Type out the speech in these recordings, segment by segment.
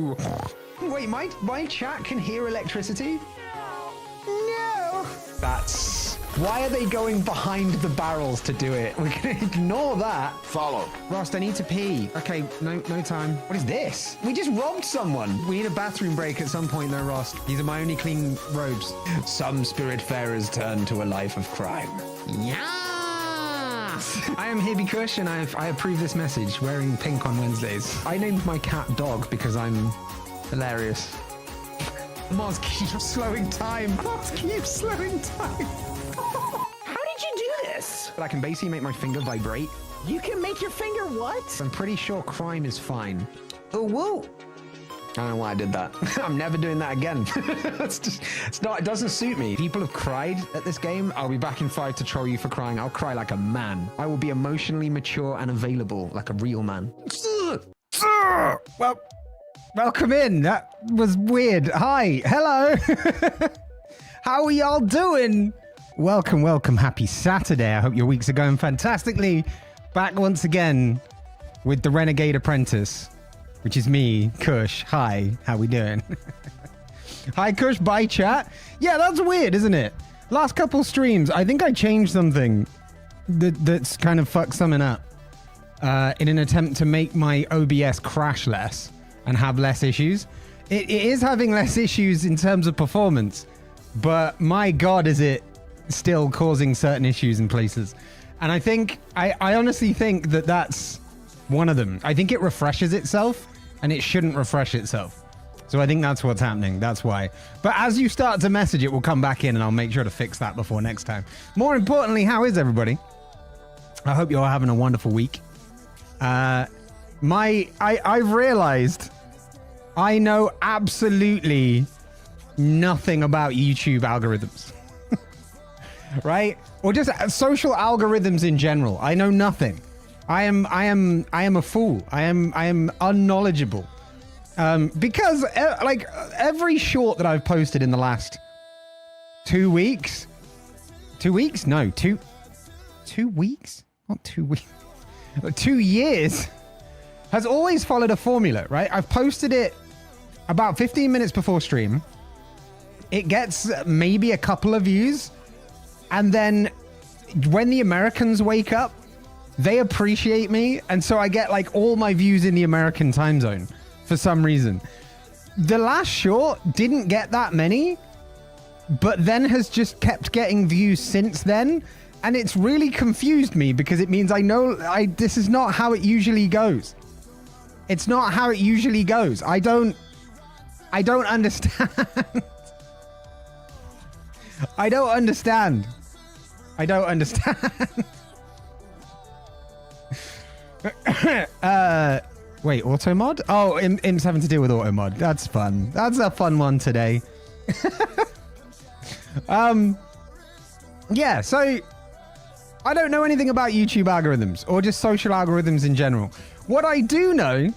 you. Wait, my chat can hear electricity? No. That's... Why are they going behind the barrels to do it? We can ignore that. Follow. Rost, I need to pee. Okay, no time. What is this? We just robbed someone. We need a bathroom break at some point though, Rost. These are my only clean robes. Some spiritfarers turn to a life of crime. Yes! I am Hibby Kush and I approve this message, wearing pink on Wednesdays. I named my cat Dog because I'm hilarious. Mars keeps slowing time. Mars keeps slowing time. How did you do this? But I can basically make my finger vibrate. You can make your finger what? I'm pretty sure crime is fine. Oh, whoa. I don't know why I did that. I'm never doing that again. It doesn't suit me. People have cried at this game. I'll be back in 5 to troll you for crying. I'll cry like a man. I will be emotionally mature and available like a real man. Well, welcome in. That was weird. Hi. Hello. How are y'all doing? Welcome. Happy Saturday. I hope your weeks are going fantastically. Back once again with the Renegade Apprentice, which is me, Kush. Hi, how we doing? Hi, Kush. Bye, chat. Yeah, that's weird, isn't it? Last couple streams, I think I changed something that's kind of fucked something up in an attempt to make my OBS crash less and have less issues. It is having less issues in terms of performance, but my God, is it still causing certain issues in places. And I think, I honestly think that that's one of them. I think it refreshes itself and it shouldn't refresh itself. So I think that's what's happening. That's why. But as you start to message, it will come back in and I'll make sure to fix that before next time. More importantly, how is everybody? I hope you're having a wonderful week. I've realized I know absolutely nothing about YouTube algorithms. Right? Or just social algorithms in general. I know nothing. I am a fool. I am unknowledgeable. Because like every short that I've posted in the last 2 weeks, 2 weeks? No, 2 weeks? Not 2 weeks. 2 years has always followed a formula, right? I've posted it about 15 minutes before stream. It gets maybe a couple of views. And then when the Americans wake up, they appreciate me. And so I get like all my views in the American time zone for some reason. The last short didn't get that many, but then has just kept getting views since then. And it's really confused me because it means I know this is not how it usually goes. It's not how it usually goes. I don't understand. I don't understand. Wait, auto mod? Oh, Im's having to deal with auto mod. That's fun. That's a fun one today. Yeah, so I don't know anything about YouTube algorithms or just social algorithms in general. What I do know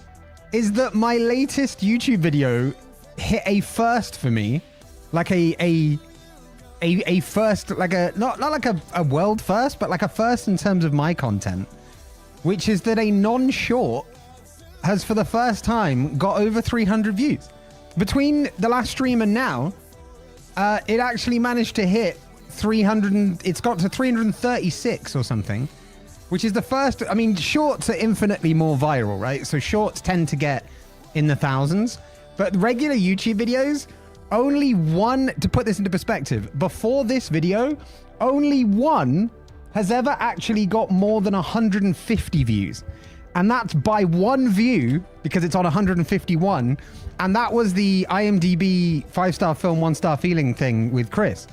is that my latest YouTube video hit a first for me, like a first, like a not like a world first, but like a first in terms of my content, which is that a non-short has for the first time got over 300 views. Between the last stream and now, it actually managed to hit 300. It's got to 336 or something, which is the first. I mean, shorts are infinitely more viral, right? So shorts tend to get in the thousands, but regular YouTube videos, only one, to put this into perspective, before this video, only one has ever actually got more than 150 views. And that's by one view, because it's on 151. And that was the IMDb 5-star film, 1-star feeling thing with Chris.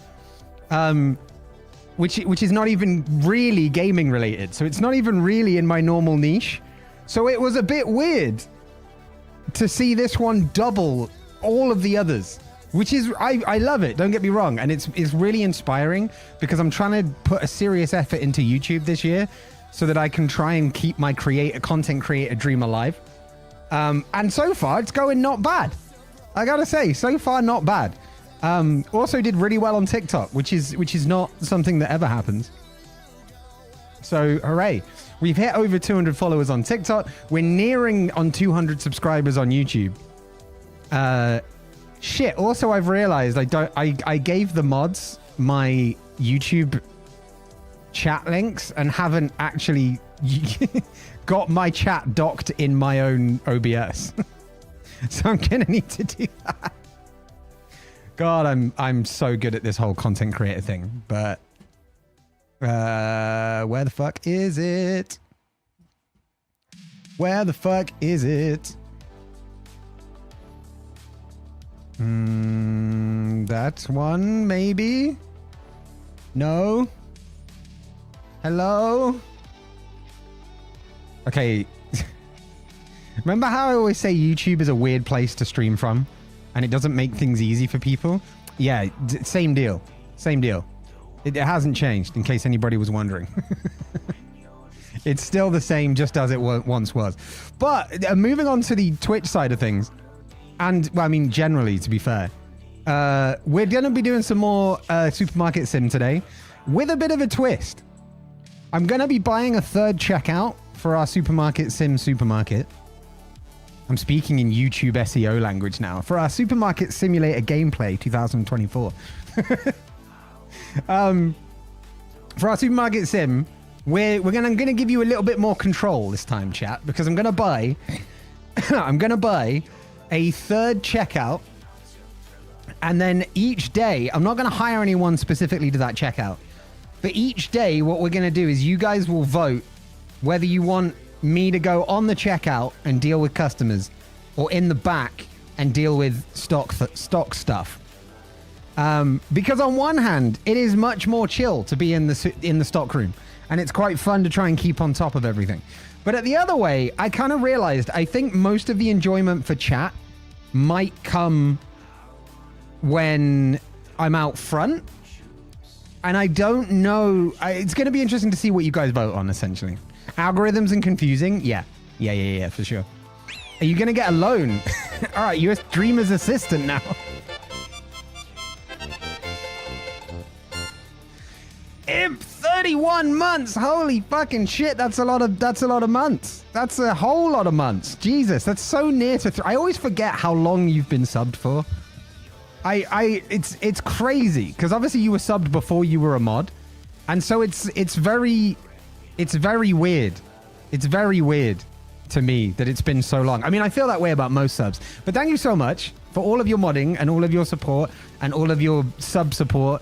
Which is not even really gaming related. So it's not even really in my normal niche. So it was a bit weird to see this one double all of the others. Which is, I love it, don't get me wrong. And it's really inspiring because I'm trying to put a serious effort into YouTube this year so that I can try and keep my content creator dream alive. And so far, it's going not bad. I gotta say, so far, not bad. Also did really well on TikTok, which is not something that ever happens. So, hooray. We've hit over 200 followers on TikTok. We're nearing on 200 subscribers on YouTube. Shit. Also, I've realized I gave the mods my YouTube chat links and haven't actually got my chat docked in my own OBS. So I'm gonna need to do that. God, I'm so good at this whole content creator thing, but where the fuck is it? Where the fuck is it? That one, maybe? No? Hello? Okay. Remember how I always say YouTube is a weird place to stream from? And it doesn't make things easy for people? Yeah, same deal. Same deal. It hasn't changed, in case anybody was wondering. It's still the same, just as it once was. But moving on to the Twitch side of things, and, well, I mean, generally, to be fair, we're going to be doing some more Supermarket Sim today with a bit of a twist. I'm going to be buying a third checkout for our Supermarket Sim supermarket. I'm speaking in YouTube SEO language now. For our Supermarket Simulator Gameplay 2024. For our Supermarket Sim, I'm gonna give you a little bit more control this time, chat, because I'm gonna buy a third checkout, and then each day I'm not gonna hire anyone specifically to that checkout, but each day what we're gonna do is you guys will vote whether you want me to go on the checkout and deal with customers, or in the back and deal with stock stuff. Because on one hand, it is much more chill to be in the stock room, and it's quite fun to try and keep on top of everything. But at the other way, I kind of realized I think most of the enjoyment for chat might come when I'm out front, and I don't know. It's going to be interesting to see what you guys vote on, essentially. Algorithms and confusing? Yeah, for sure. Are you going to get a loan? All right, you're a streamer's assistant now. Imp, 31 months. Holy fucking shit. That's a lot of months. That's a whole lot of months. Jesus, that's so near to I always forget how long you've been subbed for. It's crazy because obviously you were subbed before you were a mod. And so it's very weird. It's very weird to me that it's been so long. I mean, I feel that way about most subs. But thank you so much for all of your modding and all of your support and all of your sub support.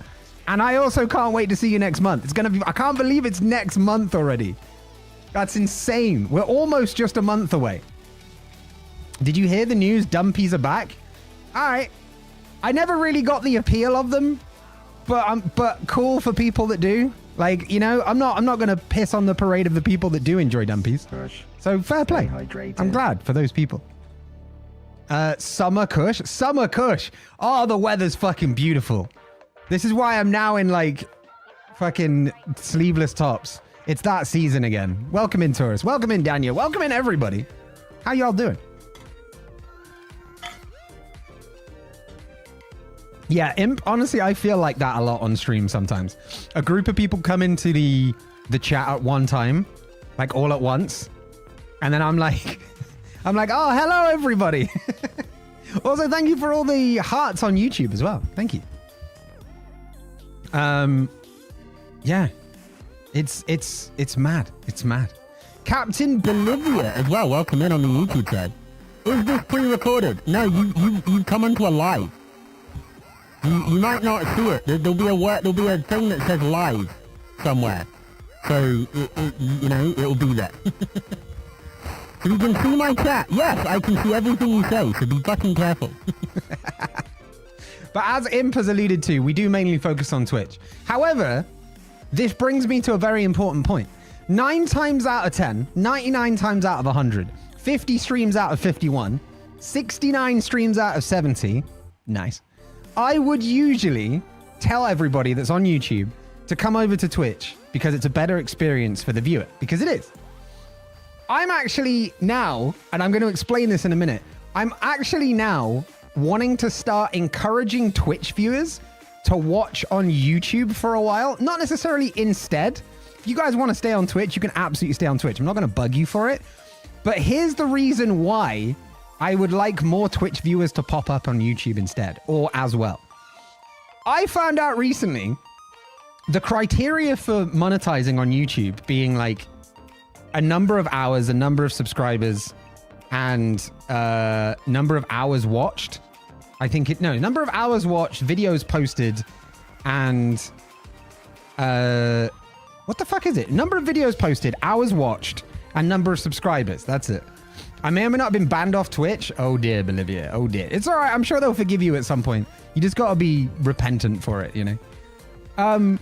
And I also can't wait to see you next month. It's going to be... I can't believe it's next month already. That's insane. We're almost just a month away. Did you hear the news? Dumpies are back? All right. I never really got the appeal of them, but cool for people that do. Like, you know, I'm not going to piss on the parade of the people that do enjoy dumpies. So fair play. I'm glad for those people. Summer Kush. Summer Kush. Oh, the weather's fucking beautiful. This is why I'm now in like fucking sleeveless tops. It's that season again. Welcome in, tourists. Welcome in, Daniel. Welcome in, everybody. How y'all doing? Yeah, Imp, honestly, I feel like that a lot on stream sometimes. A group of people come into the chat at one time, like all at once. And then I'm like, oh, hello, everybody. Also, thank you for all the hearts on YouTube as well. Thank you. Yeah, it's mad. It's mad. Captain Bolivia as well. Welcome in on the YouTube side. Is this pre-recorded? No, you come into a live. You might not see it. There'll be a thing that says live somewhere. So you know it'll be there. So you can see my chat. Yes, I can see everything you say. So be fucking careful. But as Imp has alluded to, we do mainly focus on Twitch. However, this brings me to a very important point. 9 times out of 10, 99 times out of 100, 50 streams out of 51, 69 streams out of 70, nice. I would usually tell everybody that's on YouTube to come over to Twitch because it's a better experience for the viewer, because it is. I'm actually now, and I'm going to explain this in a minute, I'm actually now wanting to start encouraging Twitch viewers to watch on YouTube for a while. Not necessarily instead. If you guys want to stay on Twitch, you can absolutely stay on Twitch. I'm not going to bug you for it. But here's the reason why I would like more Twitch viewers to pop up on YouTube instead, or as well. I found out recently the criteria for monetizing on YouTube being like a number of hours, a number of subscribers, and number of hours watched. I think it, no, number of hours watched, videos posted, and what the fuck is it? Number of videos posted, hours watched, and number of subscribers. That's it. I may or may not have been banned off Twitch. Oh dear, Bolivia. Oh dear. It's all right. I'm sure they'll forgive you at some point. You just got to be repentant for it, you know?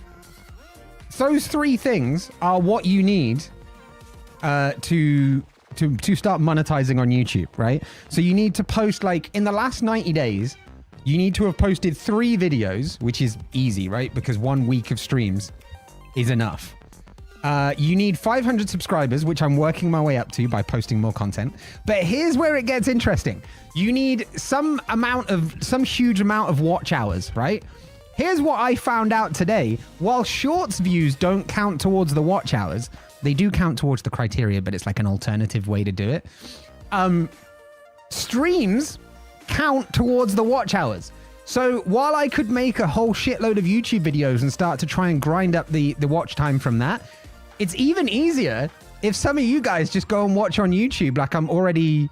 Those three things are what you need to start monetizing on YouTube, right? So you need to post, like, in the last 90 days, you need to have posted 3 videos, which is easy, right? Because 1 week of streams is enough. You need 500 subscribers, which I'm working my way up to by posting more content. But here's where it gets interesting. You need some huge amount of watch hours, right? Here's what I found out today. While shorts views don't count towards the watch hours, they do count towards the criteria, but it's like an alternative way to do it. Streams count towards the watch hours. So while I could make a whole shitload of YouTube videos and start to try and grind up the watch time from that, it's even easier if some of you guys just go and watch on YouTube. Like I'm already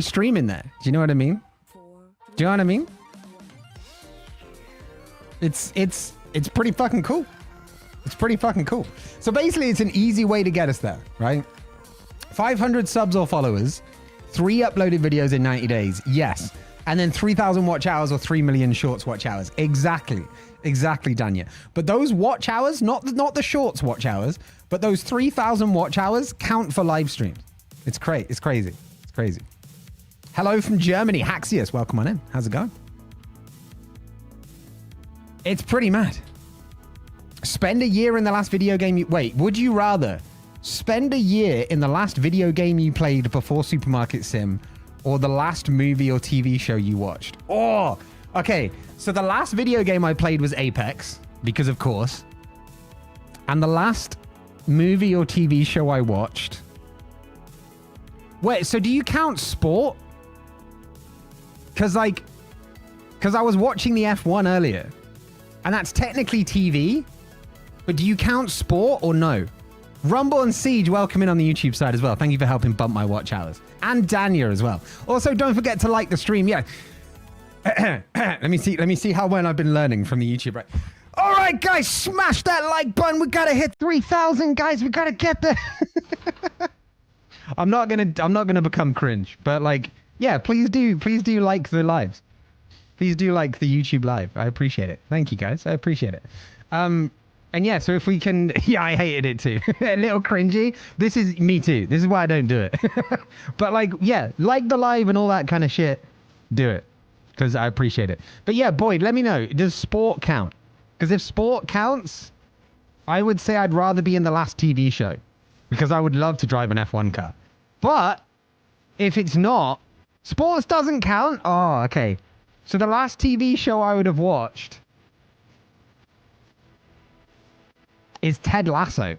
streaming there. Do you know what I mean? Do you know what I mean? It's pretty fucking cool. It's pretty fucking cool. So basically it's an easy way to get us there, right? 500 subs or followers, 3 uploaded videos in 90 days. Yes. And then 3,000 watch hours or 3 million shorts watch hours. Exactly, Danya. But those watch hours, not the shorts watch hours, but those 3,000 watch hours count for live streams. It's crazy. It's crazy. Hello from Germany, Haxius. Welcome on in. How's it going? It's pretty mad. Spend a year in the last video game you... Wait, would you rather spend a year in the last video game you played before Supermarket Sim, or the last movie or TV show you watched? Oh, okay. So the last video game I played was Apex, because of course. And the last movie or TV show I watched... Wait, so do you count sport? Because I was watching the F1 earlier. And that's technically TV. But do you count sport or no? Rumble and Siege, welcome in on the YouTube side as well. Thank you for helping bump my watch hours. And Danya as well. Also, don't forget to like the stream. Yeah. Let me see how well I've been learning from the YouTube. Right. All right, guys, smash that like button. We gotta hit 3,000, guys. We gotta get there. I'm not gonna become cringe, but like, yeah, please do like the lives. Please do like the YouTube live. I appreciate it. Thank you, guys. I appreciate it. And yeah, so if we can... Yeah, I hated it too. A little cringy. This is me too. This is why I don't do it. But like, yeah, like the live and all that kind of shit. Do it. Because I appreciate it. But yeah, Boyd, let me know. Does sport count? Because if sport counts, I would say I'd rather be in the last TV show. Because I would love to drive an F1 car. But if it's not, sports doesn't count. Oh, okay. So the last TV show I would have watched is Ted Lasso.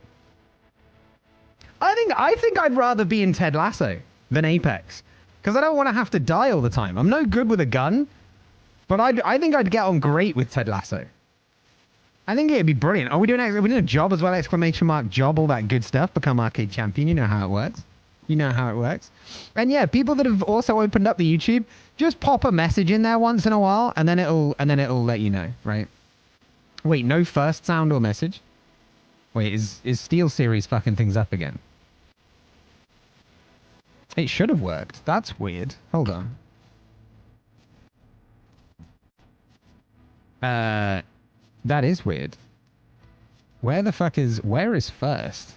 I think I'd rather be in Ted Lasso than Apex, because I don't want to have to die all the time. I'm no good with a gun, but I think I'd get on great with Ted Lasso. I think it'd be brilliant. Are we doing a job as well? Exclamation mark job, all that good stuff. Become arcade champion. You know how it works. You know how it works. And yeah, people that have also opened up the YouTube, just pop a message in there once in a while, and then it'll let you know, right? Wait, no first sound or message? Wait, is Steel Series fucking things up again? It should have worked. That's weird. Hold on. That is weird. Where is first?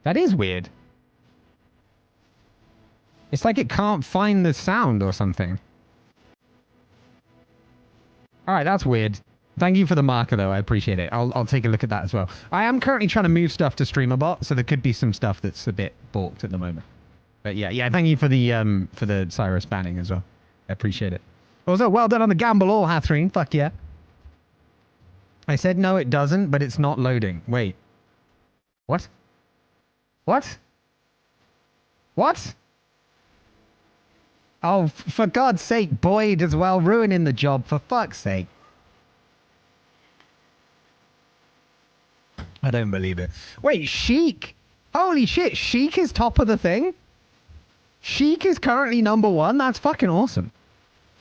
That is weird. It's like it can't find the sound or something. Alright, that's weird. Thank you for the marker, though. I appreciate it. I'll take a look at that as well. I am currently trying to move stuff to StreamerBot, so there could be some stuff that's a bit balked at the moment. But yeah, thank you for the Cyrus banning as well. I appreciate it. Also, well done on the gamble all, Hathreen. Fuck yeah. I said no, it doesn't, but it's not loading. Wait. What? What? What? Oh, for God's sake, Boyd as well, ruining the job, for fuck's sake. I don't believe it. Wait, Sheik? Holy shit, Sheik is top of the thing? Sheik is currently #1? That's fucking awesome.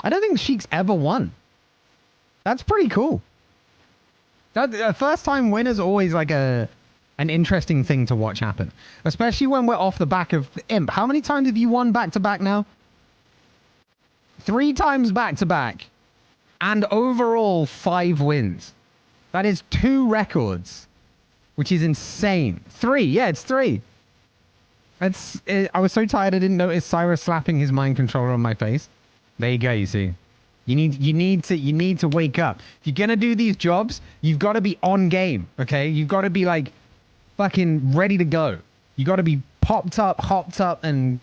I don't think Sheik's ever won. That's pretty cool. That first time win is always like an interesting thing to watch happen. Especially when we're off the back of Imp. How many times have you won back-to-back now? 3 times back-to-back. And overall 5 wins. That is 2 records. Which is insane. 3. Yeah, it's 3. I was so tired I didn't notice Cyrus slapping his mind controller on my face. There you go, you see. You need to wake up. If you're gonna do these jobs, you've got to be on game, okay? You've got to be like fucking ready to go. You got to be popped up, hopped up, and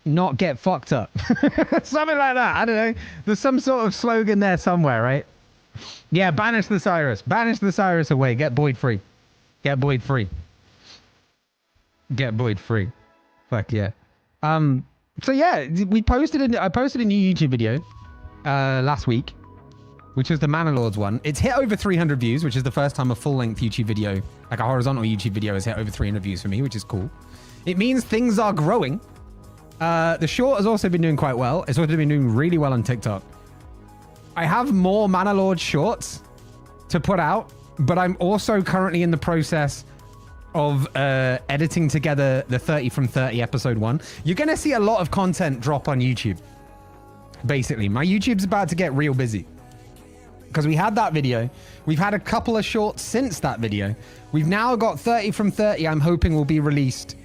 not get fucked up. Something like that. I don't know. There's some sort of slogan there somewhere, right? Yeah, banish the Cyrus. Banish the Cyrus away. Get Boyd free. Get Boyd free. Get Boyd free. Fuck yeah. So yeah, I posted a new YouTube video last week, which was the Manor one. It's hit over 300 views, which is the first time a full-length YouTube video, like a horizontal YouTube video, has hit over 300 views for me, which is cool. It means things are growing. The short has also been doing quite well. It's also been doing really well on TikTok. I have more Manor Lord shorts to put out, but I'm also currently in the process of editing together the 30 from 30 episode 1. You're going to see a lot of content drop on YouTube. Basically, my YouTube's about to get real busy. Because we had that video. We've had a couple of shorts since that video. We've now got 30 from 30 I'm hoping will be released.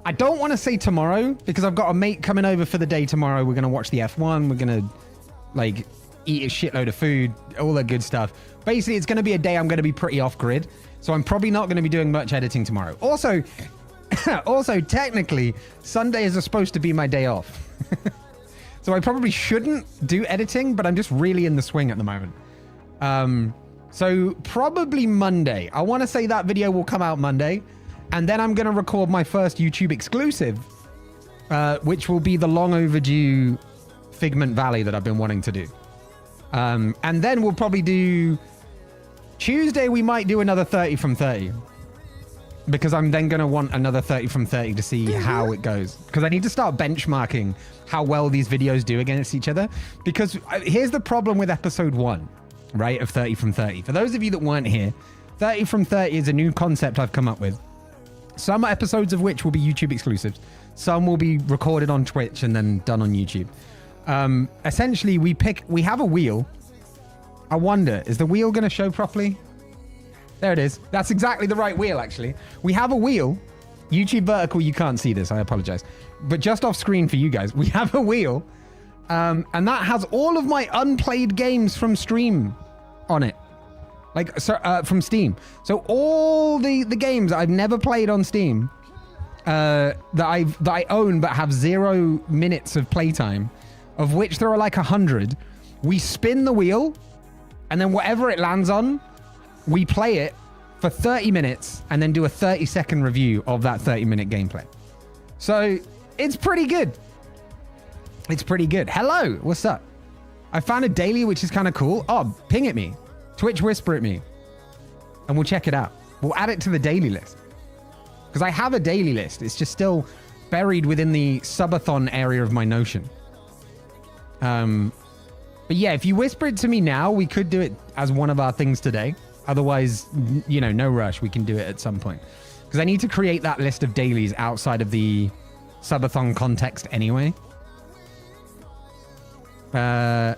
I don't want to say tomorrow, because I've got a mate coming over for the day tomorrow. We're going to watch the F1. We're going to like eat a shitload of food, all that good stuff. Basically, it's going to be a day I'm going to be pretty off grid. So I'm probably not going to be doing much editing tomorrow. Also, technically, Sundays are supposed to be my day off. So I probably shouldn't do editing, but I'm just really in the swing at the moment. So probably Monday. I want to say that video will come out Monday. And then I'm going to record my first YouTube exclusive, which will be the long overdue Figment Valley that I've been wanting to do. And then we'll probably do Tuesday. We might do another 30 from 30 because I'm then going to want another 30 from 30 to see how it goes, because I need to start benchmarking how well these videos do against each other. Because here's the problem with episode 1, right, of 30 from 30. For those of you that weren't here, 30 from 30 is a new concept I've come up with. Some episodes of which will be YouTube exclusives. Some will be recorded on Twitch and then done on YouTube. Essentially, we have a wheel. I wonder, is the wheel going to show properly? There it is. That's exactly the right wheel, actually. We have a wheel. YouTube vertical, you can't see this. I apologize. But just off screen for you guys, we have a wheel. And that has all of my unplayed games from stream on it. Like, from Steam. So all the games I've never played on Steam, that I own but have 0 minutes of playtime, of which there are like 100. We spin the wheel, and then whatever it lands on, we play it for 30 minutes and then do a 30-second review of that 30-minute gameplay. So it's pretty good. It's pretty good. Hello, what's up? I found a daily, which is kind of cool. Oh, ping at me. Twitch whisper at me. And we'll check it out. We'll add it to the daily list. Because I have a daily list. It's just still buried within the subathon area of my Notion. But yeah, if you whisper it to me now, we could do it as one of our things today. Otherwise, you know, no rush. We can do it at some point. Because I need to create that list of dailies outside of the subathon context anyway. But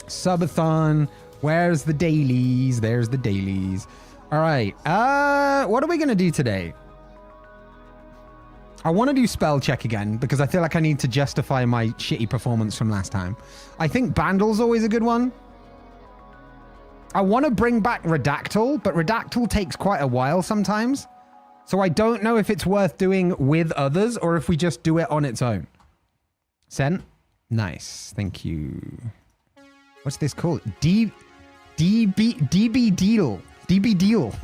subathon, where's the dailies? There's the dailies. All right. What are we going to do today? I want to do spell check again because I feel like I need to justify my shitty performance from last time. I think Bandle's always a good one. I want to bring back Redactyl, but Redactyl takes quite a while sometimes. So I don't know if it's worth doing with others or if we just do it on its own. Sent? Nice. Thank you. What's this called? DB Deal. DB deal.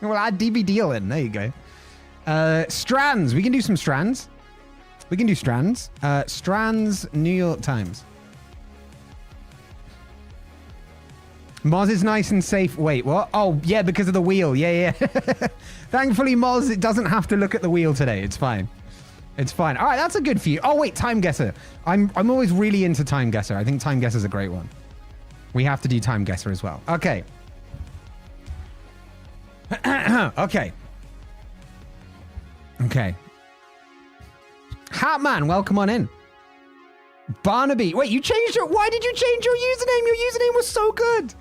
We'll add DB deal in. There you go. Strands. We can do some strands. We can do strands. Strands, New York Times. Moz is nice and safe. Wait, what? Oh, yeah, because of the wheel. Yeah. Thankfully, Moz, it doesn't have to look at the wheel today. It's fine. It's fine. All right, that's a good few. Oh, wait, Time Guesser. I'm always really into Time Guesser. I think Time Guesser is a great one. We have to do Time Guesser as well. Okay. Okay. Hatman, welcome on in. Barnaby. Wait, you changed it? Why did you change your username? Your username was so good.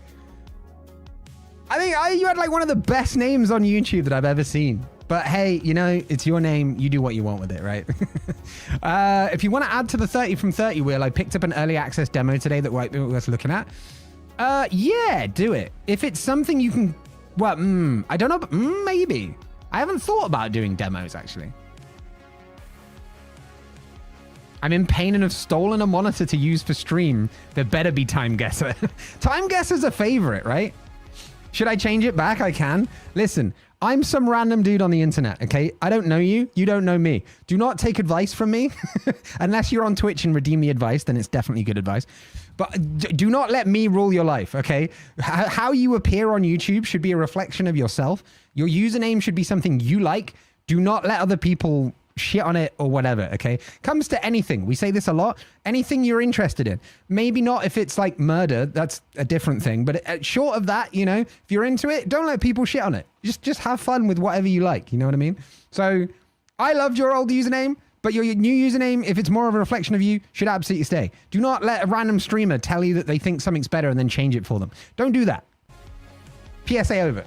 I think you had like one of the best names on YouTube that I've ever seen. But hey, you know, it's your name. You do what you want with it, right? If you want to add to the 30 from 30 wheel, I picked up an early access demo today that we're worth looking at. Yeah, do it. If it's something you can... Well, I don't know, but maybe. I haven't thought about doing demos, actually. I'm in pain and have stolen a monitor to use for stream. There better be Time Guesser. Time Guesser's a favorite, right? Should I change it back? I can. Listen, I'm some random dude on the internet, okay? I don't know you. You don't know me. Do not take advice from me. Unless you're on Twitch and redeem the advice, then it's definitely good advice. But do not let me rule your life, okay? How you appear on YouTube should be a reflection of yourself. Your username should be something you like. Do not let other people shit on it or whatever, okay? Comes to anything. We say this a lot. Anything you're interested in. Maybe not if it's like murder. That's a different thing. But short of that, you know, if you're into it, don't let people shit on it. Just have fun with whatever you like. You know what I mean? So I loved your old username, but your new username, if it's more of a reflection of you, should absolutely stay. Do not let a random streamer tell you that they think something's better and then change it for them. Don't do that. PSA over.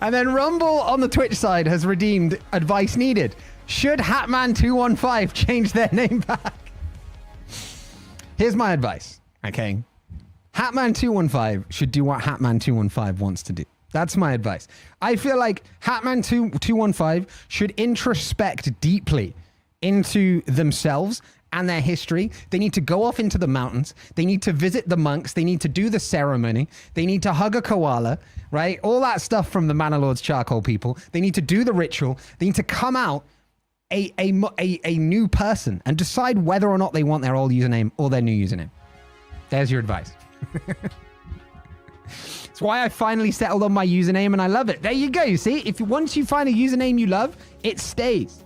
And then Rumble on the Twitch side has redeemed advice needed. Should Hatman215 change their name back? Here's my advice, okay? Hatman215 should do what Hatman215 wants to do. That's my advice. I feel like Hatman215 should introspect deeply into themselves and their history. They need to go off into the mountains. They need to visit the monks. They need to do the ceremony. They need to hug a koala, right? All that stuff from the Manor charcoal people. They need to do the ritual. They need to come out a new person and decide whether or not they want their old username or their new username. There's your advice. It's why I finally settled on my username and I love it. There you go. You see, once you find a username you love, it stays.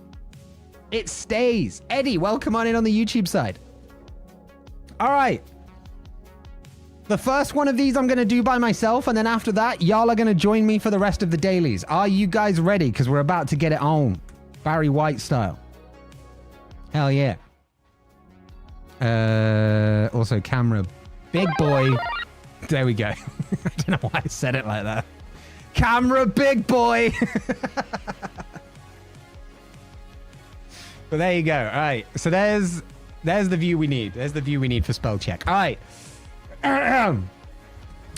It stays. Eddie, welcome on in on the YouTube side. All right. The first one of these I'm going to do by myself, and then after that, y'all are going to join me for the rest of the dailies. Are you guys ready? Because we're about to get it on. Barry White style. Hell yeah. Also, camera. Big boy. There we go. I don't know why I said it like that. Camera big boy. But there you go. All right. So there's the view we need. There's the view we need for spell check. All right.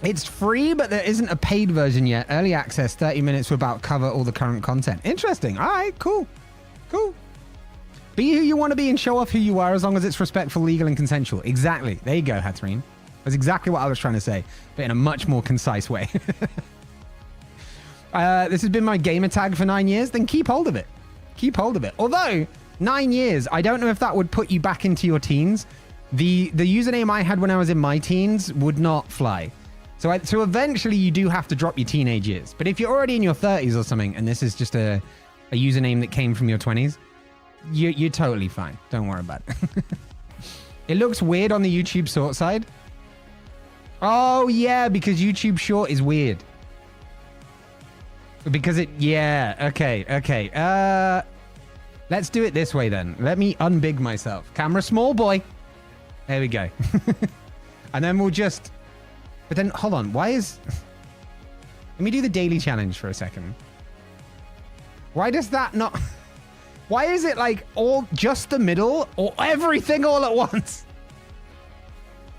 It's free, but there isn't a paid version yet. Early access, 30 minutes will about cover all the current content. Interesting. All right. Cool. Cool. Be who you want to be and show off who you are as long as it's respectful, legal, and consensual. Exactly. There you go, Hatreen. That's exactly what I was trying to say, but in a much more concise way. This has been my gamer tag for 9 years. Then keep hold of it. Keep hold of it. Although 9 years, I don't know if that would put you back into your teens. The username I had when I was in my teens would not fly. So eventually you do have to drop your teenage years. But if you're already in your 30s or something, and this is just a username that came from your 20s, you're totally fine. Don't worry about it. It looks weird on the YouTube short side. Oh, yeah, because YouTube short is weird. Because yeah, okay. Let's do it this way then. Let me unbig myself. Camera small boy. There we go. And then we'll just... But then, hold on. Why is... Let me do the daily challenge for a second. Why does that not... Why is it like all just the middle or everything all at once?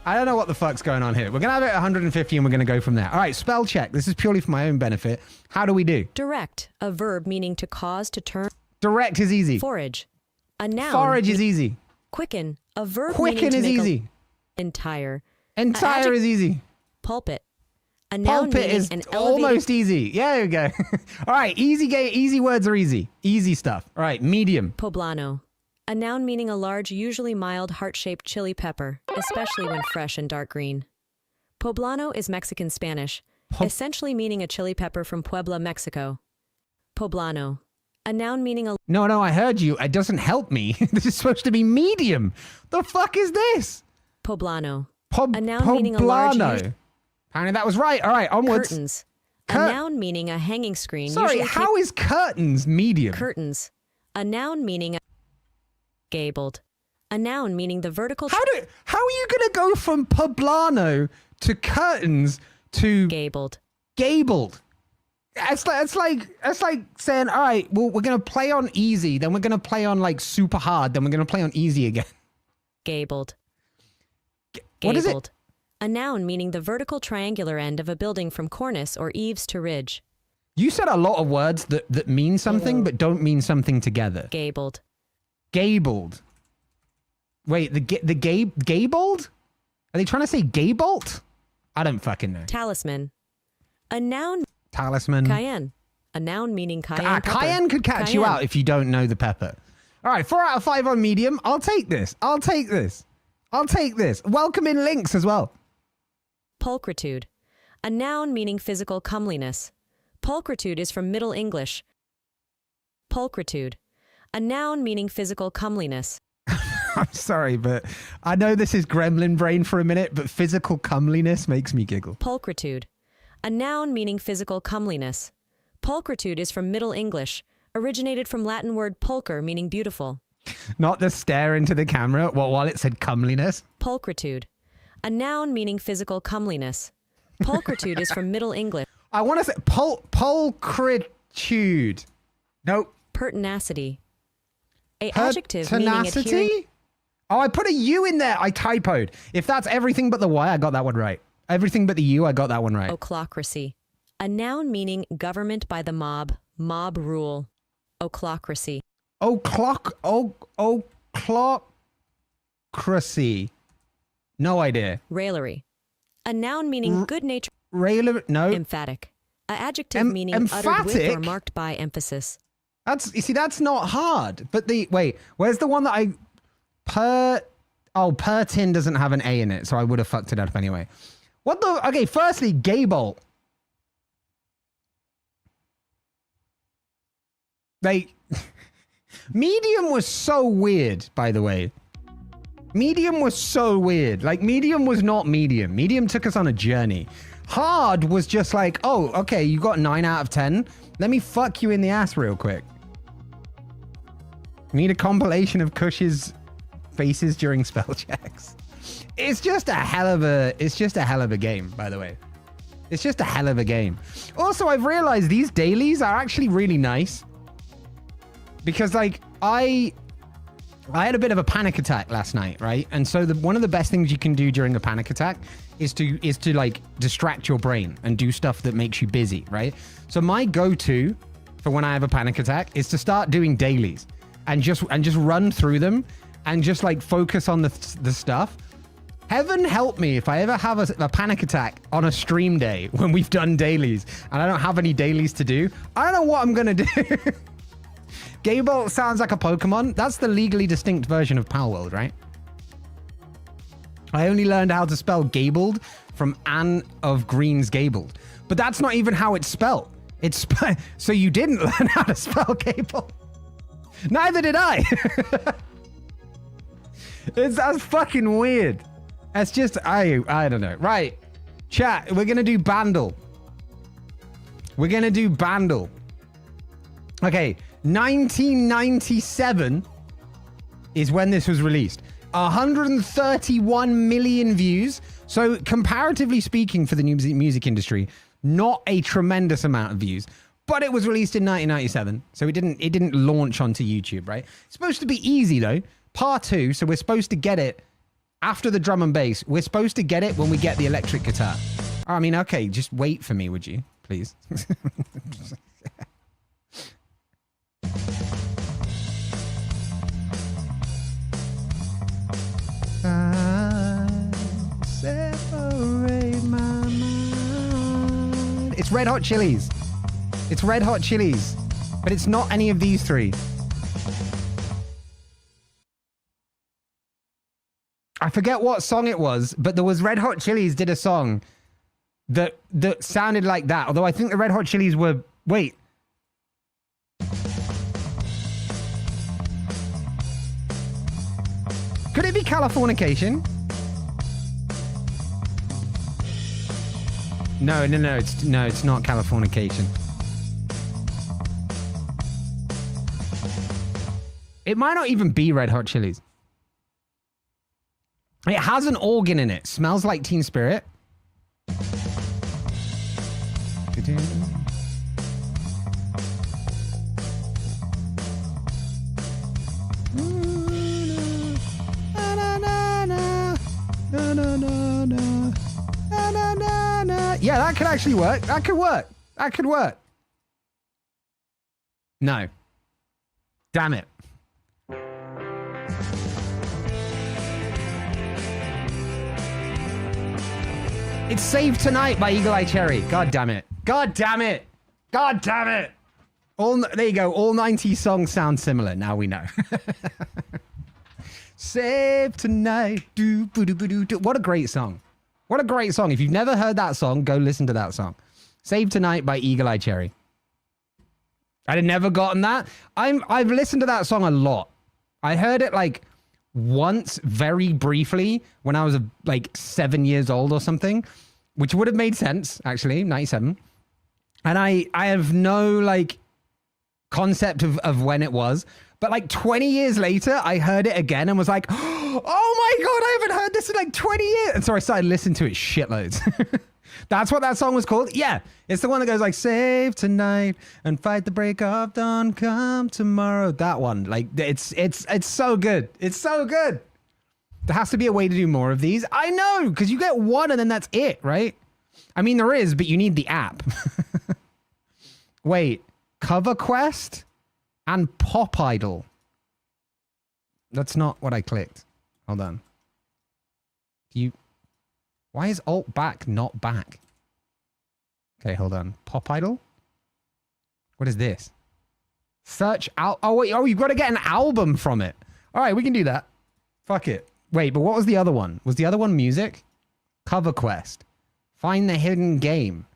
I don't know what the fuck's going on here. We're going to have it at 150 and we're going to go from there. All right, spell check. This is purely for my own benefit. How do we do? Direct, a verb meaning to cause, to turn. Direct is easy. Forage, a noun. Forage is easy. Quicken, a verb Quicken meaning to is make easy. entire. Entire is easy. Pulpit. A noun Pulpit meaning is an elevated... almost easy. Yeah, there you go. All right, easy words are easy. Easy stuff. All right, medium. Poblano. A noun meaning a large, usually mild, heart-shaped chili pepper, especially when fresh and dark green. Poblano is Mexican Spanish, essentially meaning a chili pepper from Puebla, Mexico. Poblano. A noun meaning a... No, I heard you. It doesn't help me. This is supposed to be medium. The fuck is this? Poblano. A noun meaning a large... Apparently that was right. All right, onwards. Curtains. A noun meaning a hanging screen. Sorry, how is curtains medium? Curtains. A noun meaning a... Gabled. A noun meaning the vertical... How are you going to go from poblano to curtains to... Gabled. Gabled. It's like saying, all right, well, we're going to play on easy, then we're going to play on like super hard, then we're going to play on easy again. Gabled. What is it? A noun meaning the vertical triangular end of a building from cornice or eaves to ridge. You said a lot of words that mean something but don't mean something together. Gabled. Gabled. Wait, gabled? Are they trying to say gabled? I don't fucking know. Talisman. A noun... Talisman. Cayenne. A noun meaning cayenne pepper. Cayenne could catch you out if you don't know the pepper. All right, 4 out of 5 on medium. I'll take this. Welcome in links as well. Pulchritude. A noun meaning physical comeliness. Pulchritude is from Middle English. Pulchritude. A noun meaning physical comeliness. I'm sorry, but I know this is gremlin brain for a minute, but physical comeliness makes me giggle. Pulchritude. A noun meaning physical comeliness. Pulchritude is from Middle English, originated from Latin word pulcher, meaning beautiful. Not the stare into the camera while it said comeliness. Pulchritude. A noun meaning physical comeliness. Pulchritude is from Middle English. I want to say pulchritude. Nope. Pertinacity. A adjective meaning adhering... Oh, I put a U in there. I typoed. If that's everything but the Y, I got that one right. Everything but the U, I got that one right. Ochlocracy. A noun meaning government by the mob, mob rule. Ochlocracy. Ochlocracy. No idea. Raillery. A noun meaning good nature. Raillery. No. Emphatic. A adjective meaning emphatic? uttered with or marked by emphasis. You see, that's not hard. But wait, where's the one that pertin doesn't have an A in it, so I would have fucked it up anyway. What the? Okay, firstly, gable. Like, medium was so weird, by the way. Medium was so weird. Like, medium was not medium. Medium took us on a journey. Hard was just like, oh, okay, you got 9 out of 10. Let me fuck you in the ass real quick. Need a compilation of Cush's faces during spell checks. It's just a hell of a game, by the way. It's just a hell of a game. Also, I've realized these dailies are actually really nice. Because, like, I had a bit of a panic attack last night, right? And so one of the best things you can do during a panic attack is to like distract your brain and do stuff that makes you busy, right? So my go-to for when I have a panic attack is to start doing dailies and just run through them and just like focus on the stuff. Heaven help me if I ever have a panic attack on a stream day when we've done dailies and I don't have any dailies to do. I don't know what I'm gonna do. Gable sounds like a Pokemon. That's the legally distinct version of Palworld, right? I only learned how to spell Gabled from Anne of Green's Gabled. But that's not even how it's spelled. So you didn't learn how to spell Gable. Neither did I. That's fucking weird. That's just, I don't know. Right. Chat, we're going to do Bandle. Okay. 1997 is when this was released. 131 million views. So comparatively speaking for the music industry, not a tremendous amount of views, but it was released in 1997. So it didn't launch onto YouTube, right? It's supposed to be easy though. Part 2. So we're supposed to get it after the drum and bass. We're supposed to get it when we get the electric guitar. I mean, okay, just wait for me, would you? Please. It's Red Hot Chilies. It's Red Hot Chilies. But it's not any of these three. I forget what song it was, but there was Red Hot Chilies did a song that sounded like that. Although I think the Red Hot Chilies were... Wait. Could it be Californication? No, it's not Californication. It might not even be Red Hot Chilies. It has an organ in it. Smells like Teen Spirit. Yeah, that could actually work. That could work. That could work. No. Damn it. It's Save Tonight by Eagle Eye Cherry. God damn it. God damn it. God damn it. There you go. All 90s songs sound similar. Now we know. Save Tonight. Do, boo, do, boo, do, do. What a great song. What a great song. If you've never heard that song, go listen to that song. Save Tonight by Eagle Eye Cherry. I'd have never gotten that. I've listened to that song a lot. I heard it like once very briefly when I was like 7 years old or something, which would have made sense, actually, 97. And I have no like concept of when it was. But like 20 years later, I heard it again and was like, oh my God, I haven't heard this in like 20 years. And so I started listening to it shitloads. That's what that song was called? Yeah. It's the one that goes like, save tonight and fight the break of dawn, come tomorrow. That one. Like, it's so good. It's so good. There has to be a way to do more of these. I know, because you get one and then that's it, right? I mean, there is, but you need the app. Wait, Cover Quest and Pop Idol. That's not what I clicked. Hold on. Why is alt back not back? Okay, hold on. Pop Idol? What is this? Search out. Oh, wait. Oh, you've got to get an album from it. All right, we can do that. Fuck it. Wait, but what was the other one? Was the other one music? Cover Quest. Find the hidden game.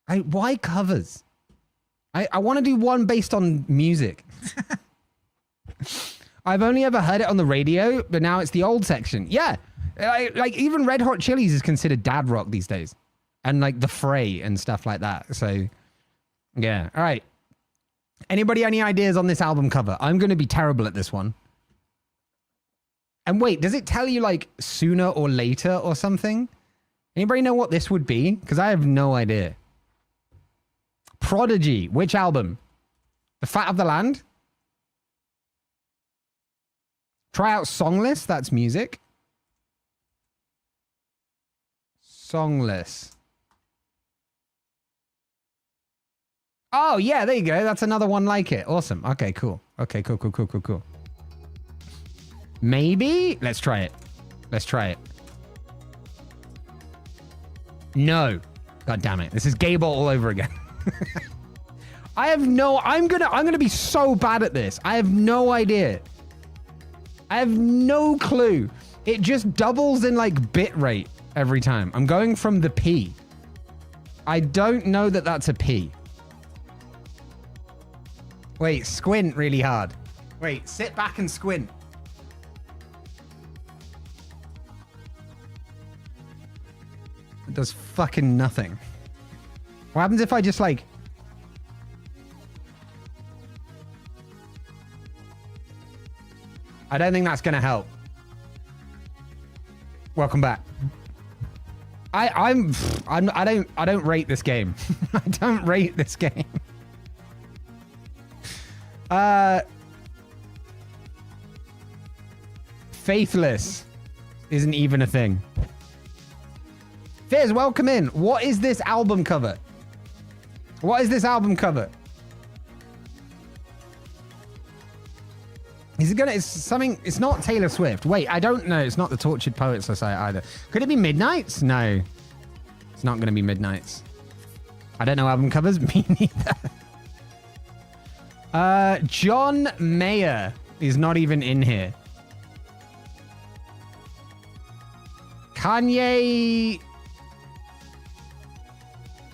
Why covers? I want to do one based on music. I've only ever heard it on the radio, but now it's the old section. Yeah. Like even Red Hot Chilies is considered dad rock these days. And like The Fray and stuff like that. So, yeah. All right. Anybody any ideas on this album cover? I'm going to be terrible at this one. And wait, does it tell you like sooner or later or something? Anybody know what this would be? Because I have no idea. Prodigy. Which album? The Fat of the Land? Try out Songless. That's music. Songless. Oh, yeah, there you go. That's another one like it. Awesome. Okay, cool. Okay, cool. Maybe? Let's try it. Let's try it. No. God damn it. This is Gable all over again. I have no... I'm gonna be so bad at this. I have no idea. I have no clue. It just doubles in like bit rate every time. I'm going from the P. I don't know that that's a P. Wait, squint really hard. Wait, sit back and squint. It does fucking nothing. What happens if I just like... I don't think that's gonna help. Welcome back. I don't rate this game. I don't rate this game. Faithless isn't even a thing. Fizz, welcome in. What is this album cover? What is this album cover? Is it gonna... It's something... It's not Taylor Swift. Wait, I don't know. It's not the Tortured Poets Society either. Could it be Midnights? No. It's not gonna be Midnights. I don't know album covers. Me neither. John Mayer is not even in here. Kanye.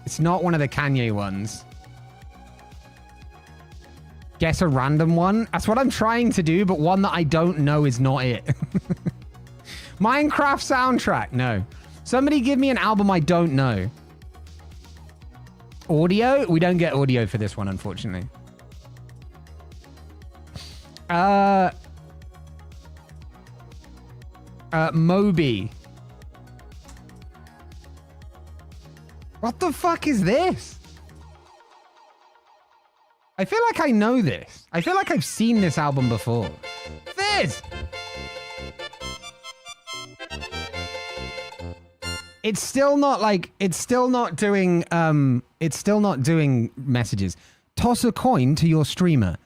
It's not one of the Kanye ones. Guess a random one. That's what I'm trying to do, but one that I don't know is not it. Minecraft soundtrack. No. Somebody give me an album I don't know. Audio? We don't get audio for this one, unfortunately. Moby. What the fuck is this? I feel like I know this. I feel like I've seen this album before. Fizz! It's still not like, it's still not doing messages. Toss a coin to your streamer.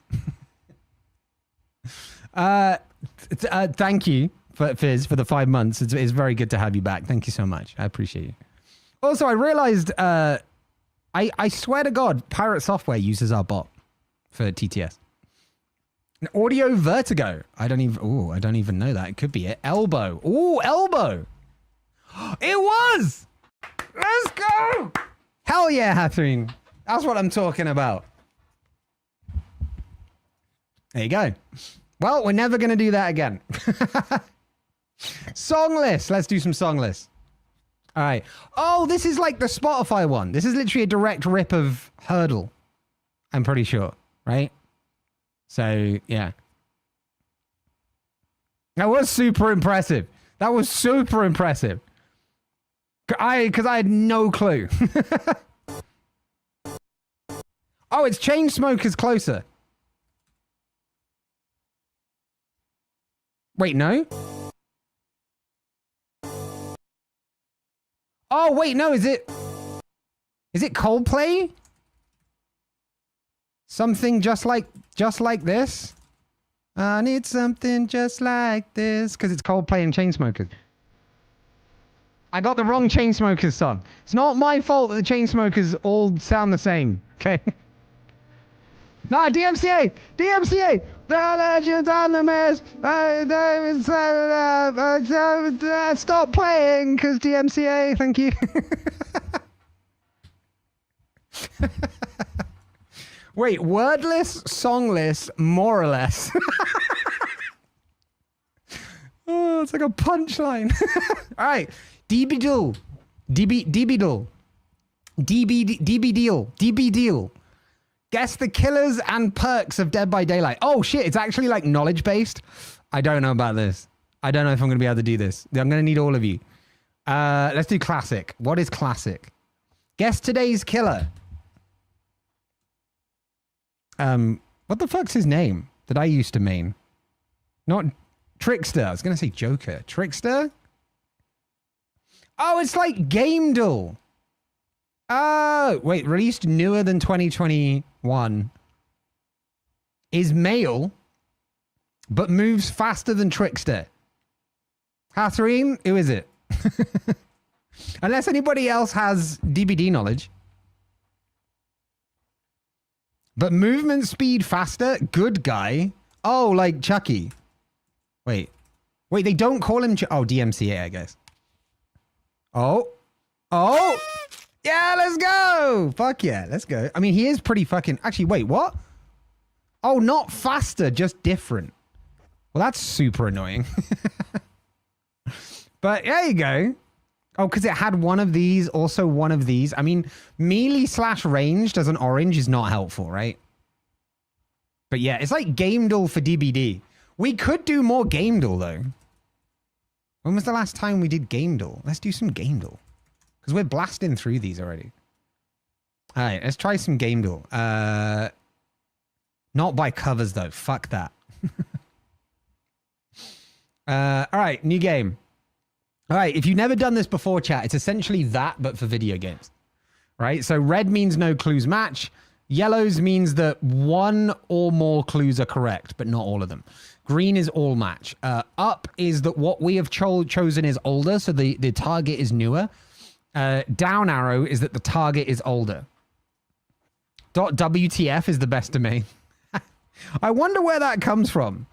Thank you, Fizz, for the 5 months. It's very good to have you back. Thank you so much. I appreciate you. Also, I realized, I swear to God, Pirate Software uses our bot for TTS. Audio Vertigo. I don't even know that. It could be it. Elbow. Ooh, Elbow. It was! Let's go! Hell yeah, Hathreen. That's what I'm talking about. There you go. Well, we're never going to do that again. Song list. Let's do some song lists. All right. Oh, this is like the Spotify one. This is literally a direct rip of Hurdle. I'm pretty sure, right? So, yeah. That was super impressive. That was super impressive. Because I had no clue. Oh, it's Chainsmokers closer. Wait, no? Oh, wait, no, is it Coldplay? Something just like this? I need something just like this. Because it's Coldplay and Chainsmokers. I got the wrong Chainsmokers song. It's not my fault that the Chainsmokers all sound the same. Okay? No, DMCA! DMCA! The legends on the mess. Stop playing, because DMCA. Thank you. Wait, wordless, songless, more or less. Oh, it's like a punchline. All right. DB Deal. DB Deal. Guess the killers and perks of Dead by Daylight. Oh shit, it's actually like knowledge based. I don't know about this. I don't know if I'm going to be able to do this. I'm going to need all of you. Let's do classic. What is classic? Guess today's killer. What the fuck's his name that I used to main? Not Trickster. I was going to say Joker. Trickster? Oh, it's like Gamedal. Oh, wait, released newer than 2021. Is male, but moves faster than Trickster. Hathreen, who is it? Unless anybody else has DBD knowledge. But movement speed faster, good guy. Oh, like Chucky. Wait, they don't call him DMCA, I guess. Oh. Yeah, let's go. Fuck yeah, let's go. I mean, he is pretty fucking... Actually, wait, what? Oh, not faster, just different. Well, that's super annoying. But there you go. Oh, because it had one of these, also one of these. I mean, melee / ranged as an orange is not helpful, right? But yeah, it's like Gamedal for DBD. We could do more Gamedal, though. When was the last time we did Gamedal? Let's do some Gamedal. Because we're blasting through these already. All right, let's try some Gamedal. Not by covers, though. Fuck that. All right, new game. All right, if you've never done this before, chat, it's essentially that, but for video games. Right? So red means no clues match. Yellows means that one or more clues are correct, but not all of them. Green is all match. Up is that what we have chosen is older, so the target is newer. Down arrow is that the target is older. .wtf is the best domain. I wonder where that comes from.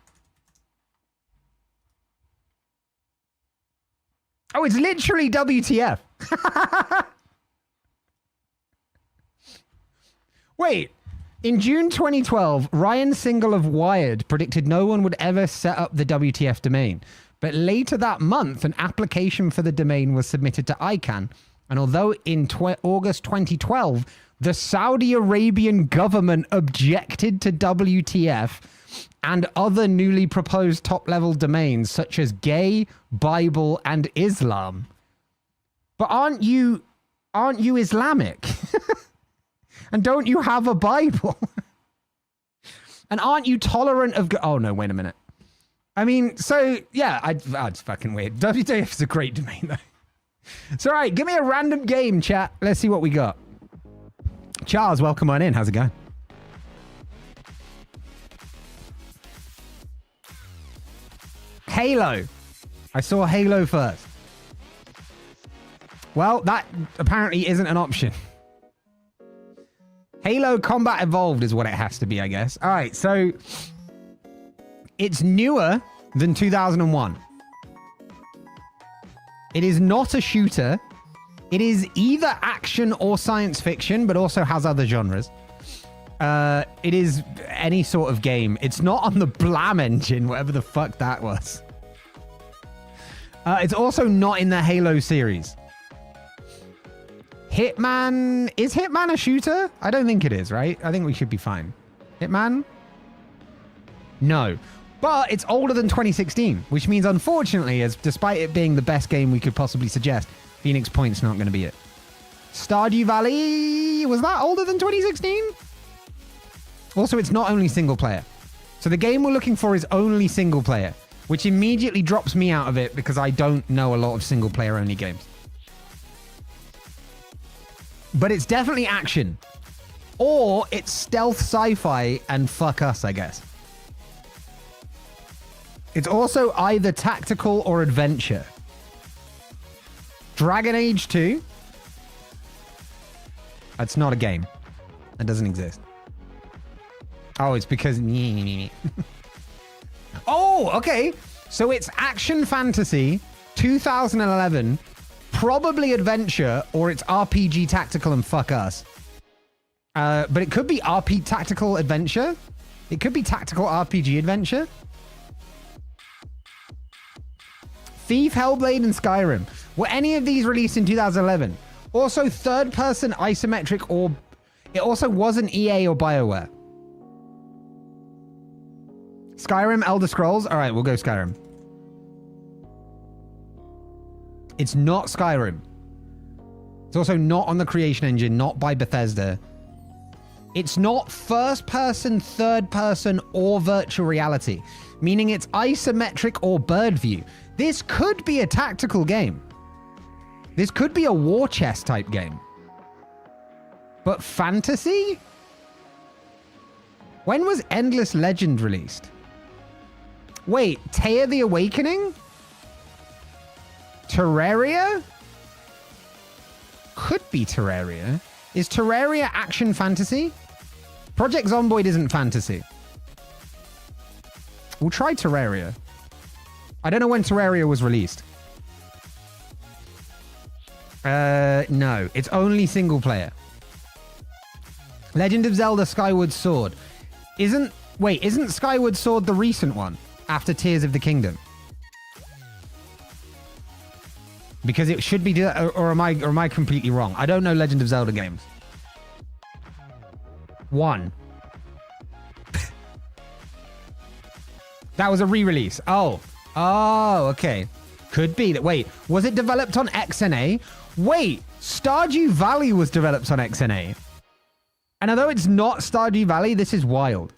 Oh, it's literally WTF. Wait. In June 2012, Ryan Singal of Wired predicted no one would ever set up the WTF domain. But later that month, an application for the domain was submitted to ICANN. And although in August 2012, the Saudi Arabian government objected to WTF and other newly proposed top-level domains such as gay, Bible, and Islam. But aren't you Islamic? And don't you have a Bible? And aren't you tolerant of... Oh, no, wait a minute. I mean, so, yeah, it's fucking weird. WTF is a great domain, though. It's all right. Give me a random game, chat. Let's see what we got. Charles, welcome on in. How's it going? Halo. I saw Halo first. Well, that apparently isn't an option. Halo Combat Evolved is what it has to be, I guess. All right, so it's newer than 2001. It is not a shooter. It is either action or science fiction, but also has other genres. It is any sort of game. It's not on the Blam engine, whatever the fuck that was. It's also not in the Halo series. Hitman... Is Hitman a shooter? I don't think it is, right? I think we should be fine. Hitman? No. But it's older than 2016, which means, unfortunately, despite it being the best game we could possibly suggest, Phoenix Point's not going to be it. Stardew Valley... Was that older than 2016? Also, it's not only single player. So the game we're looking for is only single player, which immediately drops me out of it because I don't know a lot of single player only games. But it's definitely action. Or it's stealth sci-fi and fuck us, I guess. It's also either tactical or adventure. Dragon Age 2? It's not a game. It doesn't exist. Oh, it's because... Oh, okay. So it's action fantasy, 2011... Probably adventure, or it's RPG tactical and fuck us. But it could be RP tactical adventure. It could be tactical RPG adventure. Thief, Hellblade, and Skyrim. Were any of these released in 2011? Also, third-person isometric, or... It also wasn't EA or BioWare. Skyrim, Elder Scrolls? All right, we'll go Skyrim. It's not Skyrim. It's also not on the Creation Engine, not by Bethesda. It's not first person, third person, or virtual reality, meaning it's isometric or bird view. This could be a tactical game. This could be a war chest type game. But fantasy? When was Endless Legend released? Wait, Tear the Awakening? Terraria? Could be Terraria. Is Terraria action fantasy? Project Zomboid isn't fantasy. We'll try Terraria. I don't know when Terraria was released. No. It's only single player. Legend of Zelda Skyward Sword. Isn't Skyward Sword the recent one? After Tears of the Kingdom? Because it should be, or am I completely wrong? I don't know Legend of Zelda games. 1. That was a re-release. Oh, okay. Could be that. Wait, was it developed on XNA? Wait, Stardew Valley was developed on XNA. And although it's not Stardew Valley, this is wild.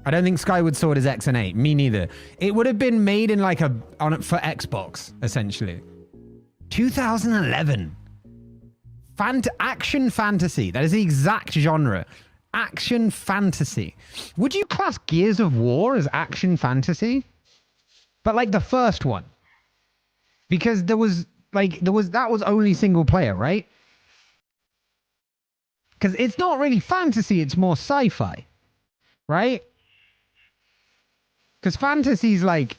I don't think Skyward Sword is XNA. Me neither. It would have been made in like for Xbox, essentially. 2011. Action fantasy. That is the exact genre. Action fantasy. Would you class Gears of War as action fantasy? But like the first one. Because that was only single player, right? Because it's not really fantasy, it's more sci-fi. Right? Because fantasy's like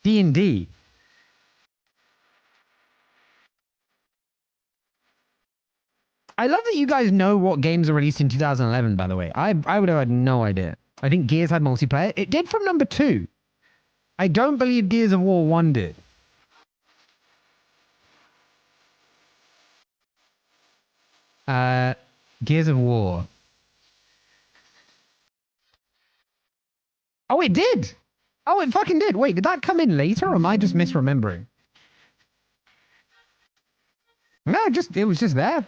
D&D. I love that you guys know what games are released in 2011, by the way. I would have had no idea. I think Gears had multiplayer. It did from number 2. I don't believe Gears of War 1 did. Gears of War. Oh, it did! Oh, it fucking did. Wait, did that come in later, or am I just misremembering? No, it was just there.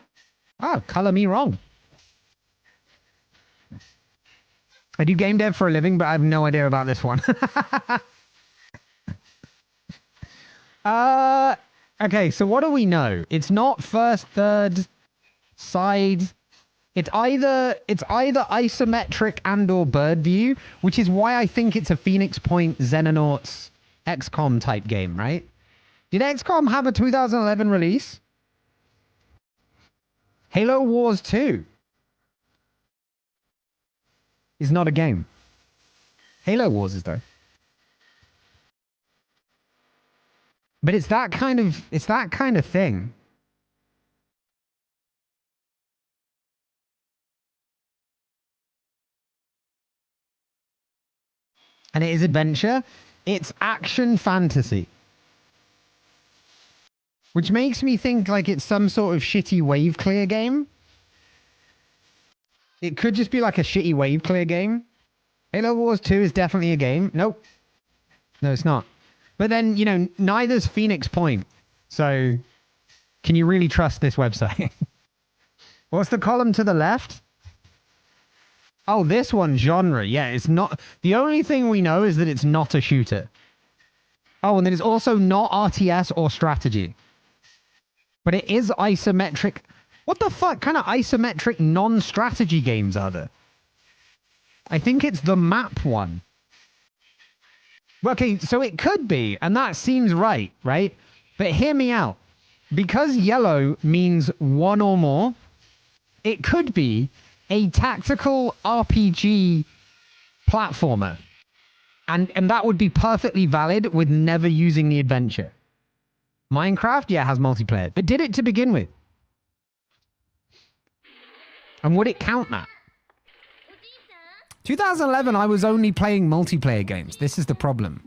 Oh, color me wrong. I do game dev for a living, but I have no idea about this one. Okay, so what do we know? It's not first, third, side. It's either isometric and or bird view, which is why I think it's a Phoenix Point Xenonauts XCOM type game, right? Did XCOM have a 2011 release? Halo Wars 2 is not a game. Halo Wars is though. But it's that kind of thing. And it is adventure. It's action fantasy. Which makes me think like it's some sort of shitty wave clear game. It could just be like a shitty wave clear game. Halo Wars 2 is definitely a game. Nope. No, it's not. But then, you know, neither's Phoenix Point. So, can you really trust this website? What's the column to the left? Oh, this one, genre. Yeah, it's not... The only thing we know is that it's not a shooter. Oh, and then it's also not RTS or strategy. But it is isometric. What the fuck kind of isometric non-strategy games are there? I think it's the map one. Okay, so it could be, and that seems right? But hear me out. Because yellow means one or more, it could be a tactical RPG platformer. And that would be perfectly valid with never using the adventure. Minecraft, yeah, has multiplayer, but did it to begin with? And would it count that? 2011, I was only playing multiplayer games. This is the problem.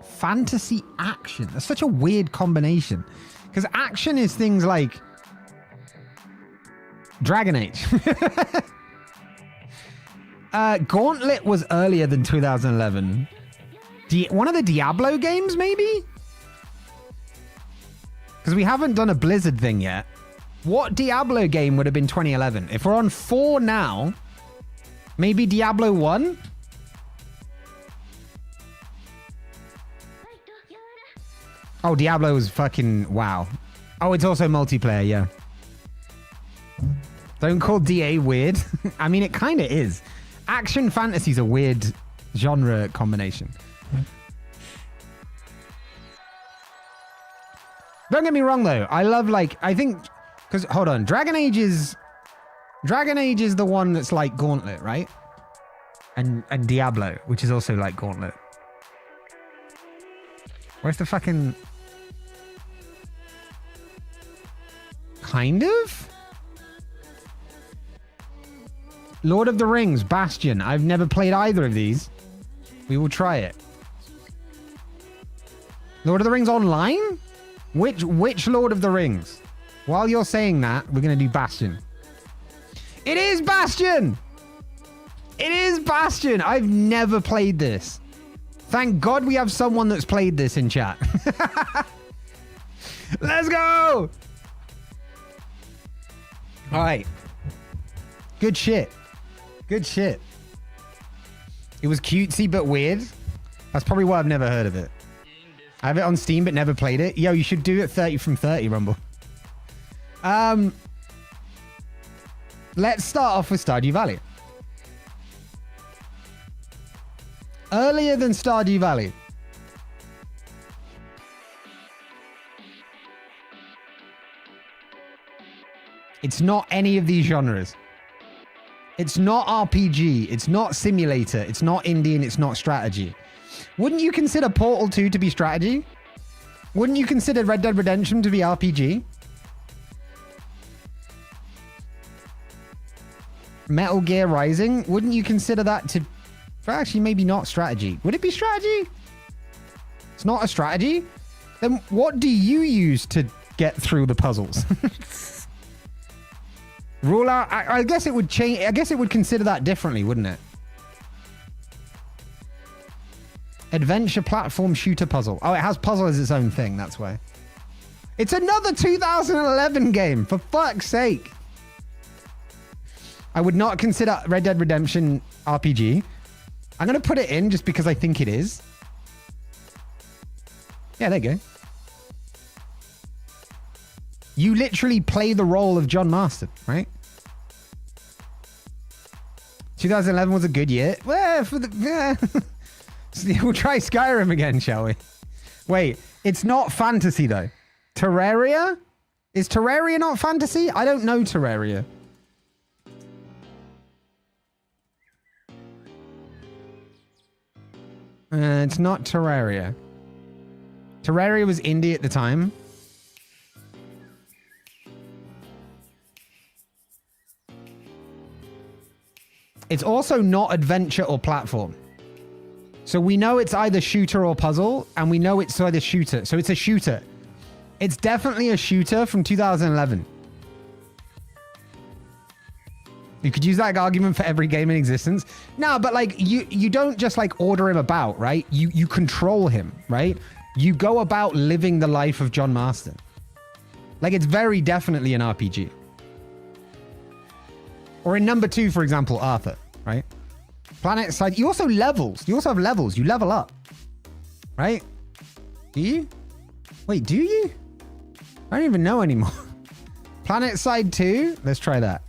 Fantasy action. That's such a weird combination. Because action is things like Dragon Age. Gauntlet was earlier than 2011. One of the Diablo games, maybe? Because we haven't done a Blizzard thing yet. What Diablo game would have been 2011? If we're on 4 now, maybe Diablo 1? Oh, Diablo was fucking... Wow. Oh, it's also multiplayer, yeah. Don't call DA weird. I mean, it kind of is. Action fantasy's a weird genre combination. Don't get me wrong, though. I love, like... I think... Because, hold on. Dragon Age is the one that's like Gauntlet, right? And Diablo, which is also like Gauntlet. Where's the fucking... Kind of? Lord of the Rings, Bastion. I've never played either of these. We will try it. Lord of the Rings Online? Which Lord of the Rings? While you're saying that, we're going to do Bastion. It is Bastion! It is Bastion! I've never played this. Thank God we have someone that's played this in chat. Let's go! All right. Good shit. Good shit. It was cutesy but weird. That's probably why I've never heard of it. I have it on Steam but never played it. Yo, you should do it 30 from 30, Rumble. Let's start off with Stardew Valley. Earlier than Stardew Valley. It's not any of these genres. It's not RPG. It's not simulator. It's not indie, and it's not strategy. Wouldn't you consider Portal 2 to be strategy? Wouldn't you consider Red Dead Redemption to be RPG? Metal Gear Rising, wouldn't you consider that to... Well, actually, maybe not strategy. Would it be strategy? It's not a strategy? Then what do you use to get through the puzzles? Rule out... I guess it would change... I guess it would consider that differently, wouldn't it? Adventure platform shooter puzzle. Oh, it has puzzle as its own thing, that's why. It's another 2011 game, for fuck's sake. I would not consider Red Dead Redemption RPG. I'm going to put it in just because I think it is. Yeah, there you go. You literally play the role of John Marston, right? 2011 was a good year. Well, we'll try Skyrim again, shall we? Wait, it's not fantasy though. Terraria? Is Terraria not fantasy? I don't know Terraria. It's not Terraria. Terraria was indie at the time. It's also not adventure or platform. So we know it's either shooter or puzzle, and we know it's either shooter. So it's a shooter. It's definitely a shooter from 2011. You could use that argument for every game in existence. No, but like you don't just like order him about, right? You control him, right? You go about living the life of John Marston. Like it's very definitely an RPG. Or in number 2, for example, Arthur, right? Planet side. You also levels. You also have levels. You level up, right? Do you? Wait, do you? I don't even know anymore. Planet side 2. Let's try that.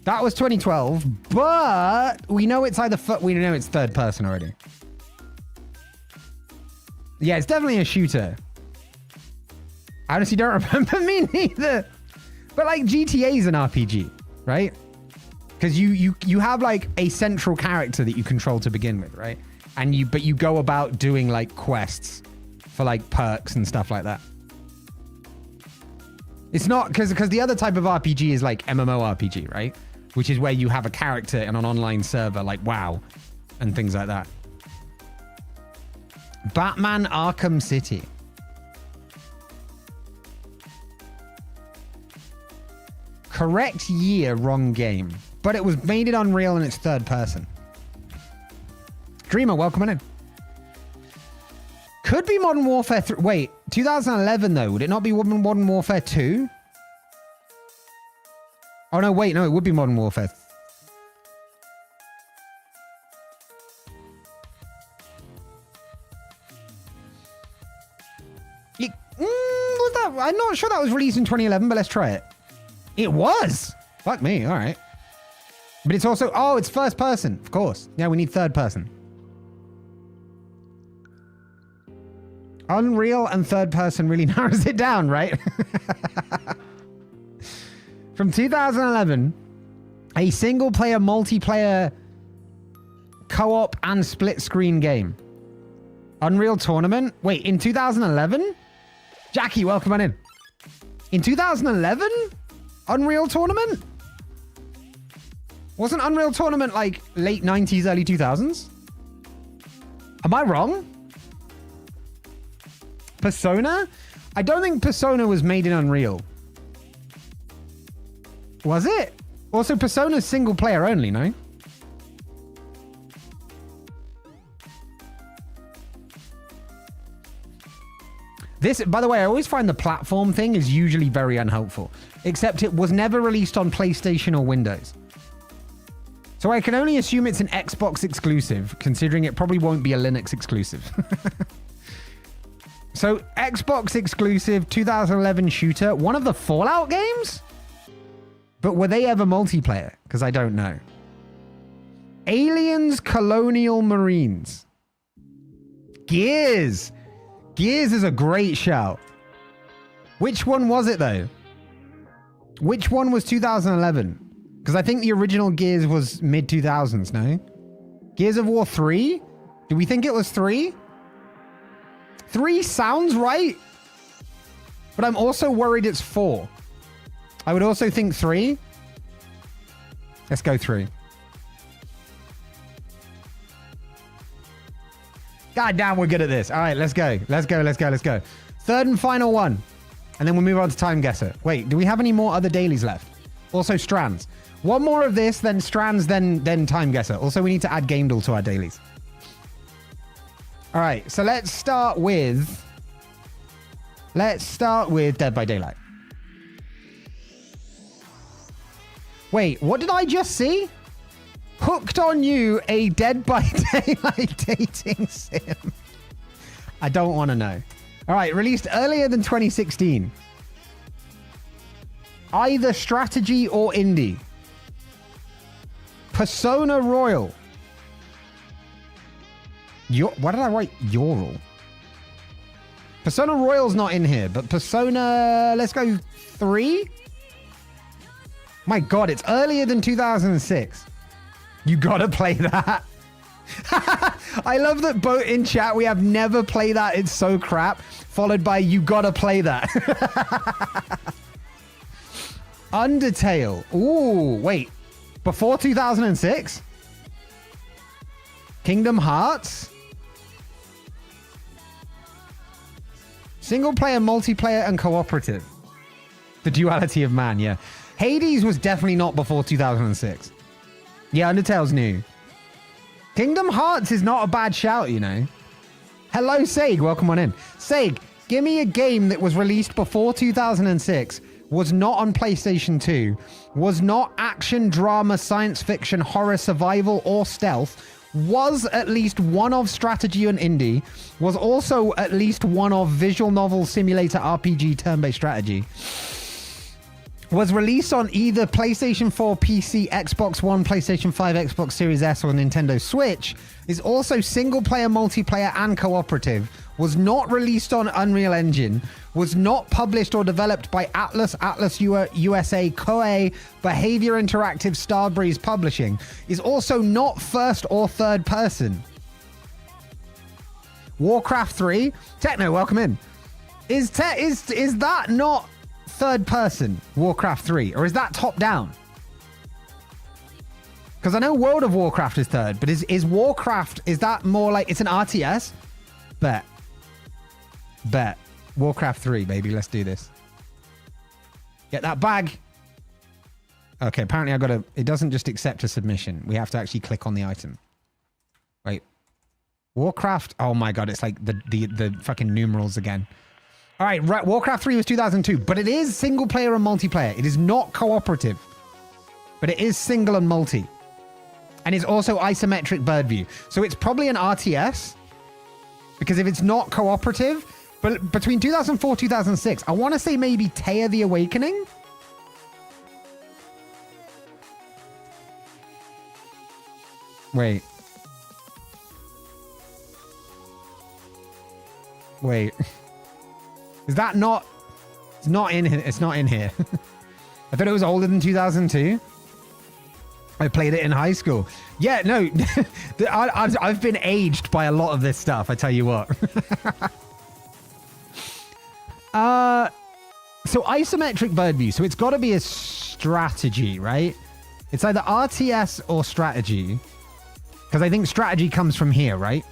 That was 2012, but we know it's either we know it's third person already. Yeah, it's definitely a shooter. I honestly don't remember. Me neither. But like GTA is an RPG, right? Because you have like a central character that you control to begin with, right? And you go about doing like quests for like perks and stuff like that. It's not because the other type of RPG is like MMORPG, right? Which is where you have a character in an online server like WoW and things like that. Batman Arkham City. Correct year, wrong game. But it was made in Unreal and it's third person. Dreamer, welcome in. Could be Modern Warfare 3. Wait, 2011 though. Would it not be Modern Warfare 2? Oh no, wait, no, it would be Modern Warfare. Was that? I'm not sure that was released in 2011, but let's try it. It was. Fuck me. All right. But it's also, oh, it's first person. Of course. Yeah, we need third person. Unreal and third person really narrows it down, right? From 2011, a single player, multiplayer, co-op and split screen game. Unreal Tournament. Wait, in 2011? Jackie, welcome on in. In 2011? Unreal Tournament? Wasn't Unreal Tournament like late 90s, early 2000s? Am I wrong? Persona? I don't think Persona was made in Unreal. Was it? Also, Persona's single player only, no? This, by the way, I always find the platform thing is usually very unhelpful. Except it was never released on PlayStation or Windows. So I can only assume it's an Xbox exclusive, considering it probably won't be a Linux exclusive. So, Xbox exclusive, 2011 shooter, one of the Fallout games? But were they ever multiplayer? Because I don't know. Aliens Colonial Marines. Gears. Gears is a great shout. Which one was it, though? Which one was 2011? Because I think the original Gears was mid-2000s, no? Gears of War 3? Do we think it was 3? 3 sounds right. But I'm also worried it's 4. I would also think 3. Let's go 3. God damn, we're good at this. All right, let's go. Let's go. Third and final one. And then we'll move on to Time Guesser. Wait, do we have any more other dailies left? Also Strands. One more of this, then Strands, then Time Guesser. Also, we need to add Game Duel to our dailies. All right, so let's start with Dead by Daylight. Wait, what did I just see? Hooked on You, a Dead by Daylight dating sim. I don't want to know. All right, released earlier than 2016. Either strategy or indie. Persona Royal. Why did I write Ural? Persona Royal's not in here, but Persona, let's go 3. My God, it's earlier than 2006. You gotta play that. I love that both in chat we have never play that, it's so crap, followed by you gotta play that. Undertale. Ooh, wait. Before 2006? Kingdom Hearts? Single player, multiplayer, and cooperative. The duality of man, yeah. Hades was definitely not before 2006. Yeah, Undertale's new. Kingdom Hearts is not a bad shout, you know. Hello, Sag. Welcome on in. Sag, give me a game that was released before 2006, was not on PlayStation 2, was not action, drama, science fiction, horror, survival, or stealth, was at least one of strategy and indie, was also at least one of visual novel, simulator, RPG, turn-based strategy, was released on either PlayStation 4, PC, Xbox One, PlayStation 5, Xbox Series S, or Nintendo Switch, is also single-player, multiplayer, and cooperative, was not released on Unreal Engine, was not published or developed by Atlas USA, Koei, Behavior Interactive, Starbreeze Publishing, is also not first or third person. Warcraft 3, Techno, welcome in. Is that not third person, Warcraft 3, or is that top down? Because I know World of Warcraft is third, but is Warcraft, is that more like, it's an RTS? Bet. Warcraft 3, baby, let's do this. Get that bag. Okay, apparently it doesn't just accept a submission. We have to actually click on the item. Wait. Warcraft, oh my God, it's like the fucking numerals again. All right, Warcraft 3 was 2002, but it is single player and multiplayer. It is not cooperative, but it is single and multi. And it's also isometric bird view. So it's probably an RTS, because if it's not cooperative, but between 2004 2006, I want to say maybe Taya the Awakening. Wait. Is that not? It's not in here. It's not in here. I thought it was older than 2002. I played it in high school. Yeah, no. I've been aged by a lot of this stuff, I tell you what. So isometric bird view. So it's got to be a strategy, right? It's either RTS or strategy. Because I think strategy comes from here, right?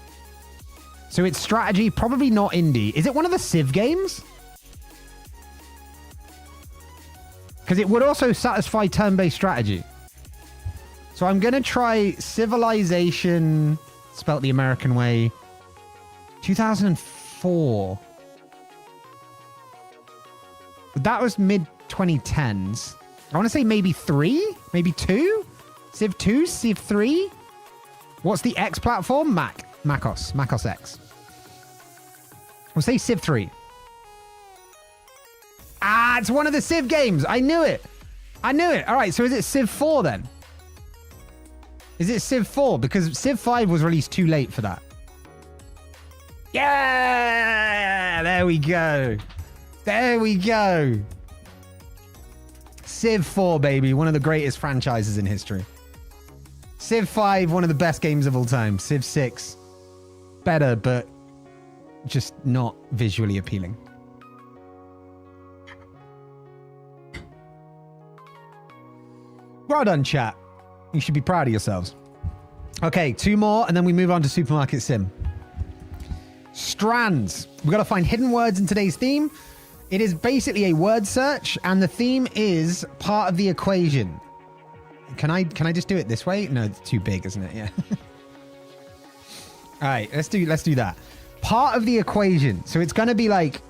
So it's strategy, probably not indie. Is it one of the Civ games? Because it would also satisfy turn-based strategy. So I'm going to try Civilization, spelt the American way, 2004. That was mid-2010s. I want to say maybe 3? Maybe 2? Civ 2? Civ 3? What's the X platform? MacOS X. We'll say Civ 3. Ah, it's one of the Civ games. I knew it. All right, so is it Civ 4 then? Is it Civ 4? Because Civ 5 was released too late for that. Yeah! There we go. There we go. Civ 4, baby. One of the greatest franchises in history. Civ 5, one of the best games of all time. Civ 6, better, but just not visually appealing. Well done, chat. You should be proud of yourselves. Okay, 2 more, and then we move on to Supermarket Sim. Strands. We've got to find hidden words in today's theme. It is basically a word search, and the theme is part of the equation. Can I just do it this way? No, it's too big, isn't it? Yeah. All right, let's do that. Part of the equation. So it's going to be like...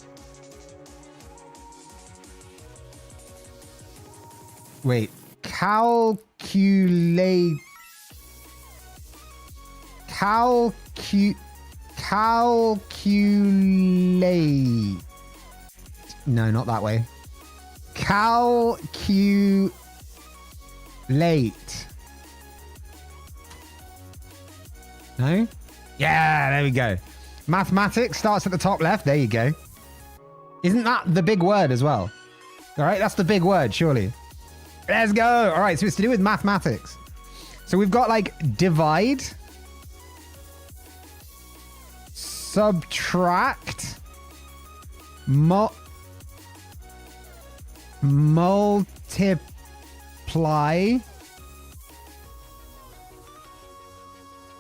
Wait. Calculate... No, not that way. Calculate. No? Yeah, there we go. Mathematics starts at the top left. There you go. Isn't that the big word as well? All right, that's the big word, surely. Let's go. All right, so it's to do with mathematics. So we've got like divide, subtract, multiply,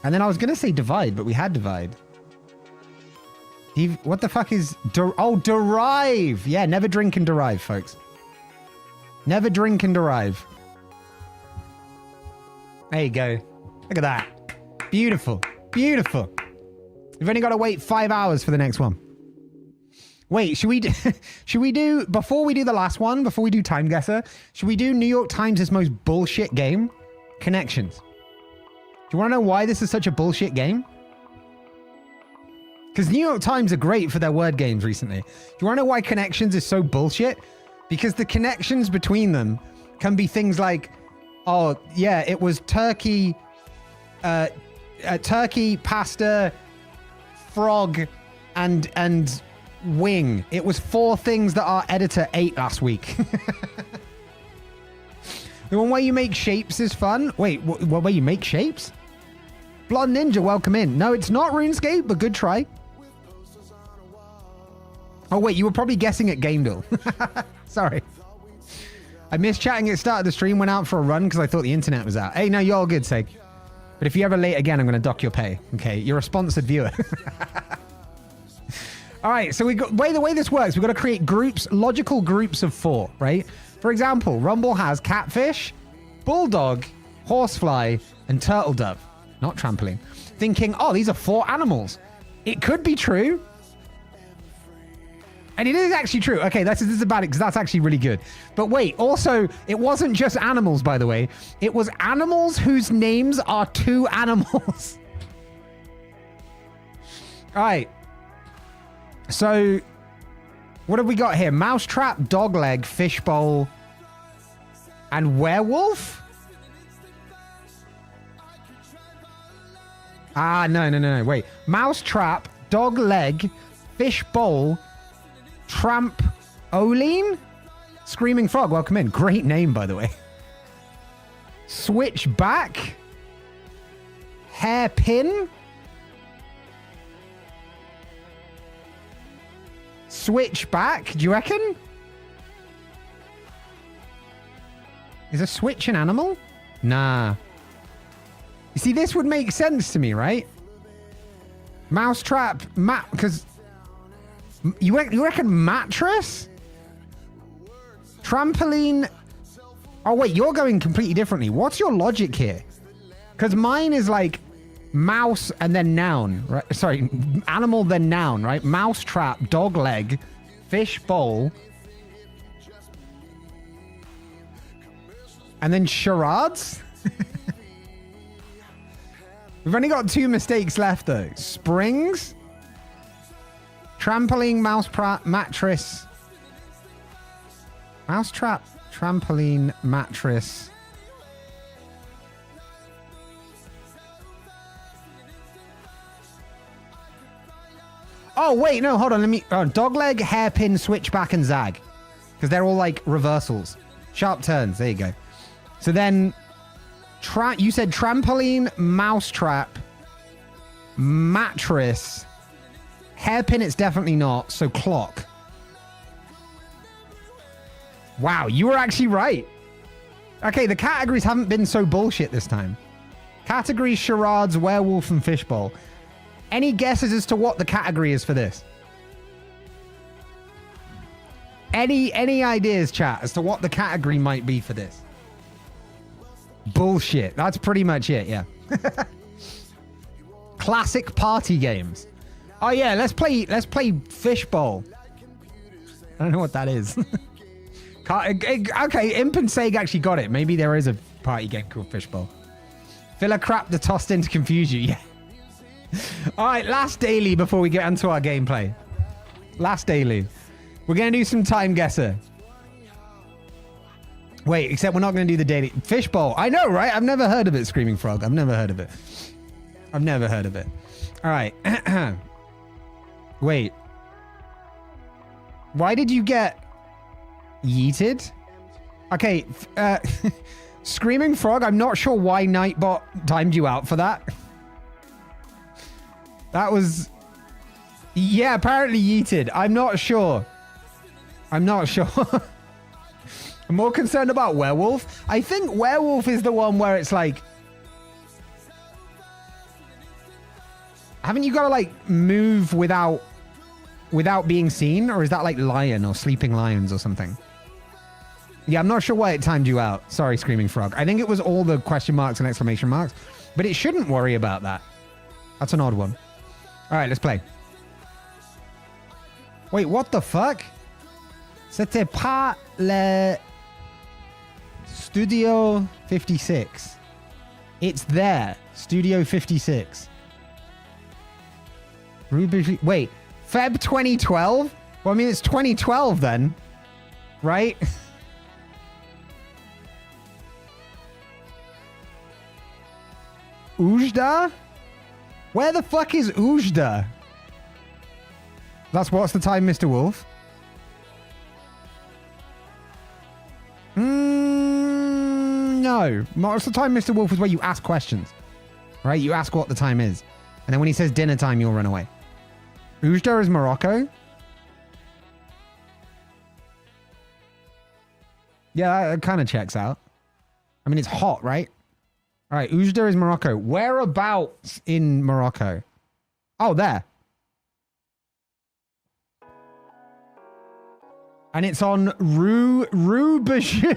and then I was gonna say divide, but we had divide. What the fuck is derive? Yeah, never drink and derive, folks. Never drink and derive. There you go. Look at that. Beautiful, beautiful. We've only got to wait 5 hours for the next one. Wait, should we do, before we do the last one, before we do Time Guesser, should we do New York Times' most bullshit game? Connections. Do you want to know why this is such a bullshit game? Because New York Times are great for their word games recently. Do you want to know why Connections is so bullshit? Because the connections between them can be things like, oh, yeah, it was turkey, turkey, pasta, frog, and wing. It was 4 things that our editor ate last week. The one where you make shapes is fun. Wait, where you make shapes? Blood Ninja, welcome in. No, it's not RuneScape, but good try. Oh, wait, you were probably guessing at Gamedale. Sorry. I missed chatting at the start of the stream, went out for a run because I thought the internet was out. Hey, no, you're all good, Seg. But if you're ever late again, I'm going to dock your pay. Okay, you're a sponsored viewer. All right, so the way this works, we've got to create groups, logical groups of 4, right? For example, Rumble has catfish, bulldog, horsefly, and turtle dove. Not trampoline. Thinking, oh, these are 4 animals. It could be true. And it is actually true. Okay, this is bad because that's actually really good. But wait, also, it wasn't just animals, by the way. It was animals whose names are 2 animals. All right. So, what have we got here? Mousetrap, dogleg, fishbowl, and werewolf? Ah, no. Wait. Mousetrap, dogleg, fishbowl, trampoline? Screaming Frog, welcome in. Great name, by the way. Switchback? Hairpin? Switchback, do you reckon? Is a switch an animal? Nah. You see, this would make sense to me, right? Mousetrap, because... You reckon mattress? Trampoline? Oh, wait, you're going completely differently. What's your logic here? Because mine is like mouse and then noun, right? Sorry, animal then noun, right? Mousetrap, dog leg, fish bowl. And then charades? We've only got 2 mistakes left, though. Springs? Trampoline, mattress. Mousetrap, trampoline, mattress. Oh, wait, no, hold on. Let me... dogleg, hairpin, switchback, and zag. Because they're all like reversals. Sharp turns. There you go. So then... you said trampoline, mousetrap, mattress. Hairpin, it's definitely not. So clock. Wow, you were actually right. Okay, the categories haven't been so bullshit this time. Categories, charades, werewolf, and fishbowl. Any guesses as to what the category is for this? Any ideas, chat, as to what the category might be for this? Bullshit. That's pretty much it, yeah. Classic party games. Oh yeah, let's play fishbowl. I don't know what that is. Okay, Imp and Seg actually got it. Maybe there is a party game called fishbowl. Filler crap that tossed in to confuse you. Yeah. All right, last daily before we get into our gameplay. Last daily. We're going to do some time guesser. Wait, except we're not going to do the daily. Fishbowl. I know, right? I've never heard of it, Screaming Frog. I've never heard of it. I've never heard of it. All right. Wait. Why did you get yeeted? Okay. Screaming Frog, I'm not sure why Nightbot timed you out for that. That was... Yeah, apparently yeeted. I'm not sure. I'm not sure. I'm more concerned about werewolf. I think werewolf is the one where it's like... Haven't you got to like move without being seen? Or is that like lion or sleeping lions or something? Yeah, I'm not sure why it timed you out. Sorry, Screaming Frog. I think it was all the question marks and exclamation marks. But it shouldn't worry about that. That's an odd one. All right, let's play. Wait, what the fuck? C'était pas le Studio 56. It's there. Studio 56. Ruby, wait, Feb 2012? Well, I mean, it's 2012 then, right? Ujda? Where the fuck is Ujda? What's the time, Mr. Wolf? No. What's the time, Mr. Wolf, is where you ask questions. Right? You ask what the time is. And then when he says dinner time, you'll run away. Ujda is Morocco? Yeah, that kind of checks out. I mean, it's hot, right? All right, Ujda is Morocco. Whereabouts in Morocco? Oh, there. And it's on Rue Bijou.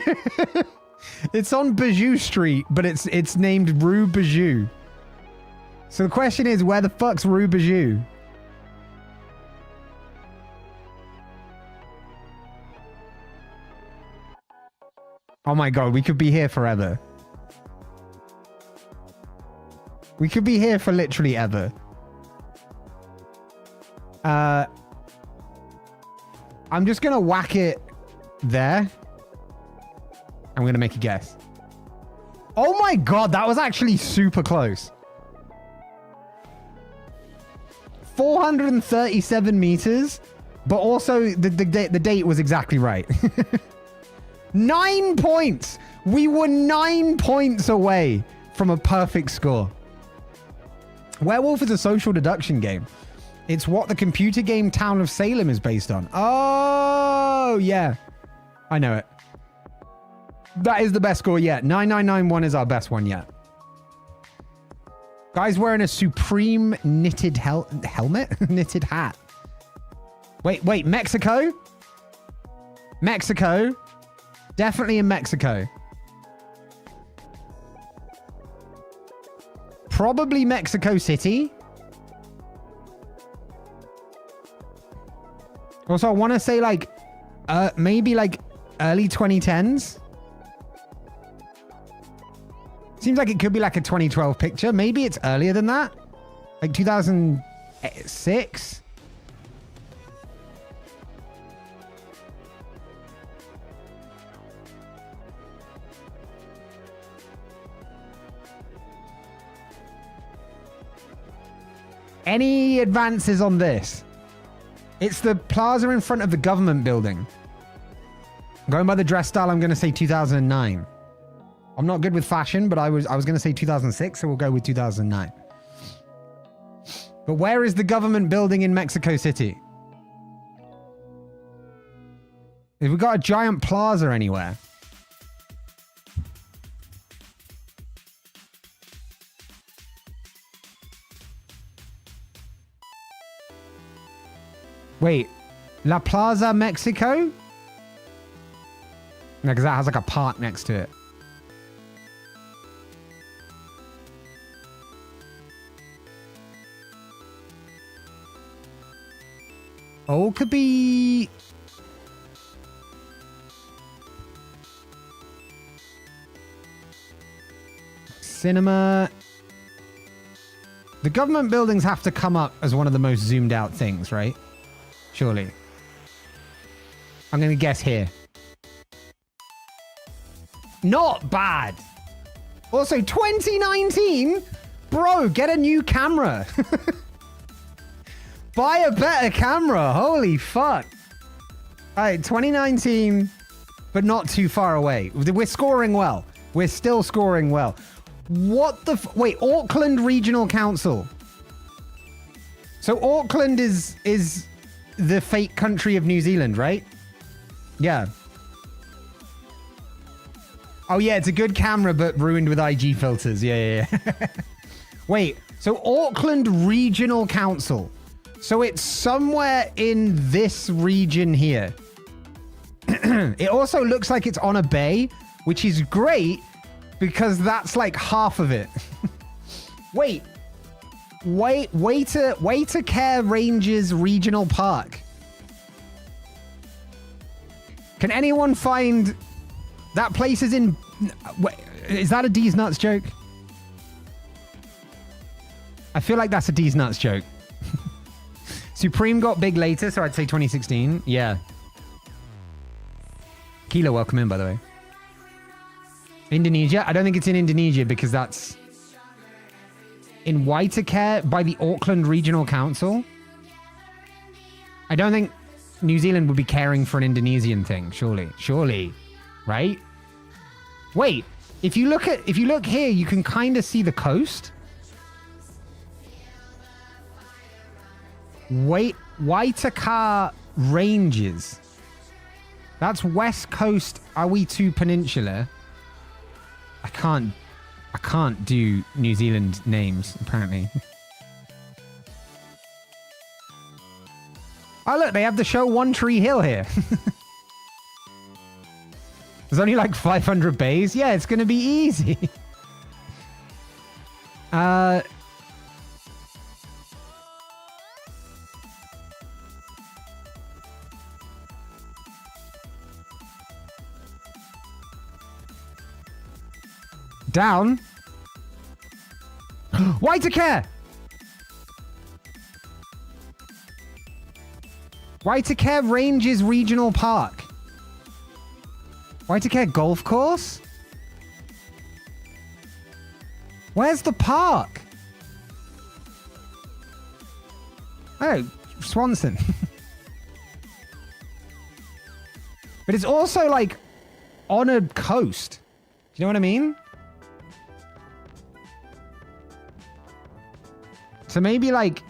It's on Bijou Street, but it's named Rue Bijou. So the question is, where the fuck's Rue Bijou? Oh my god, we could be here forever. We could be here for literally ever. I'm just gonna whack it there. I'm gonna make a guess. Oh my god, that was actually super close. 437 meters, but also the date was exactly right. 9 points. We were 9 points away from a perfect score. Werewolf is a social deduction game. It's what the computer game Town of Salem is based on. Oh, yeah. I know it. That is the best score yet. 9991 is our best one yet. Guy's wearing a Supreme knitted helmet? Knitted hat. Wait, Mexico? Mexico. Definitely in Mexico. Probably Mexico City. Also, I want to say like, maybe like early 2010s. Seems like it could be like a 2012 picture. Maybe it's earlier than that. Like 2006. Any advances on this? It's the plaza in front of the government building. Going by the dress style, I'm going to say 2009. I'm not good with fashion, but I was going to say 2006, so we'll go with 2009. But where is the government building in Mexico City? Have we got a giant plaza anywhere? Wait, La Plaza Mexico? No, because that has like a park next to it. Oh, could be... Cinema. The government buildings have to come up as one of the most zoomed out things, right? Surely. I'm going to guess here. Not bad. Also, 2019? Bro, get a new camera. Buy a better camera. Holy fuck. All right, 2019, but not too far away. We're scoring well. We're still scoring well. What the... Wait, Auckland Regional Council. So Auckland is the fake country of New Zealand, right? Yeah. Oh, yeah, it's a good camera, but ruined with IG filters. Yeah. Wait, so Auckland Regional Council. So it's somewhere in this region here. It also looks like it's on a bay, which is great because that's like half of it. Wait, Waiter Care Ranges Regional Park. Can anyone find that place is in... Wait, is that a D's Nuts joke? I feel like that's a D's Nuts joke. Supreme got big later, so I'd say 2016. Yeah. Kilo, welcome in, by the way. Indonesia? I don't think it's in Indonesia because that's in Waitakere by the Auckland Regional Council. I don't think New Zealand would be caring for an Indonesian thing, surely, right? Wait, if you look here, you can kind of see the coast. Wait, Waitakere Ranges. That's West Coast Awitu Peninsula. I can't do New Zealand names, apparently. Oh, look, they have the show One Tree Hill here. There's only like 500 bays. Yeah, it's going to be easy. Down. Waitakere! Waitakere Ranges Regional Park. Waitakere Golf Course? Where's the park? Oh, Swanson. But it's also like on a coast. Do you know what I mean? So maybe like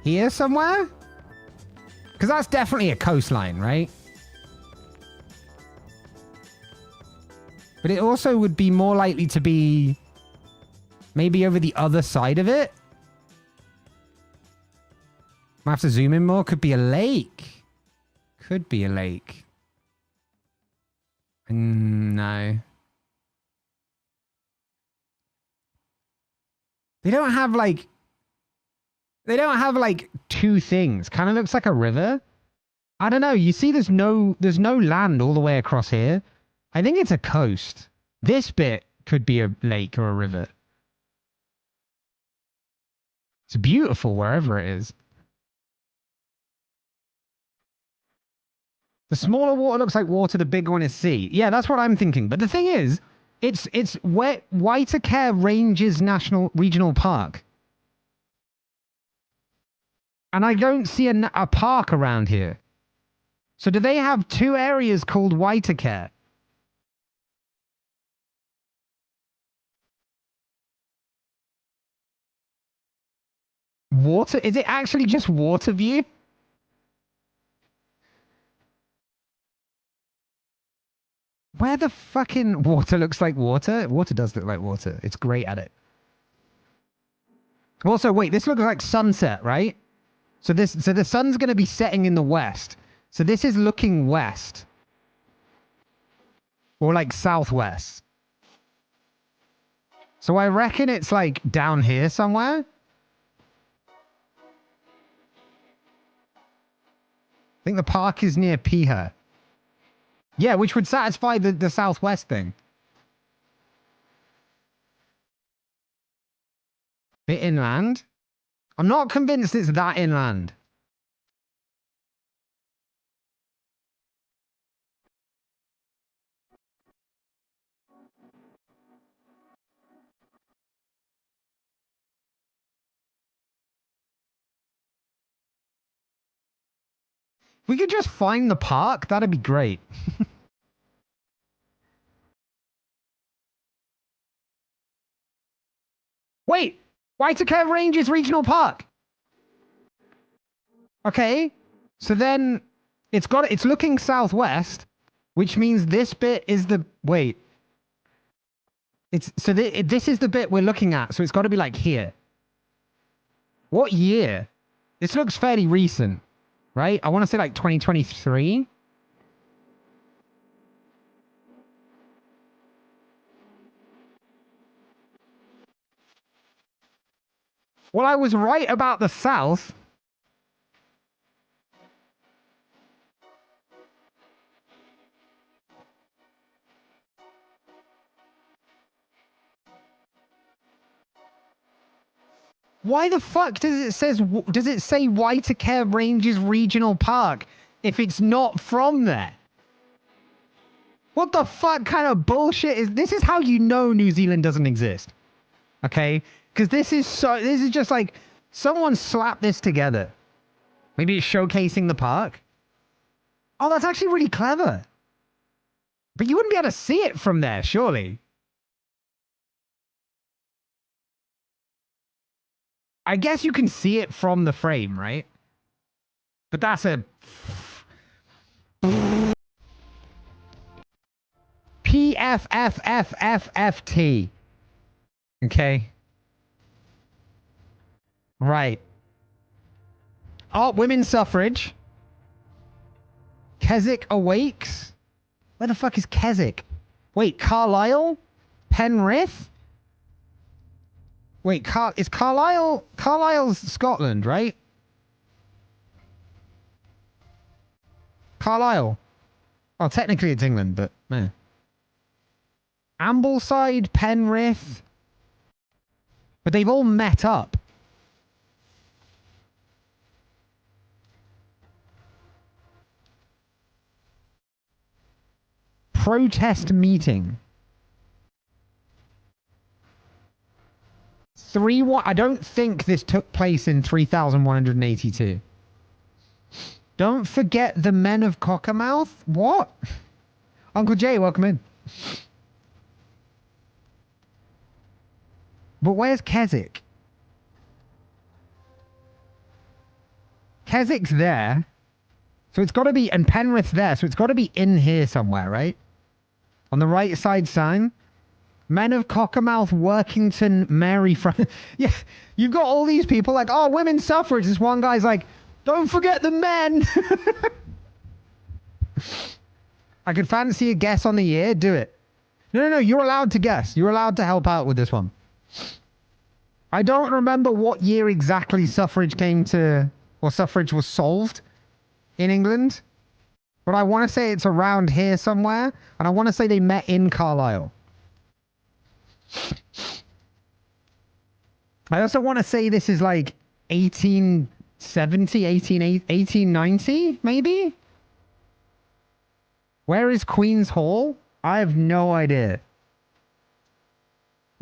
here somewhere? Because that's definitely a coastline, right? But it also would be more likely to be maybe over the other side of it. Might have to zoom in more. Could be a lake. Could be a lake. No. They don't have like two things. Kind of looks like a river. I don't know. You see there's no land all the way across here. I think it's a coast. This bit could be a lake or a river. It's beautiful wherever it is. The smaller water looks like water, the bigger one is sea. Yeah, that's what I'm thinking. But the thing is, it's Waitakere Ranges Regional Park. And I don't see a park around here. So do they have two areas called Whitacre? Water? Is it actually just Waterview? Where the fucking water looks like water? Water does look like water. It's great at it. Also, wait, this looks like sunset, right? So the sun's going to be setting in the west. So this is looking west. Or like southwest. So I reckon it's like down here somewhere. I think the park is near Piha. Yeah, which would satisfy the southwest thing. Bit inland? I'm not convinced it's that inland. If we could just find the park, that'd be great. Wait! Whitacre Ranges Regional Park! Okay, so then it's looking southwest, which means this bit is the... Wait. This is the bit we're looking at, so it's got to be like here. What year? This looks fairly recent, right? I want to say like 2023. Well, I was right about the south. Why the fuck does it say Whitacre Ranges Regional Park if it's not from there? What the fuck kind of bullshit is this? Is how you know New Zealand doesn't exist. Okay? Because this is just like someone slapped this together. Maybe it's showcasing the park. Oh, that's actually really clever. But you wouldn't be able to see it from there, surely. I guess you can see it from the frame, right? But that's a... PFFFFFT. Okay. Right. Oh, women's suffrage. Keswick awakes? Where the fuck is Keswick? Wait, Carlisle? Penrith? Wait, is Carlisle... Carlisle's Scotland, right? Carlisle. Oh, technically it's England, but... man. Ambleside, Penrith. But they've all met up. Protest meeting. I don't think this took place in 3182. Don't forget the men of Cockermouth? What? Uncle Jay, welcome in. But where's Keswick? Keswick's there. So it's got to be... And Penrith's there. So it's got to be in here somewhere, right? On the right side sign. Men of Cockermouth, Workington, Mary... yeah, you've got all these people like, oh, women's suffrage. This one guy's like, don't forget the men. I could fancy a guess on the year. Do it. No. You're allowed to guess. You're allowed to help out with this one. I don't remember what year exactly suffrage came to... or suffrage was solved in England. But I want to say it's around here somewhere. And I want to say they met in Carlisle. I also want to say this is like 1870, 1890, maybe? Where is Queen's Hall? I have no idea.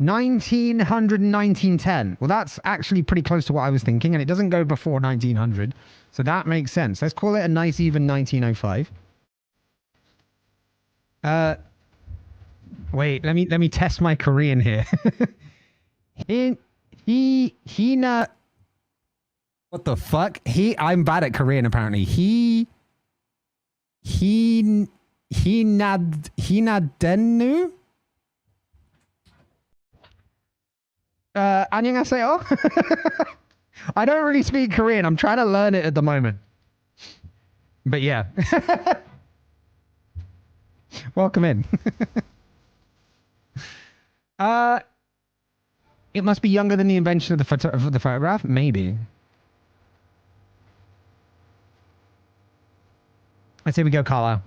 1900 and 1910. Well, that's actually pretty close to what I was thinking, and it doesn't go before 1900. So that makes sense. Let's call it a nice even 1905. Wait, let me test my Korean here. Hina. What the fuck? I'm bad at Korean apparently. Hinadenu? 안녕하세요. I don't really speak Korean. I'm trying to learn it at the moment. But yeah. Welcome in. It must be younger than the invention of the photograph? Maybe. Let's say we go Carlisle.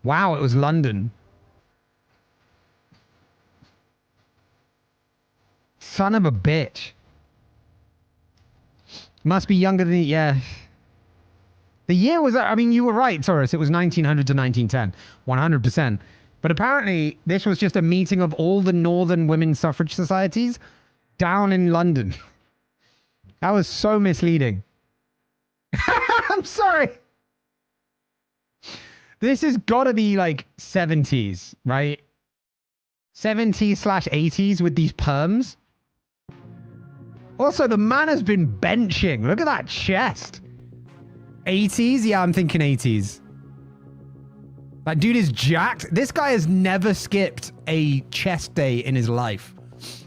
Wow, it was London. Son of a bitch. Must be younger than... Yeah. The year was... I mean, you were right, Taurus. It was 1900 to 1910. 100%. But apparently, this was just a meeting of all the northern women's suffrage societies down in London. That was so misleading. I'm sorry. This has got to be like 70s, right? 70s/80s with these perms. Also, the man has been benching. Look at that chest. 80s? Yeah, I'm thinking 80s. That dude is jacked. This guy has never skipped a chest day in his life.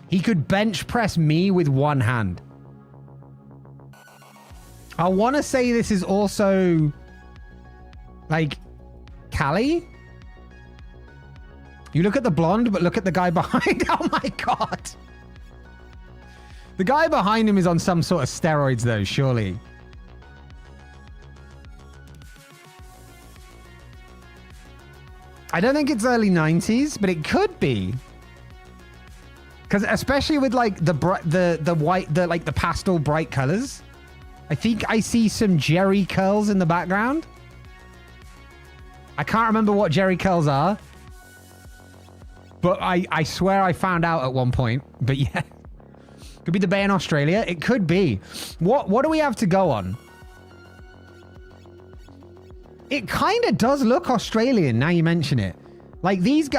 He could bench press me with one hand. I want to say this is also like Callie. You look at the blonde, but look at the guy behind. Oh my God. The guy behind him is on some sort of steroids though, surely. I don't think it's early 90s, but it could be. Because especially with like the white, like the pastel bright colors. I think I see some Jerry curls in the background. I can't remember what Jerry curls are. But I swear I found out at one point. But yeah. Could be the Bay in Australia. It could be. What do we have to go on? It kind of does look Australian now you mention it. Like these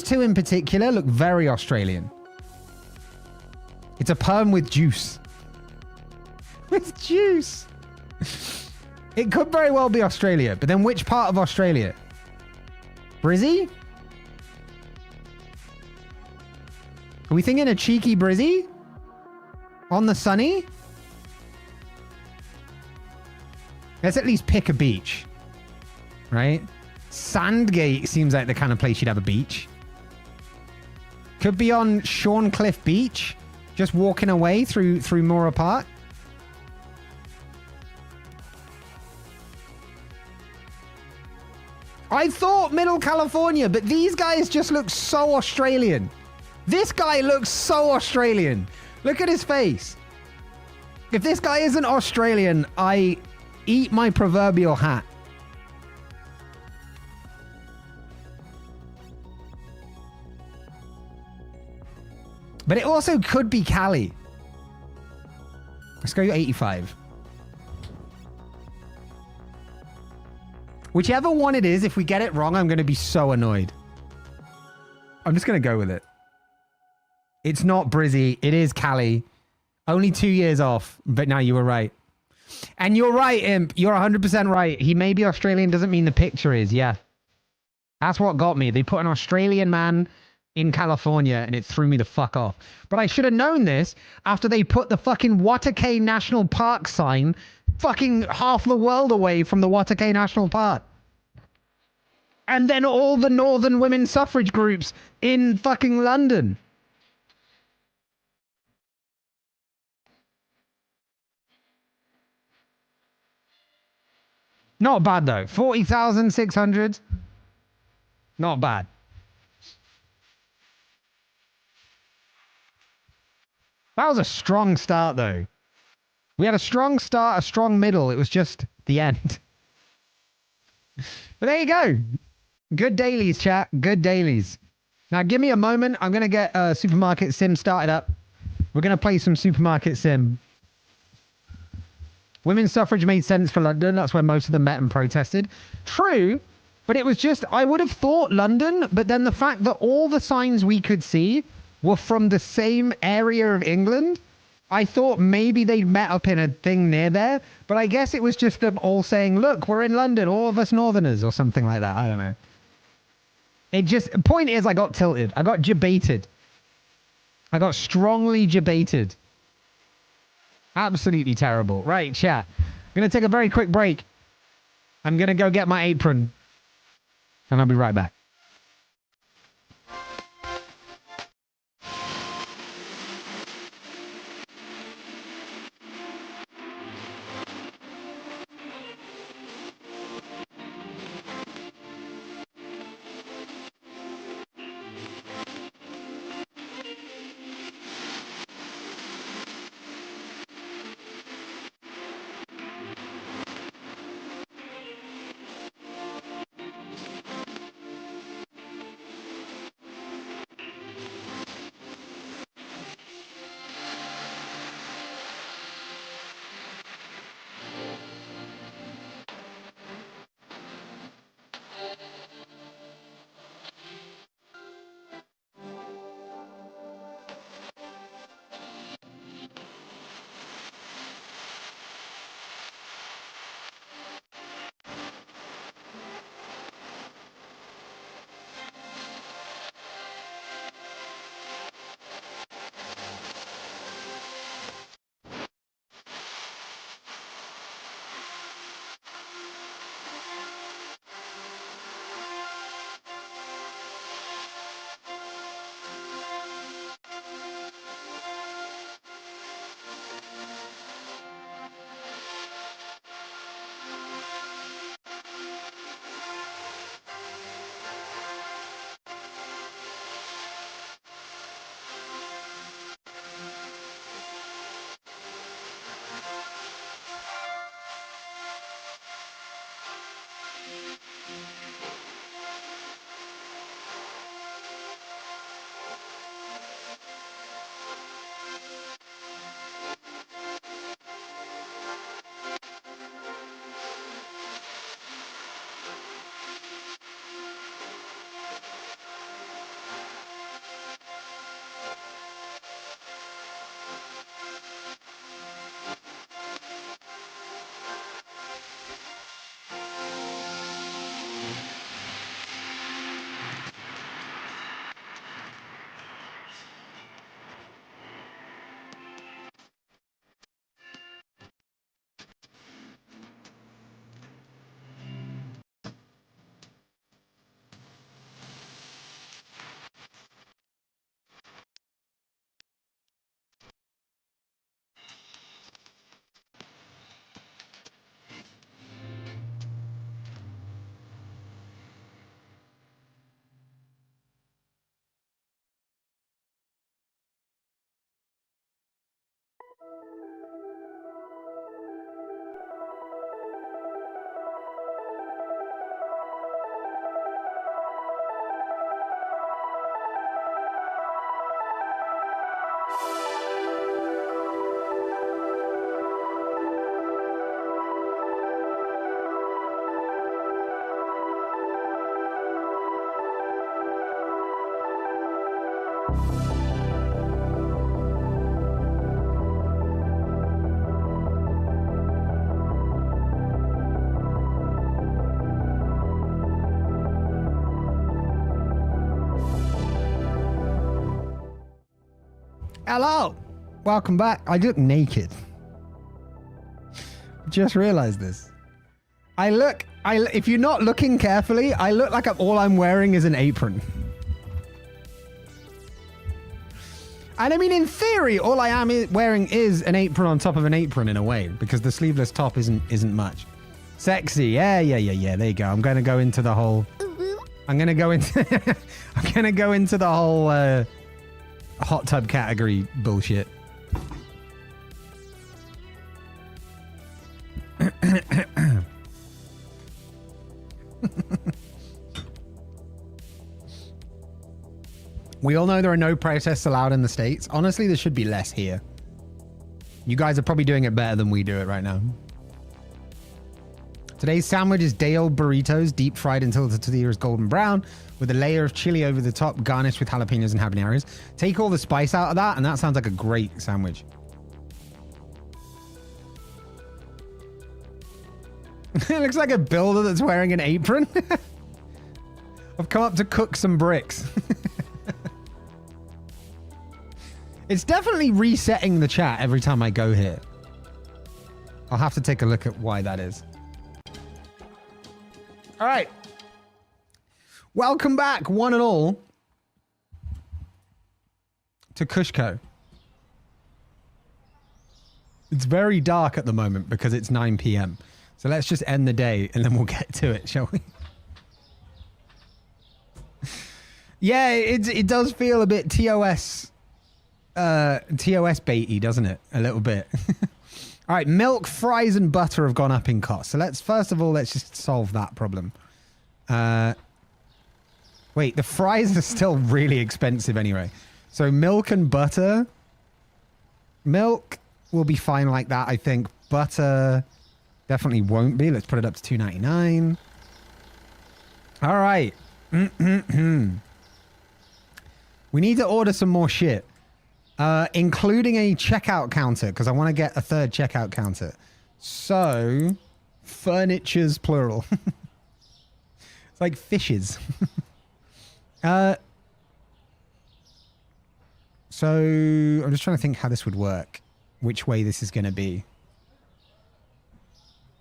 two in particular look very Australian. It's a perm with juice. With juice. It could very well be Australia, but then which part of Australia? Brizzy? Are we thinking a cheeky Brizzy? On the sunny? Let's at least pick a beach. Right? Sandgate seems like the kind of place you'd have a beach. Could be on Shorncliffe Beach. Just walking away through Mora Park. I thought Middle California, but these guys just look so Australian. This guy looks so Australian. Look at his face. If this guy isn't Australian, I eat my proverbial hat. But it also could be Cali. Let's go 85. Whichever one it is, if we get it wrong, I'm going to be so annoyed. I'm just going to go with it. It's not Brizzy. It is Cali. Only 2 years off, but now you were right. And you're right, Imp. You're 100% right. He may be Australian, doesn't mean the picture is. Yeah. That's what got me. They put an Australian man in California and it threw me the fuck off. But I should have known this after they put the fucking Watakay National Park sign fucking half the world away from the Watakay National Park. And then all the northern women's suffrage groups in fucking London. Not bad though. 40,600. Not bad. That was a strong start though. We had a strong start, a strong middle. It was just the end. But there you go. Good dailies, chat. Good dailies. Now, give me a moment. I'm going to get Supermarket Sim started up. We're going to play some Supermarket Sim. Women's suffrage made sense for London. That's where most of them met and protested. True, but it was just, I would have thought London, but then the fact that all the signs we could see were from the same area of England, I thought maybe they'd met up in a thing near there, but I guess it was just them all saying, look, we're in London, all of us Northerners, or something like that. I don't know. It just, point is, I got tilted. I got debated. I got strongly debated. Absolutely terrible. Right, chat. I'm going to take a very quick break. I'm going to go get my apron. And I'll be right back. Hello. Welcome back. I look naked. Just realized this. If you're not looking carefully, I look like all I'm wearing is an apron. And I mean, in theory, all I am wearing is an apron on top of an apron in a way, because the sleeveless top isn't much. Sexy. Yeah. There you go. I'm going to go into the whole... I'm going to go into... I'm going to go into the whole hot tub category bullshit. We all know there are no protests allowed in the States. Honestly, there should be less here. You guys are probably doing it better than we do it right now. Today's sandwich is day-old burritos, deep fried until the tortilla is golden brown, with a layer of chili over the top, garnished with jalapenos and habaneros. Take all the spice out of that, and that sounds like a great sandwich. It looks like a builder that's wearing an apron. I've come up to cook some bricks. It's definitely resetting the chat every time I go here. I'll have to take a look at why that is. All right. Welcome back, one and all, to CushCo. It's very dark at the moment because it's 9 p.m. So let's just end the day and then we'll get to it, shall we? Yeah, it does feel a bit TOS baity, doesn't it? A little bit. All right, milk, fries, and butter have gone up in cost. So let's just solve that problem. Wait, the fries are still really expensive anyway. So milk and butter. Milk will be fine like that, I think. Butter definitely won't be. Let's put it up to $2.99. All right. We need to order some more shit. Including a checkout counter, because I want to get a third checkout counter. So, furniture's plural. It's like fishes. So, I'm just trying to think how this would work. Which way this is going to be.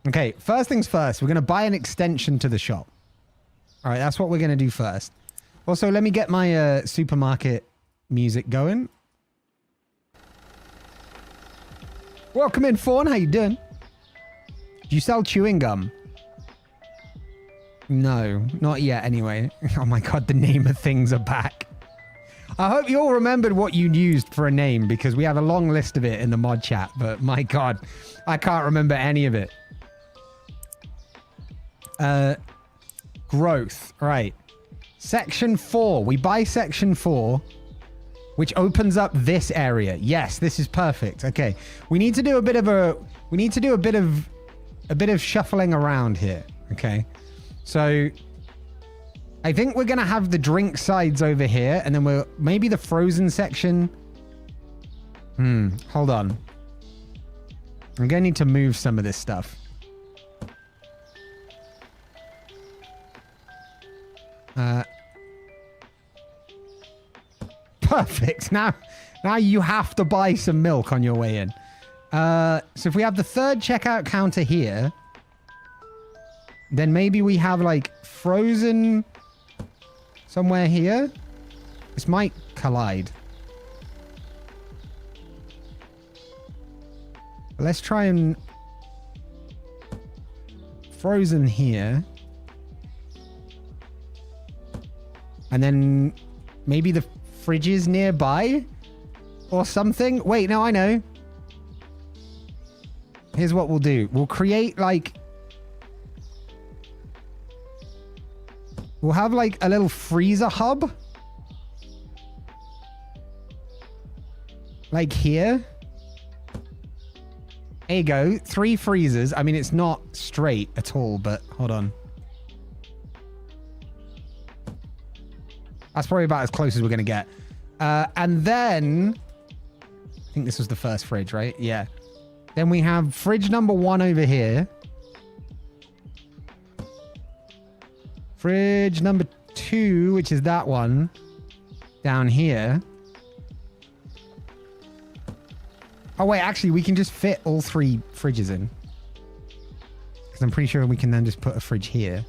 Okay, first things first. We're going to buy an extension to the shop. All right, that's what we're going to do first. Also, let me get my supermarket music going. Welcome in, Fawn. How you doing? Do you sell chewing gum? No, not yet anyway. Oh my god, the name of things are back. I hope you all remembered what you used for a name, because we have a long list of it in the mod chat, but my god, I can't remember any of it. Growth. Right. Section 4. We buy section 4. Which opens up this area. Yes, this is perfect. Okay. We need to do a bit of shuffling around here. Okay. So I think we're going to have the drink sides over here, and then maybe the frozen section. Hold on. I'm going to need to move some of this stuff. Perfect. Now you have to buy some milk on your way in. So if we have the third checkout counter here, then maybe we have like frozen somewhere here. This might collide. Let's try and frozen here. And then maybe the fridges nearby or something. Wait, no, I know. Here's what we'll do. We'll create like... We'll have like a little freezer hub. Like here. There you go. 3 freezers. I mean, it's not straight at all, but hold on. That's probably about as close as we're going to get. And then... I think this was the first fridge, right? Yeah. Then we have fridge number 1 over here. Fridge number 2, which is that one, down here. Oh, wait, actually, we can just fit all 3 fridges in. Because I'm pretty sure we can then just put a fridge here.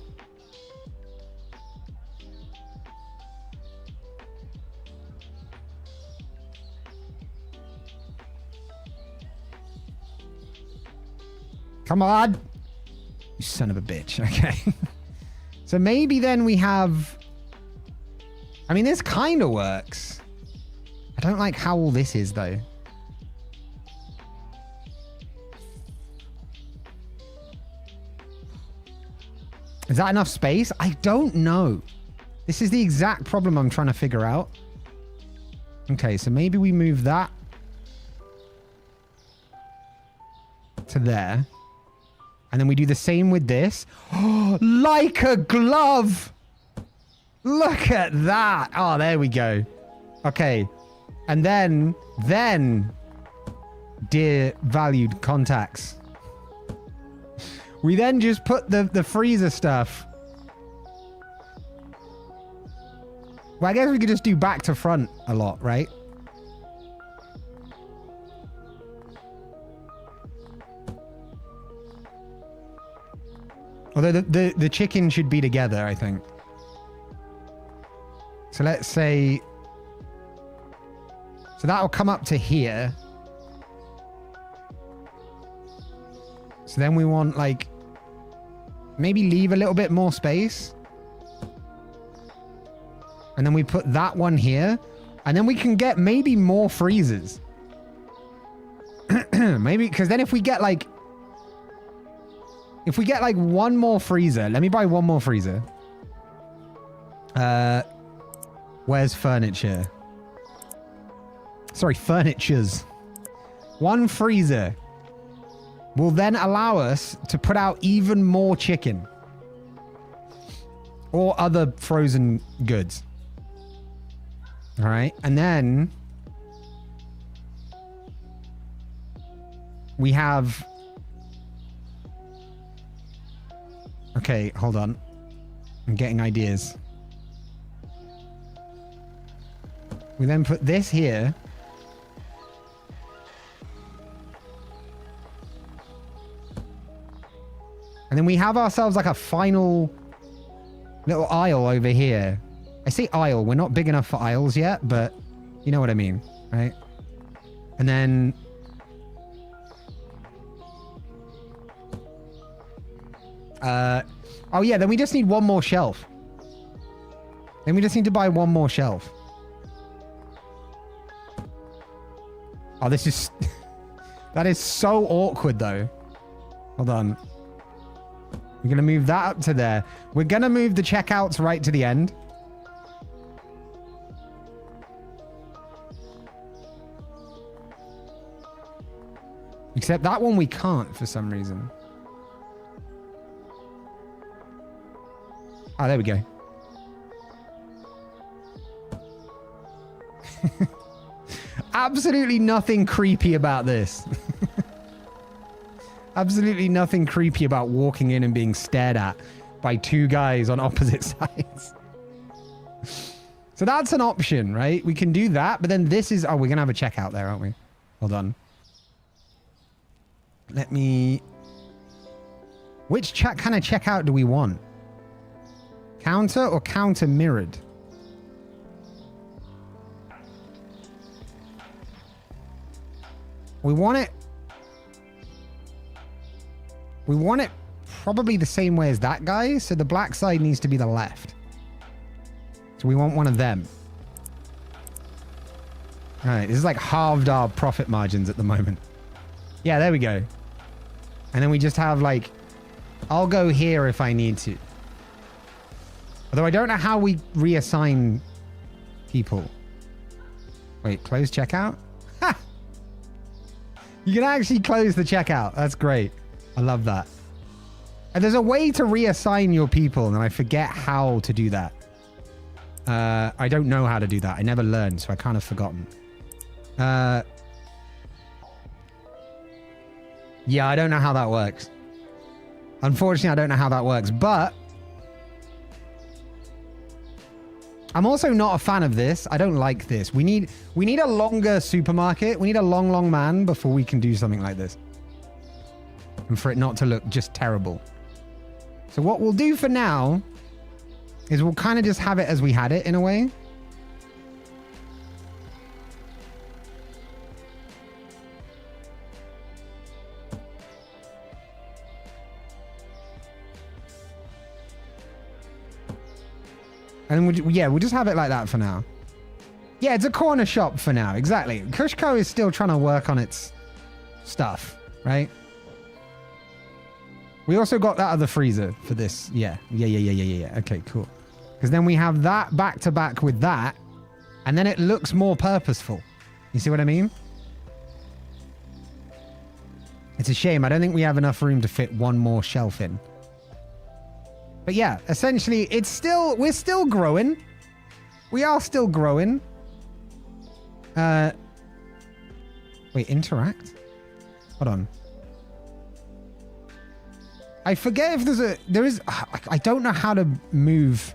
Come on. You son of a bitch. Okay. So maybe then we have... I mean, this kind of works. I don't like how all this is, though. Is that enough space? I don't know. This is the exact problem I'm trying to figure out. Okay, so maybe we move that to there. And then we do the same with this. Oh, like a glove! Look at that! Oh, there we go. Okay. And then, dear valued contacts, we then just put the freezer stuff. Well, I guess we could just do back to front a lot, right? Although the chicken should be together, I think. So let's say... So that'll come up to here. So then we want, like... Maybe leave a little bit more space. And then we put that one here. And then we can get maybe more freezers. Maybe, because then if we get like... If we get like one more freezer. Let me buy one more freezer. Where's furniture? Sorry, furnitures. One freezer will then allow us to put out even more chicken. Or other frozen goods. All right. And then we have... Okay, hold on. I'm getting ideas. We then put this here. And then we have ourselves like a final little aisle over here. I say aisle. We're not big enough for aisles yet, but you know what I mean, right? And then... oh yeah, then we just need one more shelf. Then we just need to buy one more shelf. Oh, this is... that is so awkward, though. Hold on. We're going to move that up to there. We're going to move the checkouts right to the end. Except that one we can't for some reason. Oh, there we go. Absolutely nothing creepy about this. Absolutely nothing creepy about walking in and being stared at by two guys on opposite sides. So that's an option, right? We can do that, but then this is... Oh, we're going to have a checkout there, aren't we? Hold on. Let me... Which kind of checkout do we want? Counter or counter mirrored? We want it... We want it probably the same way as that guy, so the black side needs to be the left. So we want one of them. All right, this is like halved our profit margins at the moment. Yeah, there we go. And then we just have like... I'll go here if I need to. Although I don't know how we reassign people. Wait, close checkout? Ha! You can actually close the checkout. That's great. I love that. And there's a way to reassign your people, and I forget how to do that. I don't know how to do that. I never learned, so I kind of forgotten. Yeah, I don't know how that works. Unfortunately, I don't know how that works, but I'm also not a fan of this. I don't like this. We need a longer supermarket. We need a long man before we can do something like this. And for it not to look just terrible. So what we'll do for now is we'll kind of just have it as we had it in a way. And we'll just have it like that for now. Yeah, it's a corner shop for now. Exactly. CushCo is still trying to work on its stuff, right? We also got that other freezer for this. Yeah. Okay, cool. Because then we have that back to back with that. And then it looks more purposeful. You see what I mean? It's a shame. I don't think we have enough room to fit one more shelf in. But yeah, essentially, we're still growing. We are still growing. Wait, interact? Hold on. I forget if I don't know how to move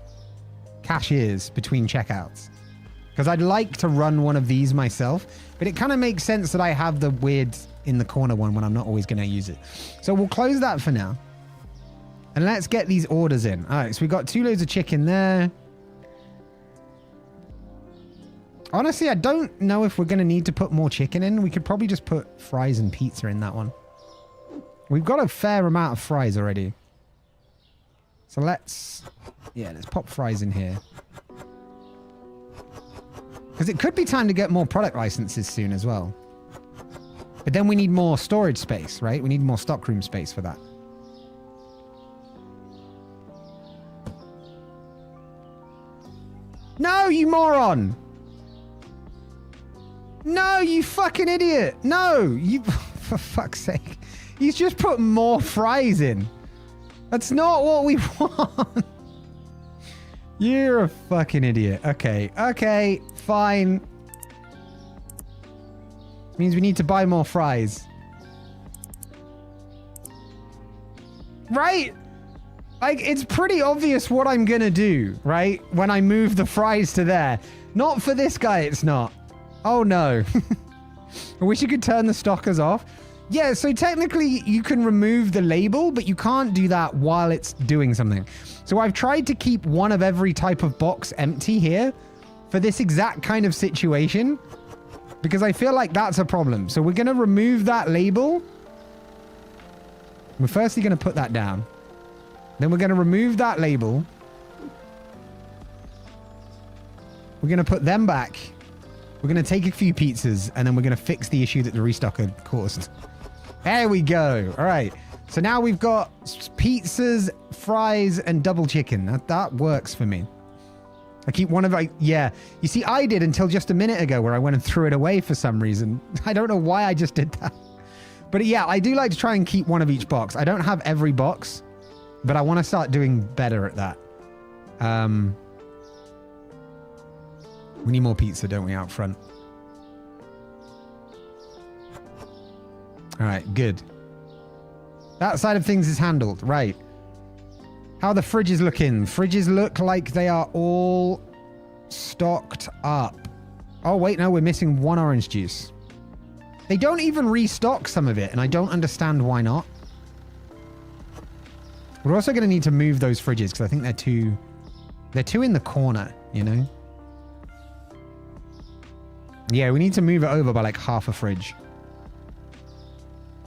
cashiers between checkouts. Because I'd like to run one of these myself, but it kind of makes sense that I have the weird in the corner one when I'm not always going to use it. So we'll close that for now. And let's get these orders in. All right, so we got 2 loads of chicken there. Honestly, I don't know if we're going to need to put more chicken in. We could probably just put fries and pizza in that one. We've got a fair amount of fries already. So let's pop fries in here. Because it could be time to get more product licenses soon as well. But then we need more storage space, right? We need more stockroom space for that. No, you moron! No, you fucking idiot! No, you... For fuck's sake. He's just put more fries in. That's not what we want. You're a fucking idiot. Okay, fine. Means we need to buy more fries. Right? Like, it's pretty obvious what I'm gonna do, right? When I move the fries to there. Not for this guy, it's not. Oh, no. I wish you could turn the stockers off. Yeah, so technically you can remove the label, but you can't do that while it's doing something. So I've tried to keep one of every type of box empty here for this exact kind of situation, because I feel like that's a problem. So we're going to remove that label. We're firstly going to put that down. Then we're going to remove that label. We're going to put them back. We're going to take a few pizzas, and then we're going to fix the issue that the restocker caused. There we go. All right. So now we've got pizzas, fries, and double chicken. That works for me. I keep one of yeah. You see, I did until just a minute ago where I went and threw it away for some reason. I don't know why I just did that. But yeah, I do like to try and keep one of each box. I don't have every box, but I want to start doing better at that. We need more pizza, don't we, out front? All right, good. That side of things is handled. Right. How are the fridges looking? Fridges look like they are all stocked up. Oh, wait, no, we're missing one orange juice. They don't even restock some of it, and I don't understand why not. We're also going to need to move those fridges, because I think they're too in the corner, you know? Yeah, we need to move it over by like half a fridge.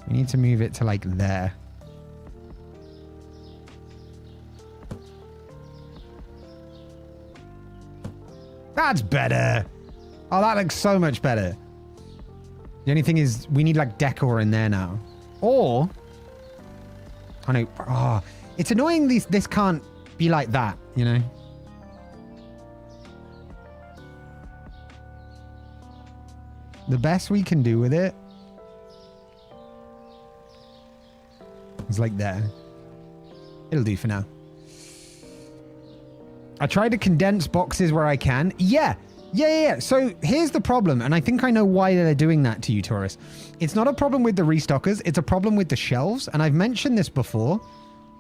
We need to move it to like there. That's better. Oh, that looks so much better. The only thing is we need like decor in there now. Or... I know. Oh, it's annoying this can't be like that, you know? The best we can do with it is like there. It'll do for now. I try to condense boxes where I can. Yeah. So here's the problem, and I think I know why they're doing that to you, Taurus. It's not a problem with the restockers. It's a problem with the shelves, and I've mentioned this before.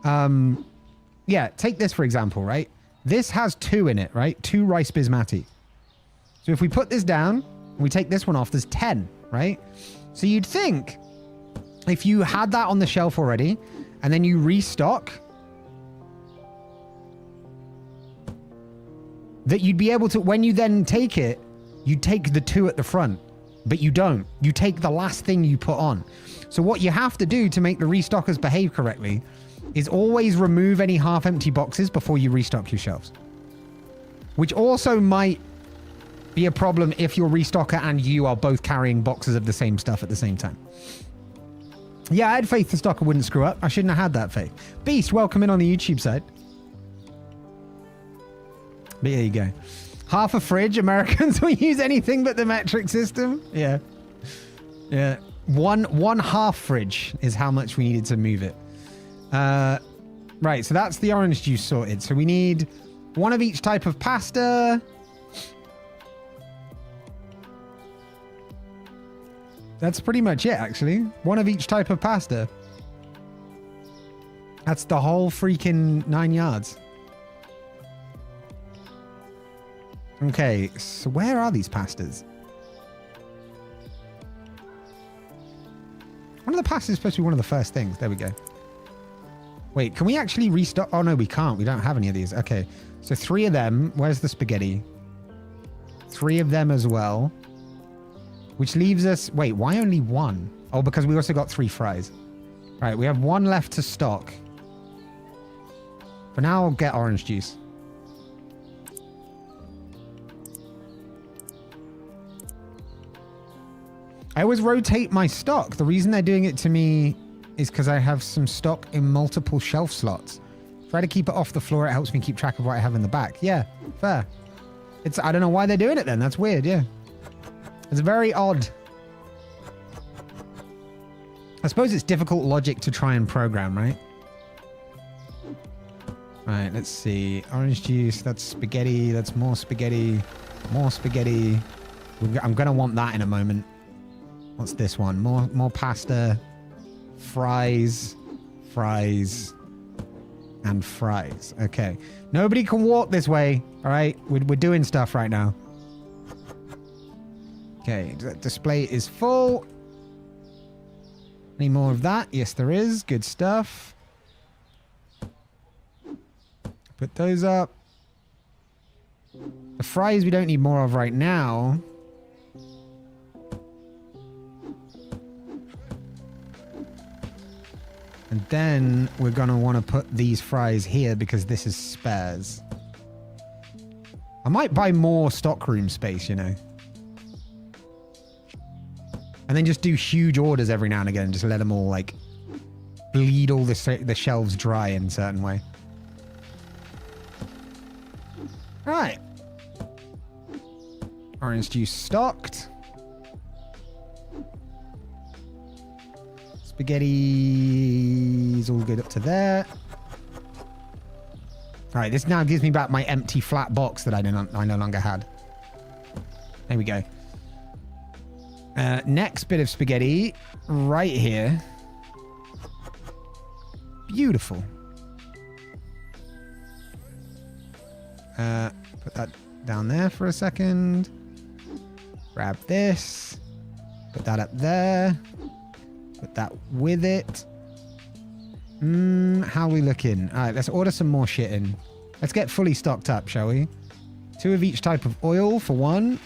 Yeah, take this, for example, right? This has 2 in it, right? 2 rice basmati. So if we put this down, and we take this one off, there's 10, right? So you'd think if you had that on the shelf already, and then you restock, that you'd be able to, when you then take it, you take the 2 at the front, but you don't. You take the last thing you put on. So what you have to do to make the restockers behave correctly is always remove any half-empty boxes before you restock your shelves. Which also might be a problem if your restocker and you are both carrying boxes of the same stuff at the same time. Yeah, I had faith the stocker wouldn't screw up. I shouldn't have had that faith. Beast, welcome in on the YouTube side. But there you go. Half a fridge. Americans will use anything but the metric system. Yeah. Yeah. One half fridge is how much we needed to move it. Right. So that's the orange juice sorted. So we need one of each type of pasta. That's pretty much it, actually. One of each type of pasta. That's the whole freaking 9 yards. Okay, so where are these pastas? One of the pastas is supposed to be one of the first things. There we go. Wait, can we actually restock? Oh, no, we can't. We don't have any of these. Okay, so 3 of them. Where's the spaghetti? 3 of them as well. Which leaves us... Wait, why only 1? Oh, because we also got 3 fries. All right, we have 1 left to stock. For now, I'll get orange juice. I always rotate my stock. The reason they're doing it to me is because I have some stock in multiple shelf slots. Try to keep it off the floor. It helps me keep track of what I have in the back. Yeah, fair. I don't know why they're doing it then. That's weird, yeah. It's very odd. I suppose it's difficult logic to try and program, right? Right, let's see. Orange juice, that's spaghetti, that's more spaghetti, more spaghetti. I'm going to want that in a moment. What's this one? More pasta, fries, and fries. Okay. Nobody can walk this way, all right? We're doing stuff right now. Okay, the display is full. Any more of that? Yes, there is. Good stuff. Put those up. The fries we don't need more of right now. And then we're going to want to put these fries here because this is spares. I might buy more stockroom space, you know. And then just do huge orders every now and again. Just let them all, like, bleed all the shelves dry in a certain way. All right. Orange juice stocked. Spaghetti's all good up to there. All right, this now gives me back my empty flat box that I no longer had. There we go. Next bit of spaghetti right here. Beautiful. Put that down there for a second. Grab this. Put that up there. Put that with it. How are we looking? All right, let's order some more shit in. Let's get fully stocked up, shall we? 2 of each type of oil for 1.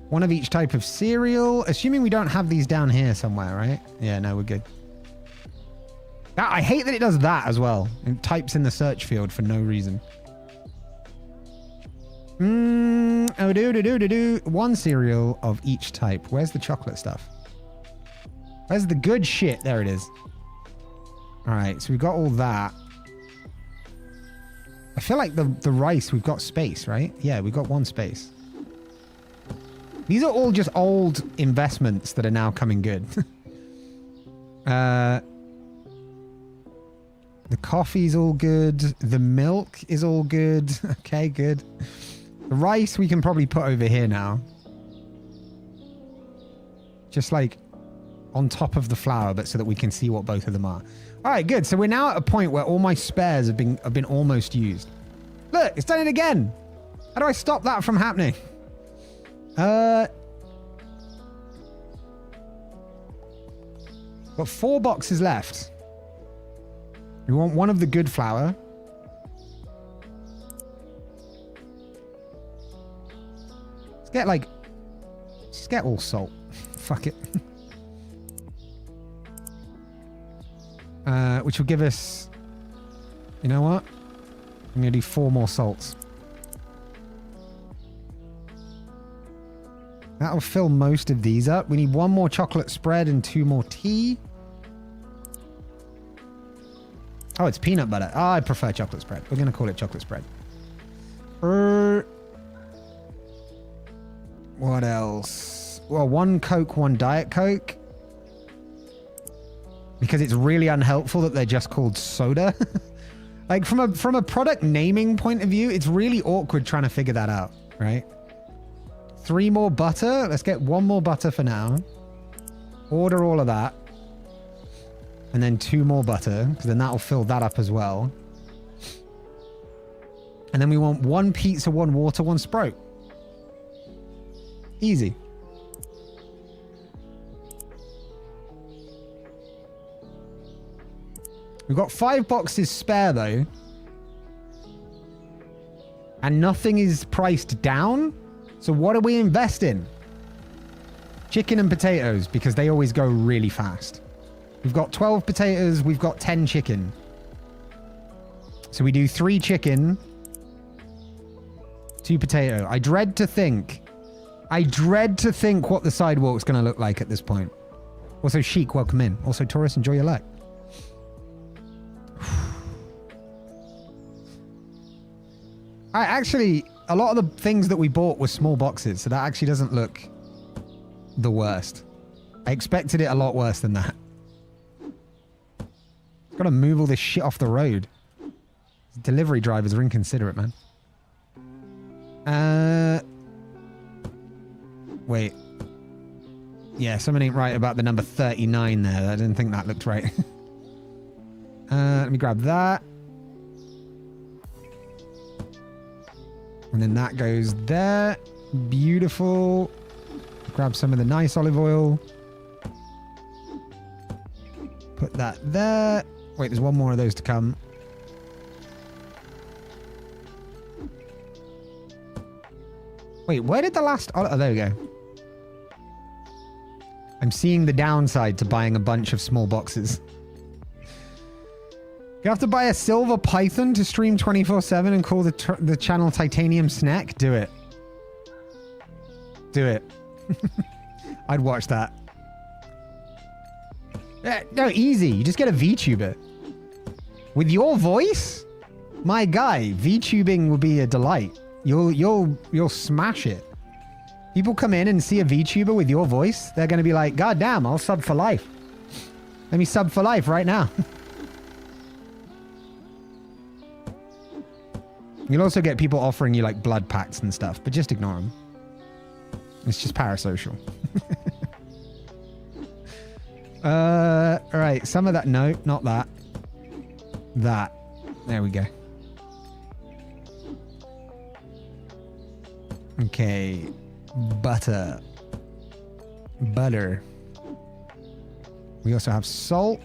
One of each type of cereal. Assuming we don't have these down here somewhere, right? Yeah, no, we're good. I hate that it does that as well. It types in the search field for no reason. Oh, do. 1 cereal of each type. Where's the chocolate stuff? Where's the good shit? There it is. All right, so we've got all that. I feel like the rice, we've got space, right? Yeah, we've got 1 space. These are all just old investments that are now coming good. The coffee's all good. The milk is all good. Okay, good. The rice we can probably put over here now. Just like on top of the flour, but so that we can see what both of them are. All right, good. So we're now at a point where all my spares have been almost used. Look, it's done it again. How do I stop that from happening? Got 4 boxes left. We want 1 of the good flour. Let's get all salt. Fuck it. Which will give us, you know what? I'm gonna do 4 more salts. That'll fill most of these up. We need 1 more chocolate spread and 2 more tea. Oh, it's peanut butter. Oh, I prefer chocolate spread. We're going to call it chocolate spread. What else? Well, 1 Coke, 1 Diet Coke. Because it's really unhelpful that they're just called soda. Like from a product naming point of view, it's really awkward trying to figure that out, right? 3 more butter. Let's get 1 more butter for now. Order all of that. And then 2 more butter, because then that'll fill that up as well. And then we want 1 pizza, 1 water, 1 Sprite. Easy. We've got 5 boxes spare though. And nothing is priced down. So what do we invest in? Chicken and potatoes, because they always go really fast. We've got 12 potatoes. We've got 10 chicken. So we do 3 chicken, 2 potato. I dread to think what the sidewalk's going to look like at this point. Also, Sheik, welcome in. Also, Taurus, enjoy your luck. Actually, a lot of the things that we bought were small boxes, so that actually doesn't look the worst. I expected it a lot worse than that. Gotta move all this shit off the road. Delivery drivers are inconsiderate, man. Wait. Yeah, something ain't right about the number 39 there. I didn't think that looked right. Let me grab that. And then that goes there. Beautiful. Grab some of the nice olive oil. Put that there. Wait, there's 1 more of those to come. Wait, where did the last... Oh, there we go. I'm seeing the downside to buying a bunch of small boxes. You have to buy a silver python to stream 24/7 and call the channel Titanium Snack? Do it. Do it. I'd watch that. No, easy. You just get a VTuber. With your voice? My guy, VTubing will be a delight. You'll smash it. People come in and see a VTuber with your voice, they're going to be like, God damn, I'll sub for life. Let me sub for life right now. You'll also get people offering you like blood packs and stuff, but just ignore them. It's just parasocial. All right, some of that. No, not that. That. There we go. Okay. Butter. Butter. We also have salt.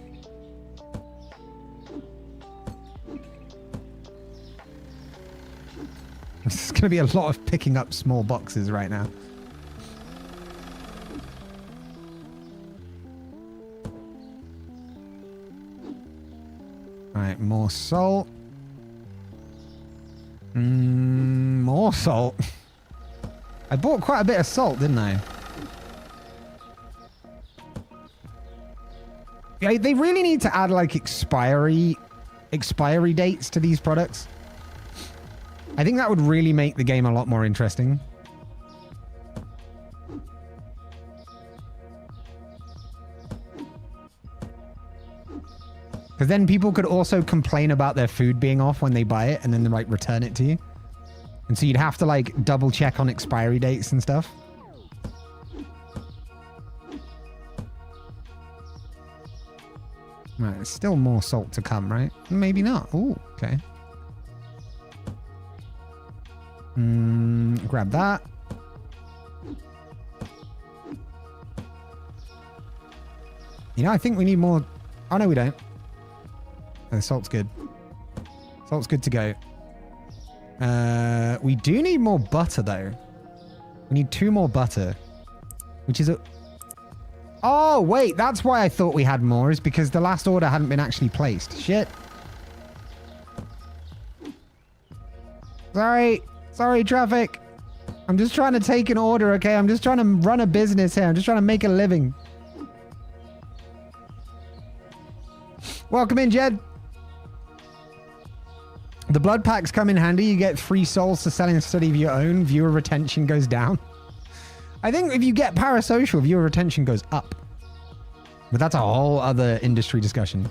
This is going to be a lot of picking up small boxes right now. All right, more salt. More salt. I bought quite a bit of salt, didn't I? Yeah, they really need to add like expiry dates to these products. I think that would really make the game a lot more interesting. Because then people could also complain about their food being off when they buy it and then they like return it to you. And so you'd have to like double check on expiry dates and stuff. Right, there's still more salt to come, right? Maybe not. Ooh, okay. Grab that. You know, I think we need more. Oh, no, we don't. Oh, salt's good. Salt's good to go. We do need more butter, though. We need 2 more butter. Which is a... Oh, wait. That's why I thought we had more. Is because the last order hadn't been actually placed. Shit. Sorry. Sorry, traffic. I'm just trying to take an order, okay? I'm just trying to run a business here. I'm just trying to make a living. Welcome in, Jed. The blood packs come in handy. You get free souls to sell instead of your own. Viewer retention goes down. I think if you get parasocial, viewer retention goes up. But that's a whole other industry discussion.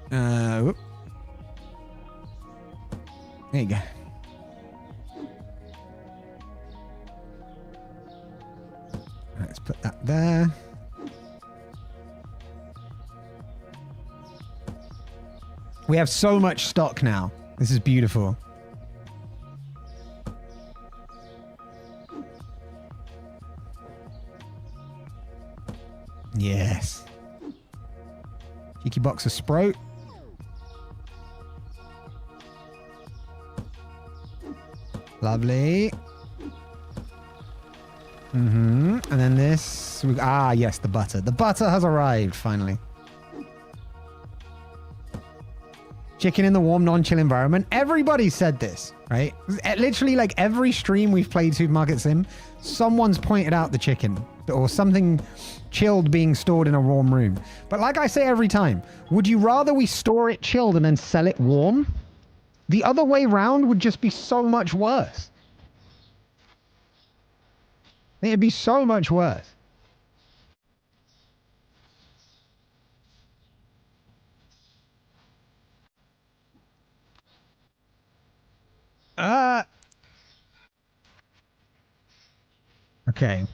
Whoop. There you go. Let's put that there. We have so much stock now. This is beautiful. Yes. Cheeky box of Sprout. Lovely. And then this. Yes, the butter. The butter has arrived, finally. Chicken in the warm, non-chill environment. Everybody said this, right? Literally, like, every stream we've played Supermarket Sim, someone's pointed out the chicken or something chilled being stored in a warm room. But like I say every time, would you rather we store it chilled and then sell it warm? The other way round would just be so much worse. It'd be so much worse. Okay.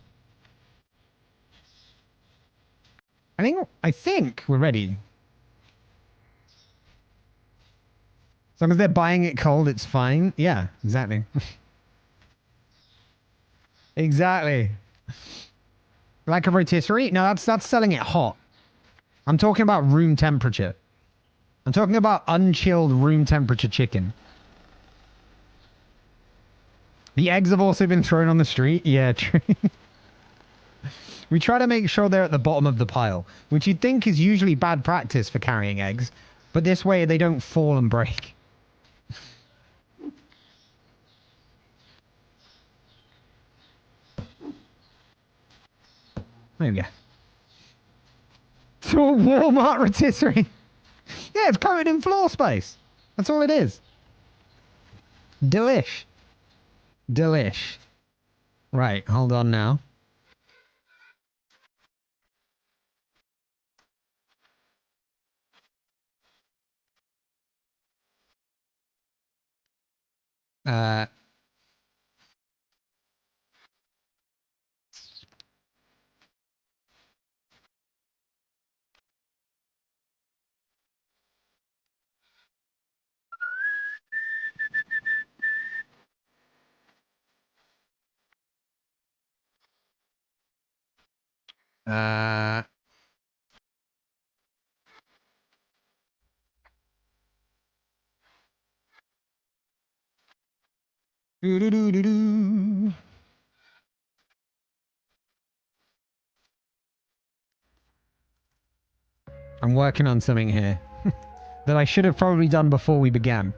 I think we're ready. As long as they're buying it cold, it's fine. Yeah, exactly. Exactly. Like a rotisserie? No, that's selling it hot. I'm talking about room temperature. I'm talking about unchilled room temperature chicken. The eggs have also been thrown on the street. Yeah, true. We try to make sure they're at the bottom of the pile, which you'd think is usually bad practice for carrying eggs, but this way they don't fall and break. There we go. It's a Walmart rotisserie. Yeah, it's coated in floor space. That's all it is. Delish. Delish. Right, hold on now. Doo-doo-doo-doo-doo. I'm working on something here that I should have probably done before we began.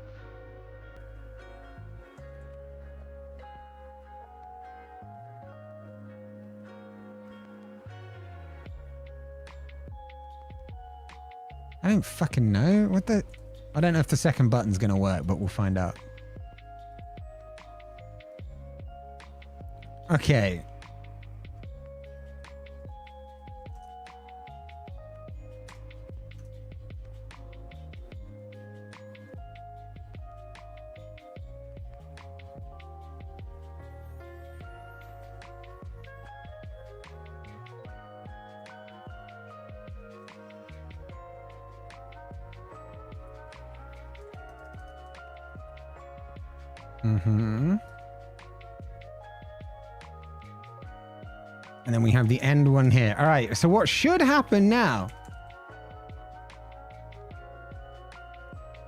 I don't fucking know. What the... I don't know if the second button's gonna work, but we'll find out. Okay. And then we have the end one here. All right, so what should happen now?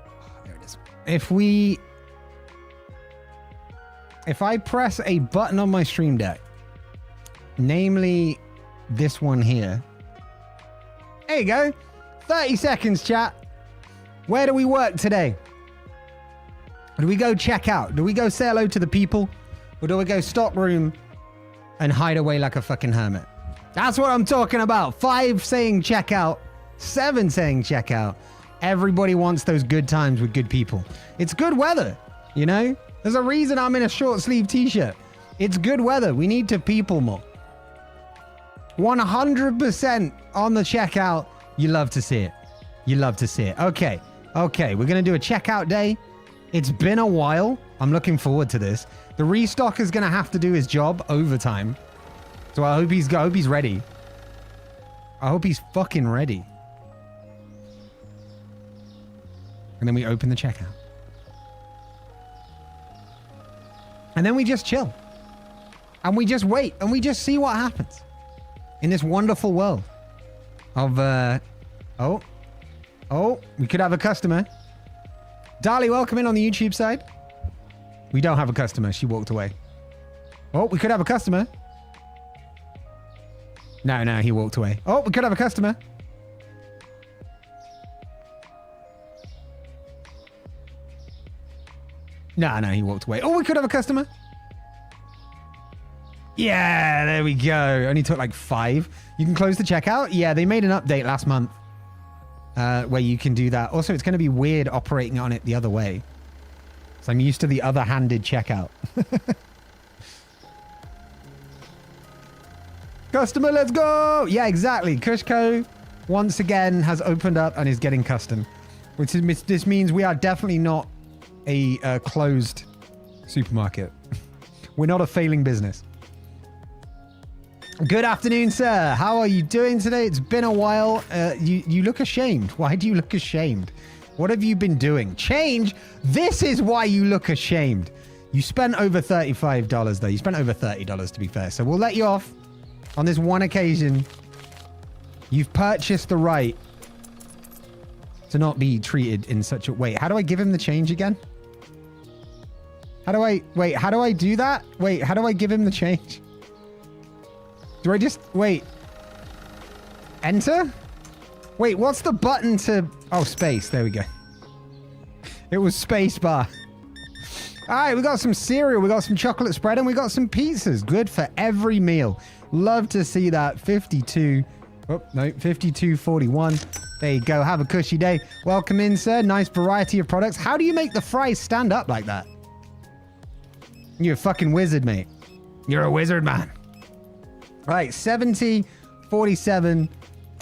Oh, there it is. If I press a button on my Stream Deck, namely this one here. There you go. 30 seconds, chat. Where do we work today? Do we go check out? Do we go say hello to the people? Or do we go stock room and hide away like a fucking hermit? That's what I'm talking about. 5 saying check out, 7 saying checkout. Everybody wants those good times with good people. It's good weather, you know? There's a reason I'm in a short sleeve t-shirt. It's good weather. We need to people more. 100% on the checkout. You love to see it. You love to see it. Okay. Okay. We're going to do a checkout day. It's been a while. I'm looking forward to this. The restock is going to have to do his job overtime. So I hope he's ready. I hope he's fucking ready. And then we open the checkout. And then we just chill. And we just wait. And we just see what happens. In this wonderful world of, Oh, we could have a customer. Dali, welcome in on the YouTube side. We don't have a customer. She walked away. Oh, we could have a customer. No, he walked away. Oh, we could have a customer. No, he walked away. Oh, we could have a customer. Yeah, there we go. Only took like 5. You can close the checkout. Yeah, they made an update last month where you can do that. Also, it's going to be weird operating on it the other way. So I'm used to the other-handed checkout. Customer, let's go. Yeah, exactly. CushCo once again has opened up and is getting custom. This means we are definitely not a closed supermarket. We're not a failing business. Good afternoon, sir. How are you doing today? It's been a while. You look ashamed. Why do you look ashamed? What have you been doing? Change? This is why you look ashamed. You spent over $35 though. You spent over $30 to be fair. So we'll let you off on this one occasion. You've purchased the right to not be treated in such a way. How do I give him the change again? How do I do that? Wait, how do I give him the change? Do I just, wait. Enter? Wait, what's the button to, oh, space. There we go. It was space bar. All right, we got some cereal. We got some chocolate spread and we got some pizzas. Good for every meal. Love to see that. 52.41. There you go. Have a cushy day. Welcome in, sir. Nice variety of products. How do you make the fries stand up like that? You're a fucking wizard, mate. You're a wizard, man. All right, 70.47.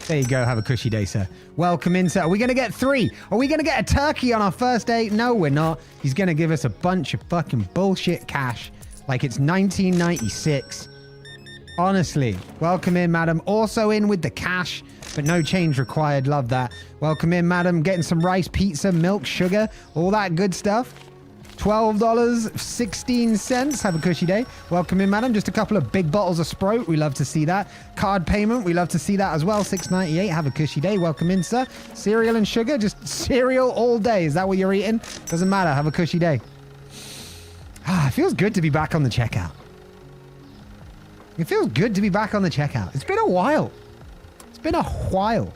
There you go. Have a cushy day, sir. Welcome in, sir. Are we going to get 3? Are we going to get a turkey on our first date? No, we're not. He's going to give us a bunch of fucking bullshit cash like it's 1996. Honestly. Welcome in, madam. Also in with the cash, but no change required. Love that. Welcome in, madam. Getting some rice, pizza, milk, sugar, all that good stuff. $12.16. Have a cushy day. Welcome in, madam. Just a couple of big bottles of Sprite. We love to see that. Card payment. We love to see that as well. $6.98. Have a cushy day. Welcome in, sir. Cereal and sugar. Just cereal all day. Is that what you're eating? Doesn't matter. Have a cushy day. It feels good to be back on the checkout. It feels good to be back on the checkout. It's been a while. It's been a while.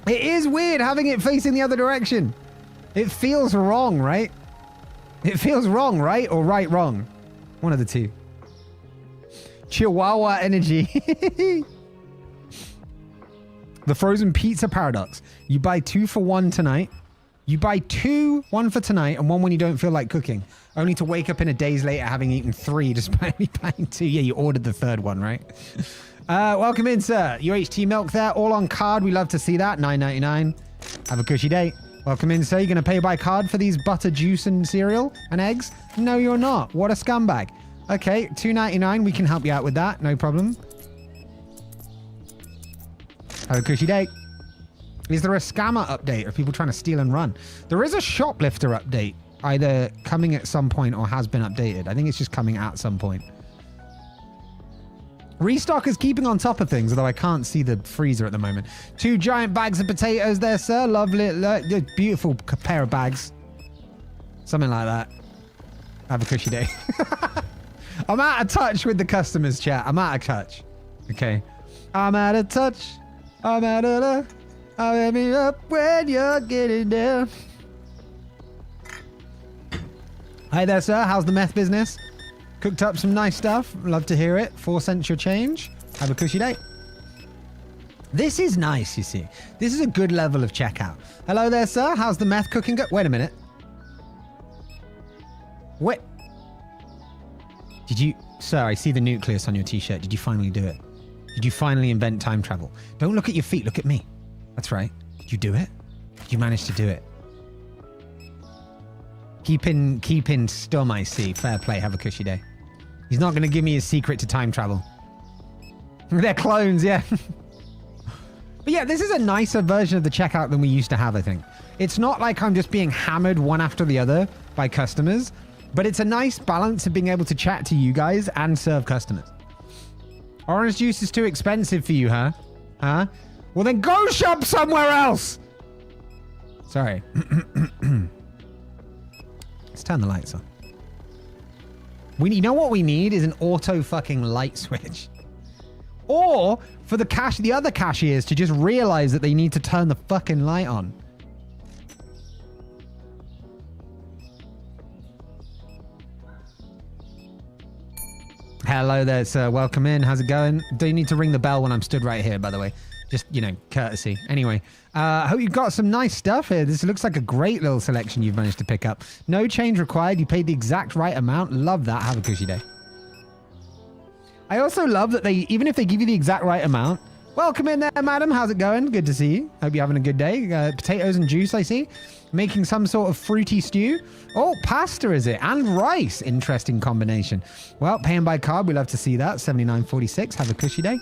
It is weird having it facing the other direction. It feels wrong, right? It feels wrong, right? Or wrong. One of the two. Chihuahua energy. The frozen pizza paradox. You buy 2 for 1 tonight. You buy 2, 1 for tonight, and 1 when you don't feel like cooking. Only to wake up in a days later having eaten 3 despite me buying 2. Yeah, you ordered the 3rd one, right? Welcome in, sir. UHT milk there. All on card. We love to see that. $9.99. Have a cushy day. Welcome in, sir. You're going to pay by card for these butter juice and cereal and eggs? No, you're not. What a scumbag. Okay, $2.99. We can help you out with that. No problem. Have a cushy day. Is there a scammer update of people trying to steal and run? There is a shoplifter update, either coming at some point or has been updated. I think it's just coming at some point. Restock is keeping on top of things, although I can't see the freezer at the moment. 2 giant bags of potatoes there, sir. Lovely. Beautiful pair of bags. Something like that. Have a cushy day. I'm out of touch with the customers, chat. I'm out of touch. Okay. I'm out of touch. I'm out of touch. I'll let me up when you're getting down. Hi there, sir. How's the meth business? Cooked up some nice stuff. Love to hear it. 4 cents your change. Have a cushy day. This is nice, you see. This is a good level of checkout. Hello there, sir. How's the meth cooking go? Wait a minute. Wait. Did you... Sir, I see the nucleus on your t-shirt. Did you finally do it? Did you finally invent time travel? Don't look at your feet. Look at me. That's right. Did you do it? Did you manage to do it? Keep in stum, I see. Fair play. Have a cushy day. He's not going to give me his secret to time travel. They're clones, yeah. But yeah, this is a nicer version of the checkout than we used to have, I think. It's not like I'm just being hammered one after the other by customers, but it's a nice balance of being able to chat to you guys and serve customers. Orange juice is too expensive for you, huh? Huh? Well, then go shop somewhere else! Sorry. Let's turn the lights on. You know what we need is an auto fucking light switch. Or for the other cashiers to just realize that they need to turn the fucking light on. Hello there, sir. Welcome in. How's it going? Do you need to ring the bell when I'm stood right here, by the way? Just, you know, courtesy. Anyway, hope you've got some nice stuff here. This looks like a great little selection you've managed to pick up. No change required. You paid the exact right amount. Love that. Have a cushy day. I also love that even if they give you the exact right amount, welcome in there, madam. How's it going? Good to see you. Hope you're having a good day. Potatoes and juice, I see. Making some sort of fruity stew. Oh, pasta is it? And rice. Interesting combination. Well, paying by card. We love to see that. $79.46. Have a cushy day.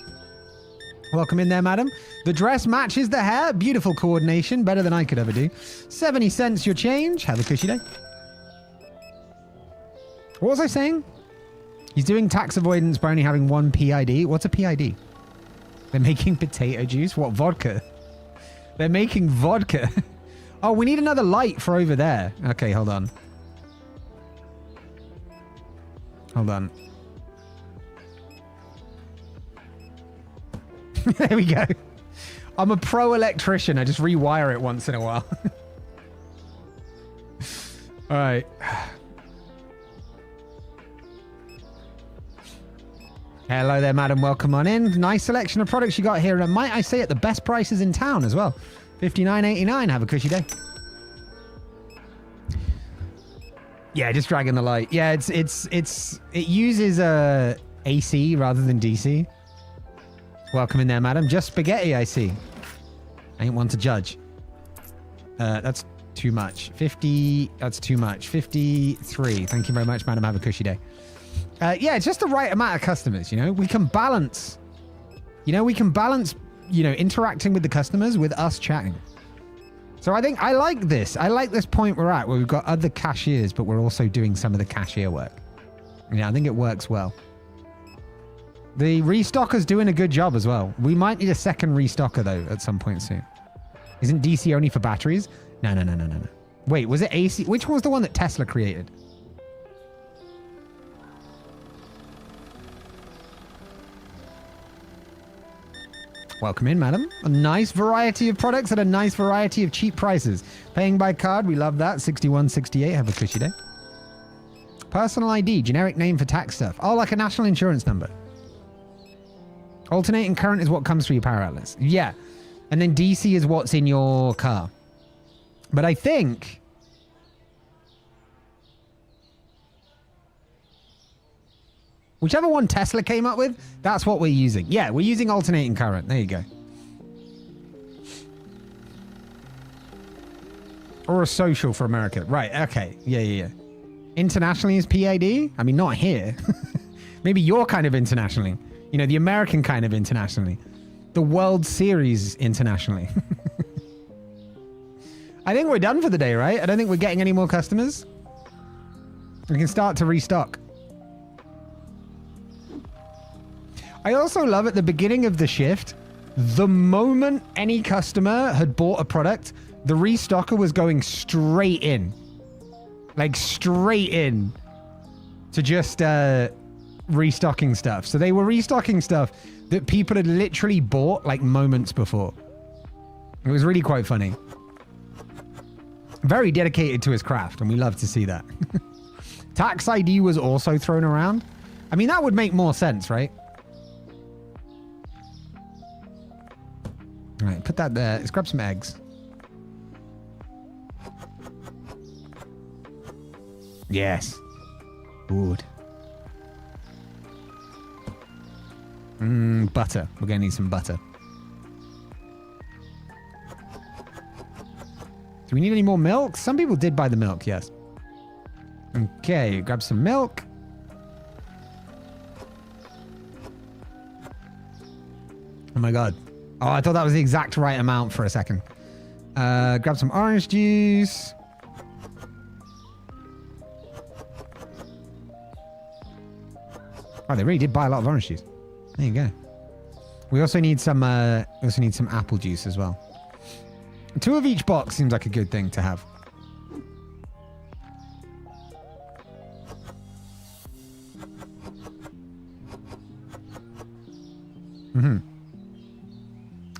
Welcome in there, madam. The dress matches the hair. Beautiful coordination. Better than I could ever do. 70 cents your change. Have a cushy day. What was I saying? He's doing tax avoidance by only having one PID. What's a PID? They're making potato juice? What, vodka? They're making vodka. Oh, we need another light for over there. Okay, hold on. Hold on. There we go. I'm a pro electrician. I just rewire it once in a while. All right. Hello there, madam. Welcome on in. Nice selection of products you got here. And might I say at the best prices in town as well. $59.89. Have a cushy day. Yeah, just dragging the light. Yeah, it uses AC rather than DC. Welcome in there, madam. Just spaghetti, I see. I ain't one to judge. That's too much. 50. That's too much. 53. Thank you very much, madam. Have a cushy day. Yeah, it's just the right amount of customers, you know? We can balance, interacting with the customers with us chatting. So I think I like this. I like this point we're at where we've got other cashiers, but we're also doing some of the cashier work. Yeah, I think it works well. The restocker's doing a good job as well. We might need a second restocker, though, at some point soon. Isn't DC only for batteries? No. Wait, was it AC? Which one was the one that Tesla created? Welcome in, madam. A nice variety of products at a nice variety of cheap prices. Paying by card, we love that. $61.68. Have a cushy day. Personal ID, generic name for tax stuff. Oh, like a national insurance number. Alternating current is what comes through your power outlets. Yeah. And then DC is what's in your car. But I think... whichever one Tesla came up with, that's what we're using. Yeah, we're using alternating current. There you go. Or a social for America. Right, okay. Yeah. Internationally is PID? I mean, not here. Maybe your kind of internationally. You know, the American kind of internationally. The World Series internationally. I think we're done for the day, right? I don't think we're getting any more customers. We can start to restock. I also love at the beginning of the shift, the moment any customer had bought a product, the restocker was going straight in. Like straight in to just restocking stuff. So they were restocking stuff that people had literally bought like moments before. It was really quite funny. Very dedicated to his craft, and we love to see that. Tax ID was also thrown around. I mean, that would make more sense, right? All right, put that there. Let's grab some eggs. Yes. Good. Butter. We're going to need some butter. Do we need any more milk? Some people did buy the milk, yes. Okay, grab some milk. Oh my god. Oh, I thought that was the exact right amount for a second. Grab some orange juice. Oh, they really did buy a lot of orange juice. There you go. We also need some apple juice as well. 2 of each box seems like a good thing to have.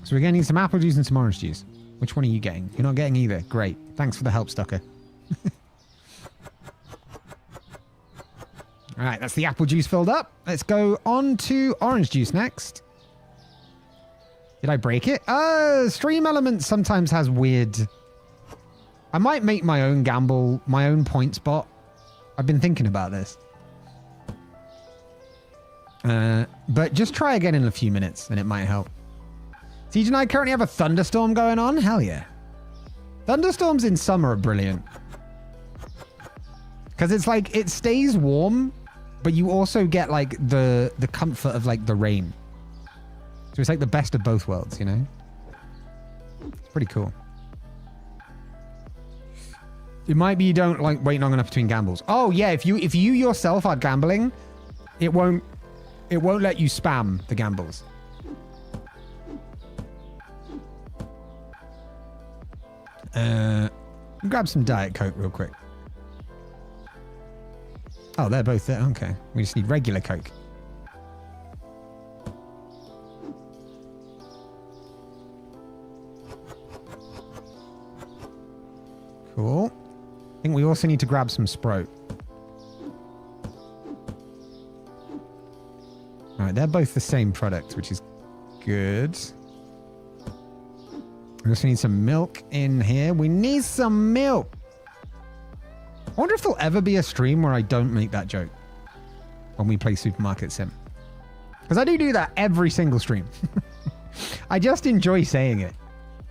So we're going to need some apple juice and some orange juice. Which one are you getting? You're not getting either. Great. Thanks for the help, Stucker. All right, that's the apple juice filled up. Let's go on to orange juice next. Did I break it? Stream Elements sometimes has weird... I might make my own gamble, my own point spot. I've been thinking about this. But just try again in a few minutes and it might help. Siege and I currently have a thunderstorm going on. Hell yeah. Thunderstorms in summer are brilliant. Because it's like, it stays warm, but you also get like the comfort of like the rain. So it's like the best of both worlds, you know? It's pretty cool. It might be you don't like wait long enough between gambles. Oh yeah, if you yourself are gambling, it won't let you spam the gambles. Grab some Diet Coke real quick. Oh, they're both there. Okay. We just need regular Coke. Cool. I think we also need to grab some Sprite. All right, they're both the same product, which is good. We also need some milk in here. We need some milk. I wonder if there'll ever be a stream where I don't make that joke when we play Supermarket Sim. Because I do that every single stream. I just enjoy saying it.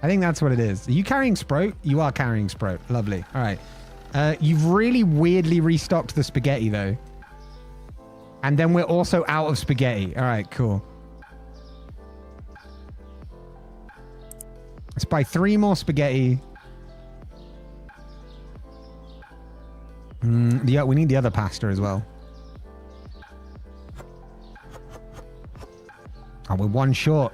I think that's what it is. Are you carrying Sprout? You are carrying Sprout. Lovely. All right. You've really weirdly restocked the spaghetti, though. And then we're also out of spaghetti. All right, cool. Let's buy 3 more spaghetti. We need the other pasta as well. Oh, we're 1 short.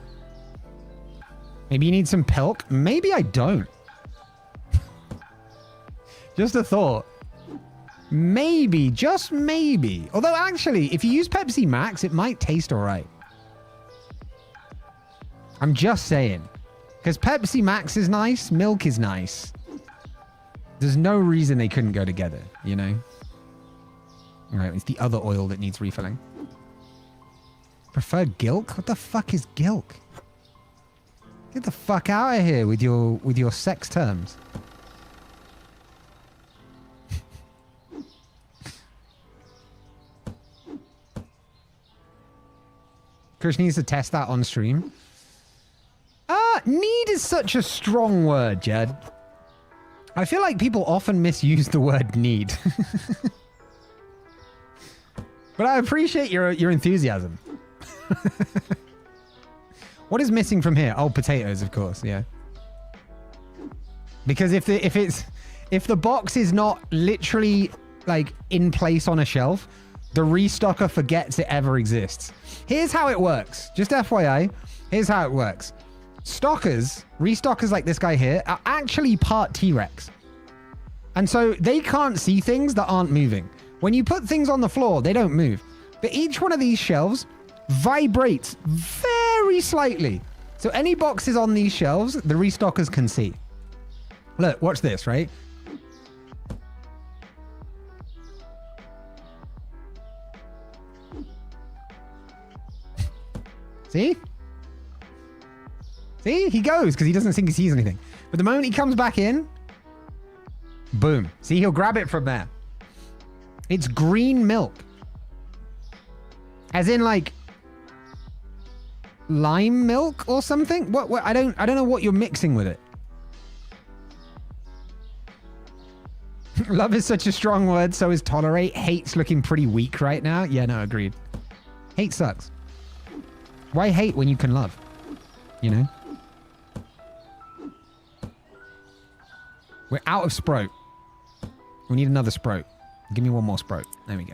Maybe you need some pilk. Maybe I don't. Just a thought. Maybe, just maybe. Although actually, if you use Pepsi Max, it might taste all right. I'm just saying. Because Pepsi Max is nice, milk is nice. There's no reason they couldn't go together, you know? All right, it's the other oil that needs refilling. Preferred gilk? What the fuck is gilk? Get the fuck out of here with your sex terms. Chris needs to test that on stream. Need is such a strong word, Jed. I feel like people often misuse the word need. But I appreciate your enthusiasm. What is missing from here? Oh, potatoes, of course, yeah. Because if the box is not literally like in place on a shelf, the restocker forgets it ever exists. Here's how it works. Just FYI, here's how it works. Restockers like this guy here, are actually part T-Rex. And so they can't see things that aren't moving. When you put things on the floor, they don't move. But each one of these shelves vibrates very slightly. So any boxes on these shelves, the restockers can see. Look, watch this, right? See? See, he goes because he doesn't think he sees anything. But the moment he comes back in, boom. See, he'll grab it from there. It's green milk. As in like lime milk or something? What I don't know what you're mixing with it. Love is such a strong word, so is tolerate. Hate's looking pretty weak right now. Yeah, no, agreed. Hate sucks. Why hate when you can love? You know? We're out of Sprout. We need another Sprout. Give me one more Sprout. There we go.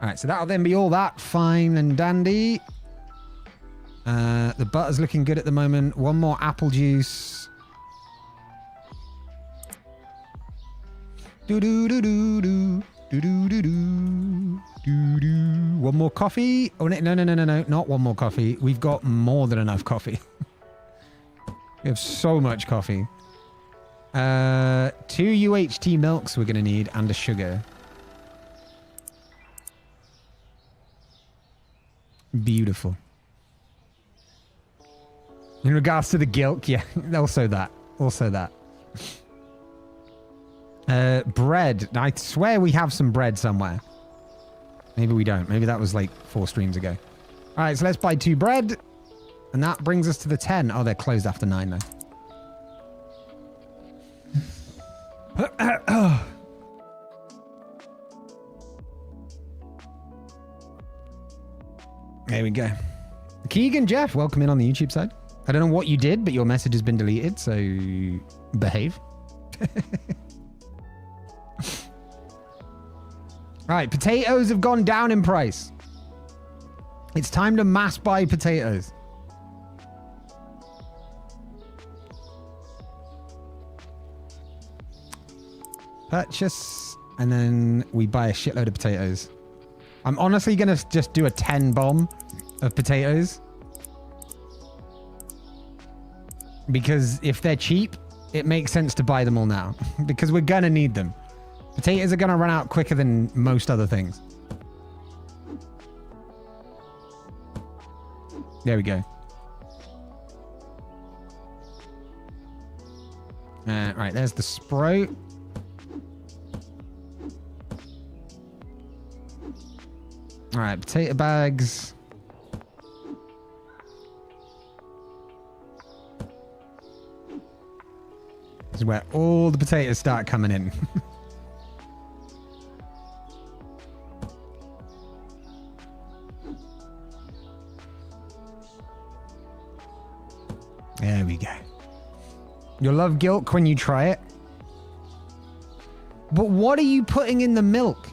Alright, so that'll then be all that fine and dandy. The butter's looking good at the moment. One more apple juice. Do do do do do do do do do do do. One more coffee. Oh no, not one more coffee. We've got more than enough coffee. We have so much coffee. 2 UHT milks we're gonna need and a sugar. Beautiful. In regards to the guilt, yeah, also that. Bread. I swear we have some bread somewhere. Maybe we don't. Maybe that was like 4 streams ago. All right, so let's buy 2 bread. And that brings us to the 10. Oh, they're closed after 9 though. There we go. Keegan Jeff, welcome in on the YouTube side. I don't know what you did, but your message has been deleted, so behave. Right, potatoes have gone down in price. It's time to mass buy potatoes. Purchase, and then we buy a shitload of potatoes. I'm honestly going to just do a 10 bomb of potatoes. Because if they're cheap, it makes sense to buy them all now. Because we're going to need them. Potatoes are going to run out quicker than most other things. There we go. Right, there's the Sprout. All right, potato bags. This is where all the potatoes start coming in. There we go. You'll love Gilk when you try it. But what are you putting in the milk?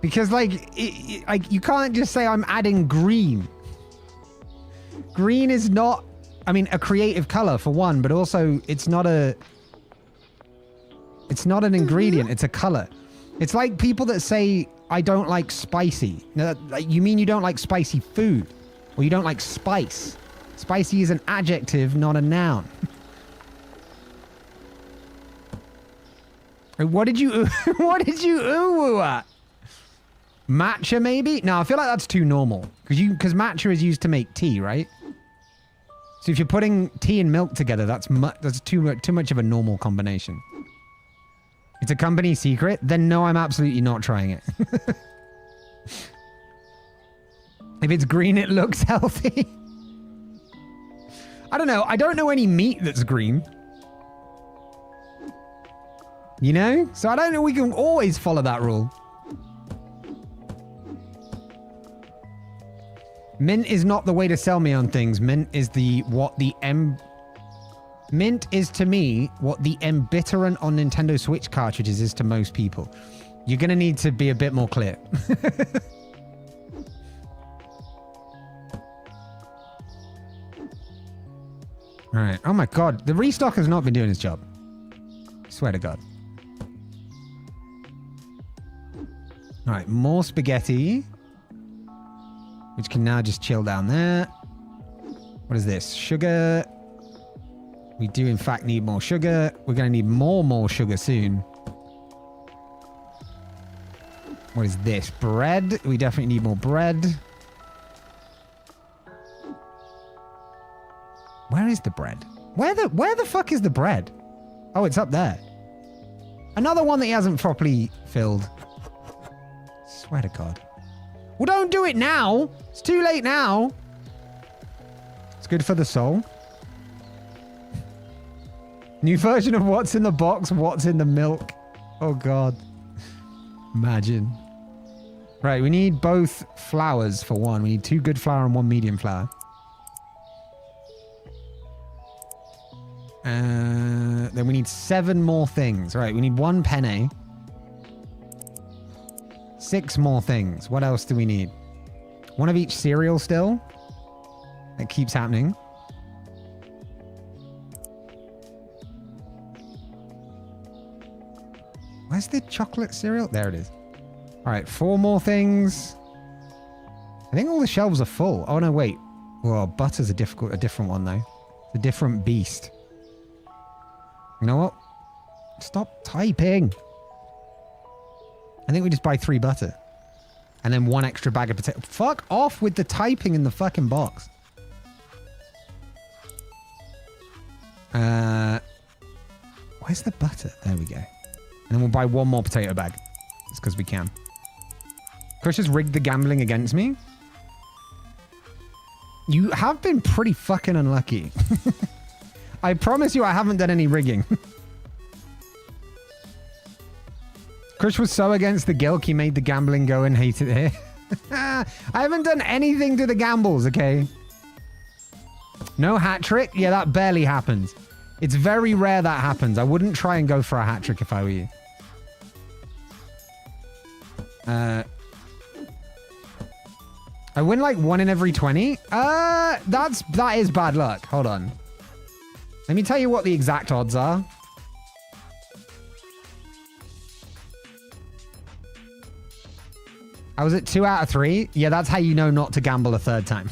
Because like you can't just say I'm adding green. Green is not, I mean, a creative color for one, but also it's not an ingredient, it's a color. It's like people that say I don't like spicy. Now, you mean you don't like spicy food, or you don't like spice. Spicy is an adjective, not a noun. What did you ooh at? Matcha maybe? No, I feel like that's too normal. Because matcha is used to make tea, right? So if you're putting tea and milk together, that's too much of a normal combination. It's a company secret? Then no, I'm absolutely not trying it. If it's green, it looks healthy. I don't know. I don't know any meat that's green. You know? So I don't know. We can always follow that rule. Mint is not the way to sell me on things. Mint is Mint is to me what the embitterant on Nintendo Switch cartridges is to most people. You're going to need to be a bit more clear. All right. Oh my God. The restock has not been doing its job. I swear to God. All right. More spaghetti. Which can now just chill down there. What is this? Sugar. We do, in fact, need more sugar. We're going to need more sugar soon. What is this? Bread. We definitely need more bread. Where is the bread? Where the fuck is the bread? Oh, it's up there. Another one that he hasn't properly filled. Swear to God. Well, don't do it now. It's too late now. It's good for the soul. New version of what's in the box, what's in the milk. Oh, God. Imagine. Right, we need both flours for one. We need 2 good flour and 1 medium flour. Then we need 7 more things. Right, we need 1 penne. 6 more things. What else do we need? 1 of each cereal still. That keeps happening. Where's the chocolate cereal? There it is. All right, 4 more things. I think all the shelves are full. Oh, no, wait. Well, butter's a different one, though. It's a different beast. You know what? Stop typing. I think we just buy 3 butter. And then 1 extra bag of potato. Fuck off with the typing in the fucking box. Where's the butter? There we go. And then we'll buy 1 more potato bag. Just because we can. Kush has rigged the gambling against me. You have been pretty fucking unlucky. I promise you I haven't done any rigging. Kush was so against the gilk he made the gambling go and hate it here. I haven't done anything to the gambles, okay? No hat trick? Yeah, that barely happens. It's very rare that happens. I wouldn't try and go for a hat trick if I were you. I win like 1 in every 20. That is bad luck. Hold on. Let me tell you what the exact odds are. I was at 2 out of 3. Yeah, that's how you know not to gamble a 3rd time.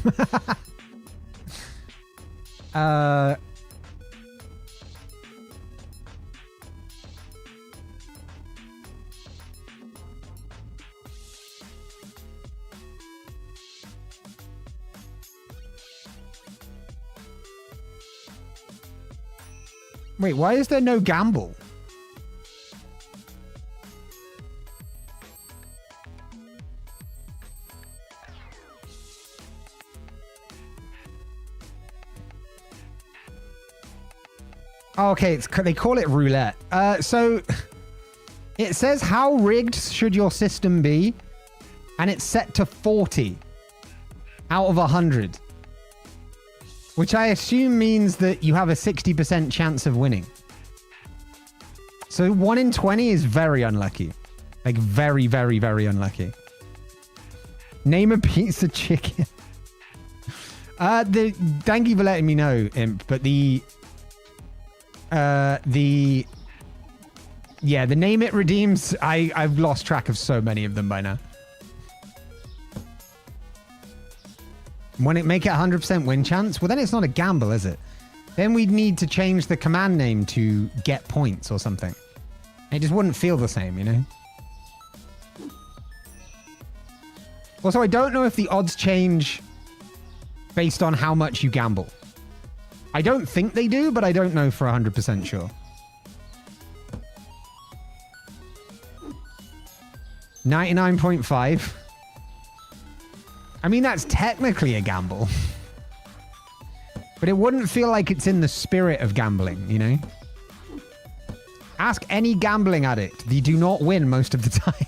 Wait, why is there no gamble? Oh, okay, they call it roulette. So it says how rigged should your system be, and it's set to 40 out of 100, which I assume means that you have a 60% chance of winning. So 1 in 20 is very unlucky, like very, very, very unlucky. Name a pizza chicken. Thank you for letting me know, Imp, but the name it redeems. I've lost track of so many of them by now. When it make it 100% win chance, well then it's not a gamble, is it? Then we'd need to change the command name to get points or something. It just wouldn't feel the same, you know? Also, I don't know if the odds change based on how much you gamble. I don't think they do, but I don't know for 100% sure. 99.5. I mean, that's technically a gamble. But it wouldn't feel like it's in the spirit of gambling, you know? Ask any gambling addict. They do not win most of the time.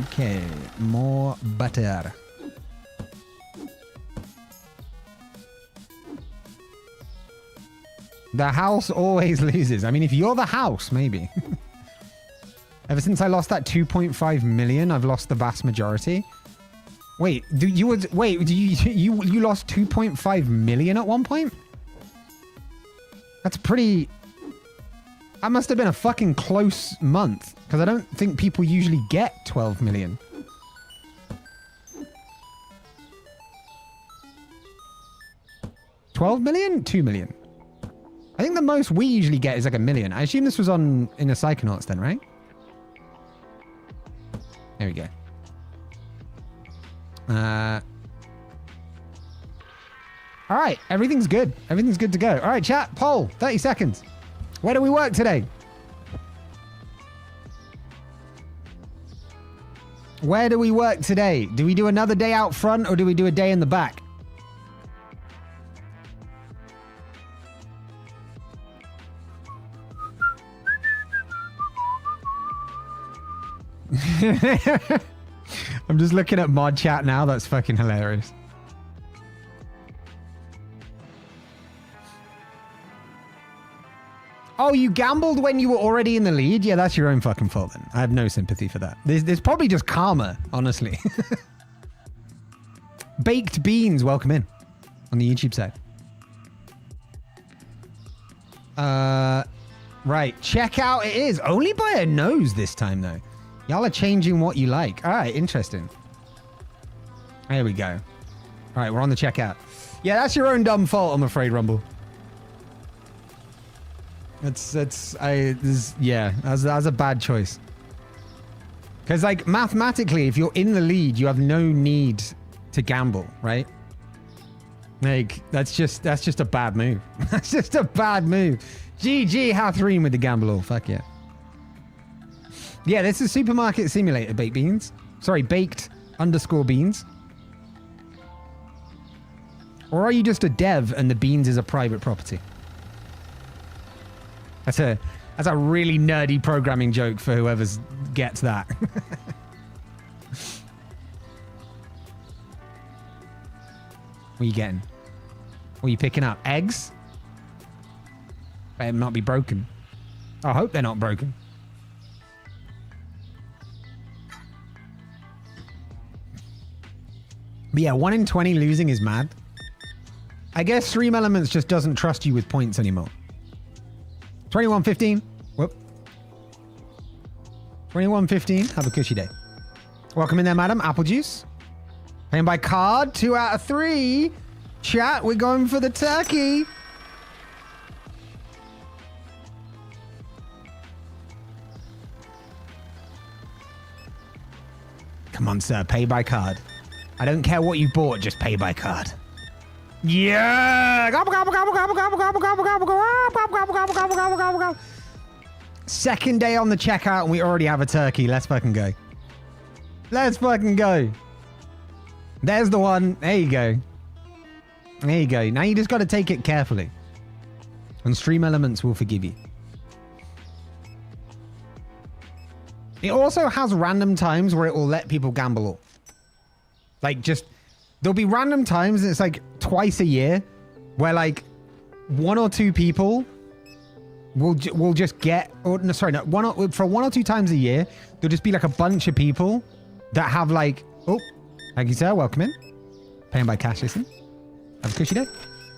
Okay, more butter. The house always loses. I mean, if you're the house, maybe. Ever since I lost that 2.5 million, I've lost the vast majority. Wait, you lost 2.5 million at one point? That's pretty... That must have been a fucking close month, because I don't think people usually get 12 million. $12 million? 2 million. I think the most we usually get is like 1 million. I assume this was in the Psychonauts then, right? There we go. All right, everything's good. Everything's good to go. All right, chat, poll, 30 seconds. Where do we work today? Where do we work today? Do we do another day out front or do we do a day in the back? I'm just looking at mod chat now. That's fucking hilarious. Oh, you gambled when you were already in the lead? Yeah, that's your own fucking fault then. I have no sympathy for that. There's probably just karma, honestly. Baked Beans, welcome in on the YouTube side. Right, checkout it is. Only by a nose this time, though. Y'all are changing what you like. All right, interesting. There we go. All right, we're on the checkout. Yeah, that's your own dumb fault, I'm afraid, Rumble. That's a bad choice. Because, like, mathematically, if you're in the lead, you have no need to gamble, right? Like, that's just a bad move. That's just a bad move. GG, Hathreen with the gamble all. Fuck yeah. Yeah, this is Supermarket Simulator, Baked Beans. Sorry, Baked _ Beans. Or are you just a dev and the beans is a private property? That's a really nerdy programming joke for whoever gets that. What are you getting? What are you picking up? Eggs? Better not be broken. I hope they're not broken. But yeah, 1 in 20 losing is mad. I guess Stream Elements just doesn't trust you with points anymore. 21-15. Whoop. 21-15. Have a cushy day. Welcome in there, madam. Apple juice. Paying by card. 2 out of 3. Chat, we're going for the turkey. Come on, sir. Pay by card. I don't care what you bought. Just pay by card. Yeah! Gobble, gobble, gobble, gobble, gobble, gobble, gobble, gobble, gobble, gobble, gobble, gobble, gobble, gobble, gobble. Second day on the checkout and we already have a turkey. Let's fucking go. Let's fucking go. There's the one. There you go. There you go. Now you just got to take it carefully. And Stream Elements will forgive you. It also has random times where it will let people gamble all. Like, just... There'll be random times, and it's like twice a year, where like 1 or 2 people will just get... Or, no, sorry, no, for 1 or 2 times a year, there'll just be like a bunch of people that have like... Oh, thank you, sir. Welcome in. Paying by cash, listen. Have a cushy day.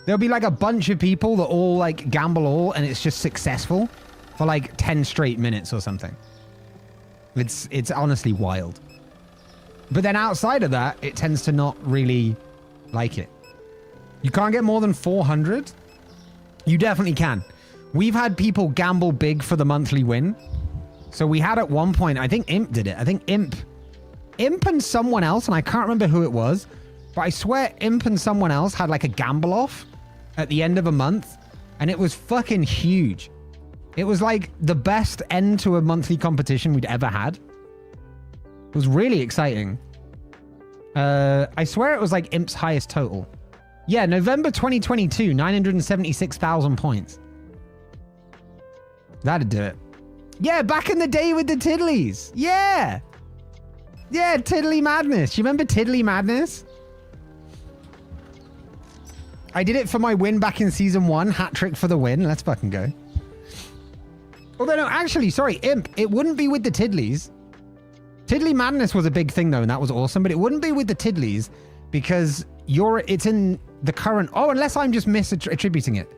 There'll be like a bunch of people that all like gamble all, and it's just successful for like 10 straight minutes or something. It's honestly wild. But then outside of that, it tends to not really like it. You can't get more than 400? You definitely can. We've had people gamble big for the monthly win. So we had at one point, I think Imp did it. I think Imp and someone else, and I can't remember who it was, but I swear Imp and someone else had like a gamble off at the end of a month, and it was fucking huge. It was like the best end to a monthly competition we'd ever had. It was really exciting. I swear it was like Imp's highest total. Yeah, November 2022, 976,000 points. That'd do it. Yeah, back in the day with the Tiddlies. Yeah. Yeah, Tiddly Madness. You remember Tiddly Madness? I did it for my win back in season 1. Hat trick for the win. Let's fucking go. Although, no, actually, sorry, Imp. It wouldn't be with the Tiddlies. Tiddly Madness was a big thing, though, and that was awesome. But it wouldn't be with the Tiddlies because it's in the current... Oh, unless I'm just misattributing it.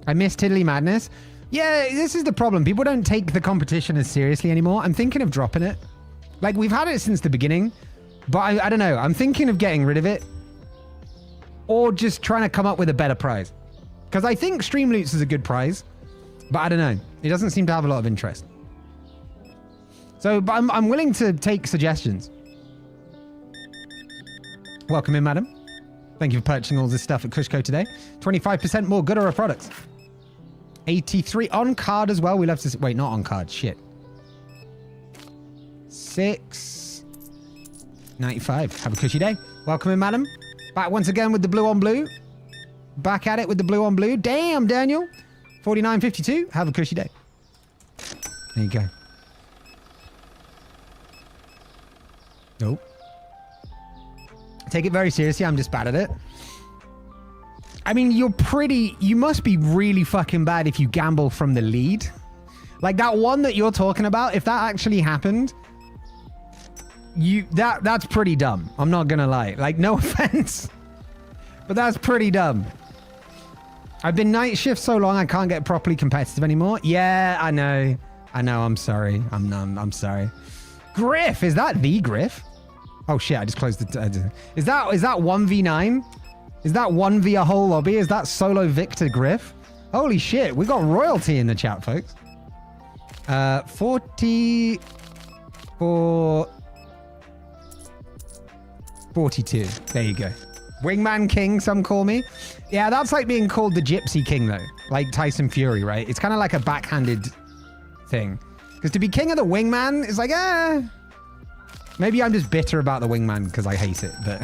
I missed Tiddly Madness. Yeah, this is the problem. People don't take the competition as seriously anymore. I'm thinking of dropping it. Like, we've had it since the beginning. But I don't know. I'm thinking of getting rid of it. Or just trying to come up with a better prize. Because I think Stream Loots is a good prize. But I don't know. It doesn't seem to have a lot of interest. So, but I'm willing to take suggestions. Welcome in, madam. Thank you for purchasing all this stuff at CushCo today. 25% more good Aura products. 83 on card as well. We love to... Wait, not on card. Shit. 6.95. Have a cushy day. Welcome in, madam. Back once again with the blue on blue. Back at it with the blue on blue. Damn, Daniel. 49.52. Have a cushy day. There you go. Nope. Take it very seriously. I'm just bad at it. I mean, you must be really fucking bad if you gamble from the lead. Like that one that you're talking about, if that actually happened, that's pretty dumb. I'm not gonna lie. Like, no offense, but that's pretty dumb. I've been night shift so long I can't get properly competitive anymore. Yeah, I know. I'm sorry. I'm sorry. Griff, is that the Griff? Oh shit, I just closed the... Is that 1v9? Is that 1v a whole lobby? Is that solo Victor Griff? Holy shit, we got royalty in the chat, folks. 42. There you go. Wingman King, some call me. Yeah, that's like being called the Gypsy King, though. Like Tyson Fury, right? It's kind of like a backhanded thing. Because to be king of the wingman is like, maybe I'm just bitter about the wingman because I hate it, but...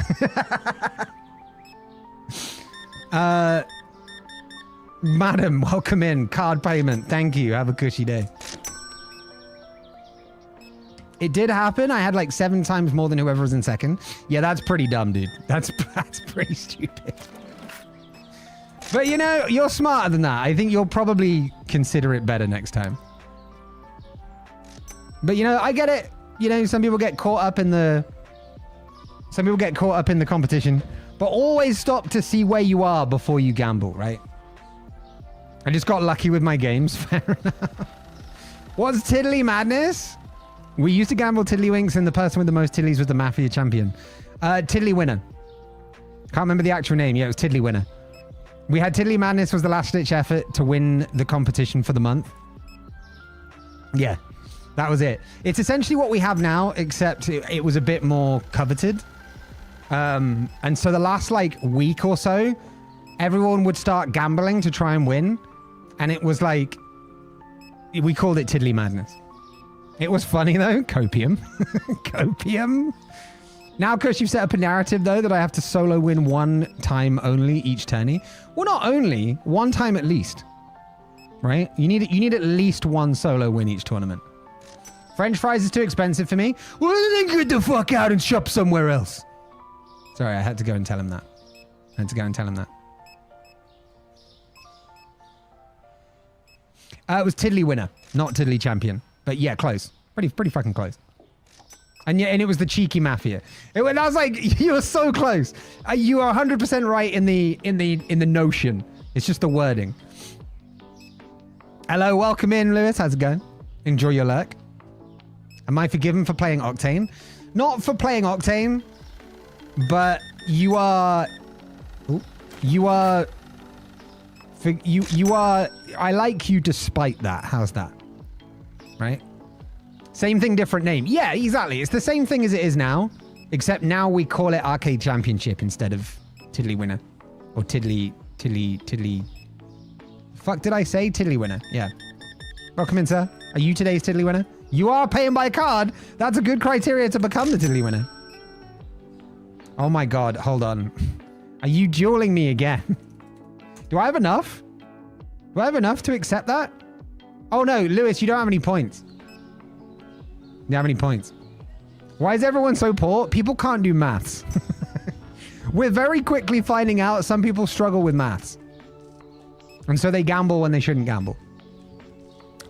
Madam, welcome in. Card payment. Thank you. Have a cushy day. It did happen. I had like 7 times more than whoever was in second. Yeah, that's pretty dumb, dude. That's pretty stupid. But you know, you're smarter than that. I think you'll probably consider it better next time. But you know, I get it. You know, some people get caught up in the competition, but always stop to see where you are before you gamble, right? I just got lucky with my games. Fair enough. What's Tiddly Madness? We used to gamble Tiddlywinks and the person with the most Tiddlies was the Mafia champion. Tiddly Winner. Can't remember the actual name. Yeah, it was Tiddly Winner. We had Tiddly Madness was the last ditch effort to win the competition for the month. Yeah, that was it. It's essentially what we have now, except it was a bit more coveted. And so the last like week or so, everyone would start gambling to try and win. And it was like, we called it Tiddly Madness. It was funny though. Copium. Copium. Now, Kush, you've set up a narrative though that I have to solo win 1 time only each tourney. Well, not only, 1 time at least. Right? You need at least 1 solo win each tournament. French fries is too expensive for me. Well, then get the fuck out and shop somewhere else. Sorry, I had to go and tell him that. It was Tiddly Winner, not Tiddly Champion. But yeah, close. Pretty fucking close. And yeah, and it was the cheeky Mafia. I was like, you were so close. You are 100% right in the notion. It's just the wording. Hello, welcome in, Lewis. How's it going? Enjoy your lurk. Am I forgiven for playing Octane? Not for playing Octane, but you are. I like you despite that. How's that? Right? Same thing, different name. Yeah, exactly. It's the same thing as it is now, except now we call it Arcade Championship instead of Tiddly Winner. Or Tiddly. Fuck did I say? Tiddly Winner. Yeah. Welcome in, sir. Are you today's Tiddly Winner? You are paying by card. That's a good criteria to become the Tiddly Winner. Oh my god, hold on. Are you dueling me again? Do I have enough? Do I have enough to accept that? Oh no, Lewis, you don't have any points. You don't have any points. Why is everyone so poor? People can't do maths. We're very quickly finding out some people struggle with maths. And so they gamble when they shouldn't gamble.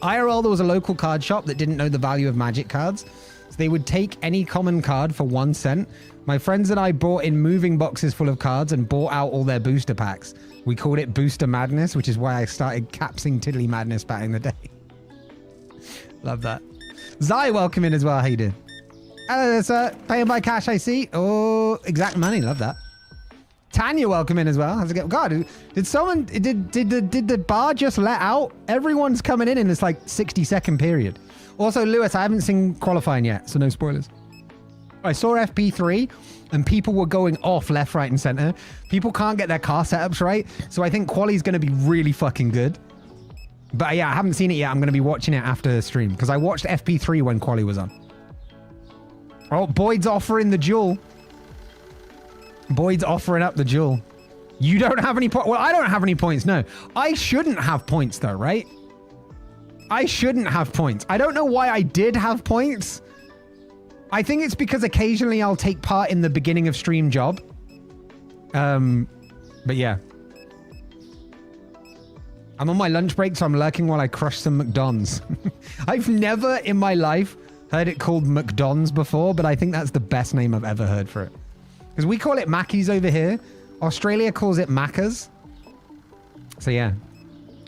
IRL, there was a local card shop that didn't know the value of magic cards. So they would take any common card for 1 cent. My friends and I brought in moving boxes full of cards and bought out all their booster packs. We called it Booster Madness, which is why I started capsing Tiddly Madness back in the day. Love that. Zai, welcome in as well. How you doing? Hello, sir. Paying by cash, I see. Oh, exact money. Love that. Tanya, welcome in as well. How's it going? God, did the bar just let out? Everyone's coming in this like 60-second period. Also, Lewis, I haven't seen qualifying yet, so no spoilers. I saw FP3 and people were going off left, right, and center. People can't get their car setups right. So I think Quali's going to be really fucking good. But yeah, I haven't seen it yet. I'm going to be watching it after the stream because I watched FP3 when Quali was on. Oh, Boyd's offering the jewel. Boyd's offering up the jewel. You don't have any points. Well, I don't have any points. No, I shouldn't have points though, right? I shouldn't have points. I don't know why I did have points. I think it's because occasionally I'll take part in the beginning of stream job. But yeah. I'm on my lunch break, so I'm lurking while I crush some McDonald's. I've never in my life heard it called McDonald's before, but I think that's the best name I've ever heard for it. Because we call it Mackies over here. Australia calls it Maccas. So yeah.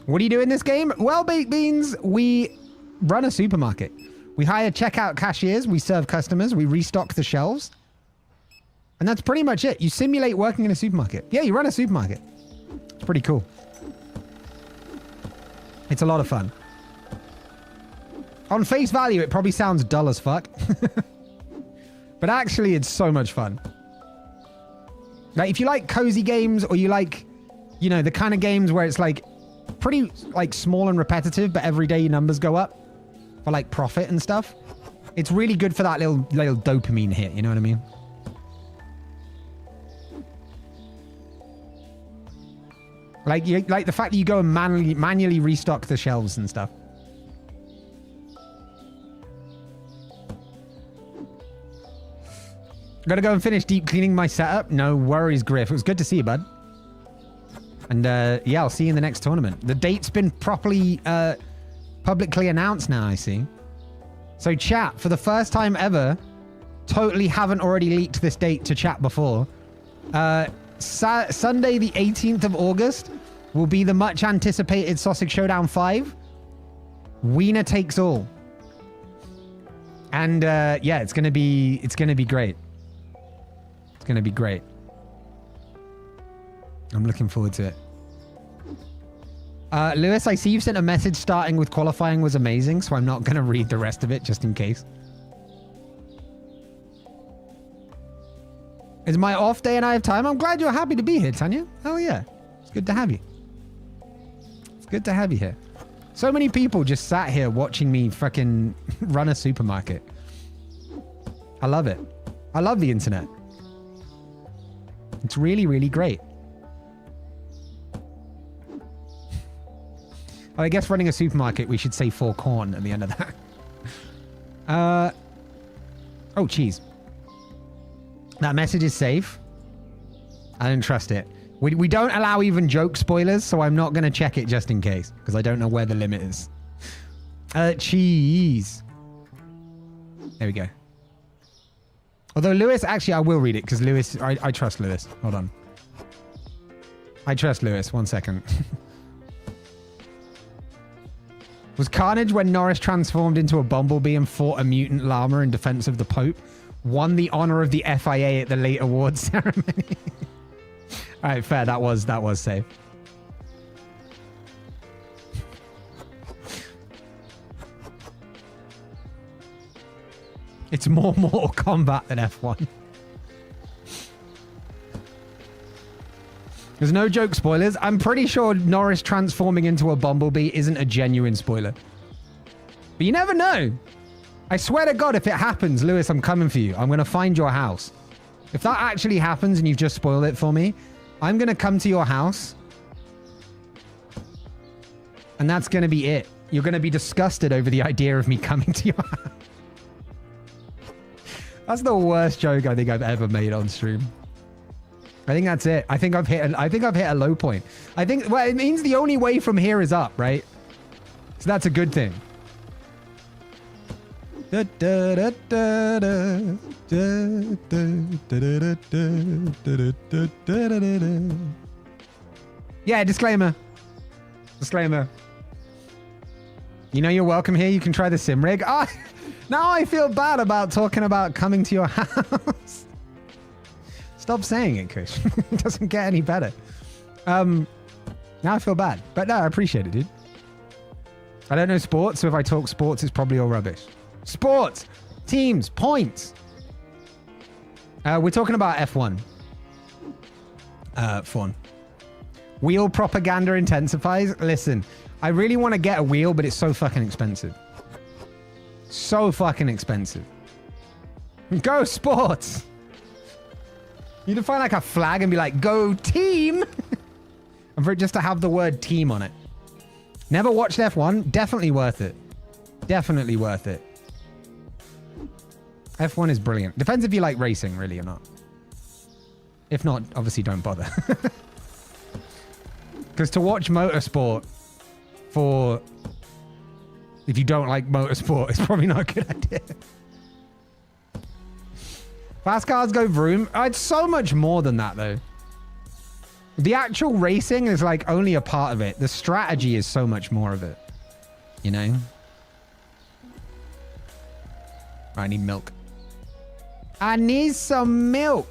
What do you do in this game? Well, baked beans, we run a supermarket. We hire checkout cashiers, we serve customers, we restock the shelves. And that's pretty much it. You simulate working in a supermarket. Yeah, you run a supermarket. It's pretty cool. It's a lot of fun. On face value, it probably sounds dull as fuck. But actually, it's so much fun. Like, if you like cozy games or you like, you know, the kind of games where it's like pretty like small and repetitive, but every day your numbers go up for like profit and stuff. It's really good for that little dopamine hit. You know what I mean? Like the fact that you go and manually restock the shelves and stuff. Gotta go and finish deep cleaning my setup. No worries, Griff. It was good to see you, bud. And yeah, I'll see you in the next tournament. The date's been properly publicly announced now, I see. So chat, for the first time ever, totally haven't already leaked this date to chat before. Sunday the 18th of August will be the much anticipated Sausage Showdown 5. Winner takes all. And yeah, it's gonna be great. It's gonna be great. I'm looking forward to it. Lewis, I see you've sent a message starting with qualifying was amazing, so I'm not gonna read the rest of it just in case. It's my off day and I have time. I'm glad you're happy to be here, Tanya. Hell yeah. It's good to have you. It's good to have you here. So many people just sat here watching me fucking run a supermarket. I love it. I love the internet. It's really, really great. Oh, I guess running a supermarket, we should say for corn at the end of that. Oh, cheese. That message is safe. I don't trust it. We don't allow even joke spoilers, so I'm not going to check it just in case, because I don't know where the limit is. Cheese. There we go. Although Lewis, actually, I will read it, because Lewis, I trust Lewis. Hold on. I trust Lewis. 1 second. Was Carnage when Norris transformed into a bumblebee and fought a mutant llama in defense of the Pope? Won the honor of the FIA at the late awards ceremony. All right, fair. That was safe. It's more Mortal Kombat than F1. There's no joke spoilers. I'm pretty sure Norris transforming into a bumblebee isn't a genuine spoiler. But you never know. I swear to God, if it happens, Lewis, I'm coming for you. I'm going to find your house. If that actually happens and you've just spoiled it for me, I'm going to come to your house. And that's going to be it. You're going to be disgusted over the idea of me coming to your house. That's the worst joke I think I've ever made on stream. I think that's it. I think I've hit a low point. I think, well, it means the only way from here is up, right? So that's a good thing. Yeah, disclaimer. Disclaimer. You know you're welcome here. You can try the sim rig. Oh, now I feel bad about talking about coming to your house. Stop saying it, Kush. It doesn't get any better. Now I feel bad. But no, I appreciate it, dude. I don't know sports, so if I talk sports, it's probably all rubbish. Sports! Teams! Points! We're talking about F1. Fun. Wheel propaganda intensifies. Listen, I really want to get a wheel, but it's so fucking expensive. So fucking expensive. Go sports. You need to find like a flag and be like, go team. And for it just to have the word team on it. Never watched F1. Definitely worth it. Definitely worth it. F1 is brilliant. Depends if you like racing, really, or not. If not, obviously don't bother. Because to watch motorsport for... if you don't like motorsport, it's probably not a good idea. Fast cars go vroom. Oh, it's so much more than that, though. The actual racing is like only a part of it. The strategy is so much more of it. You know? I need milk. I need some milk.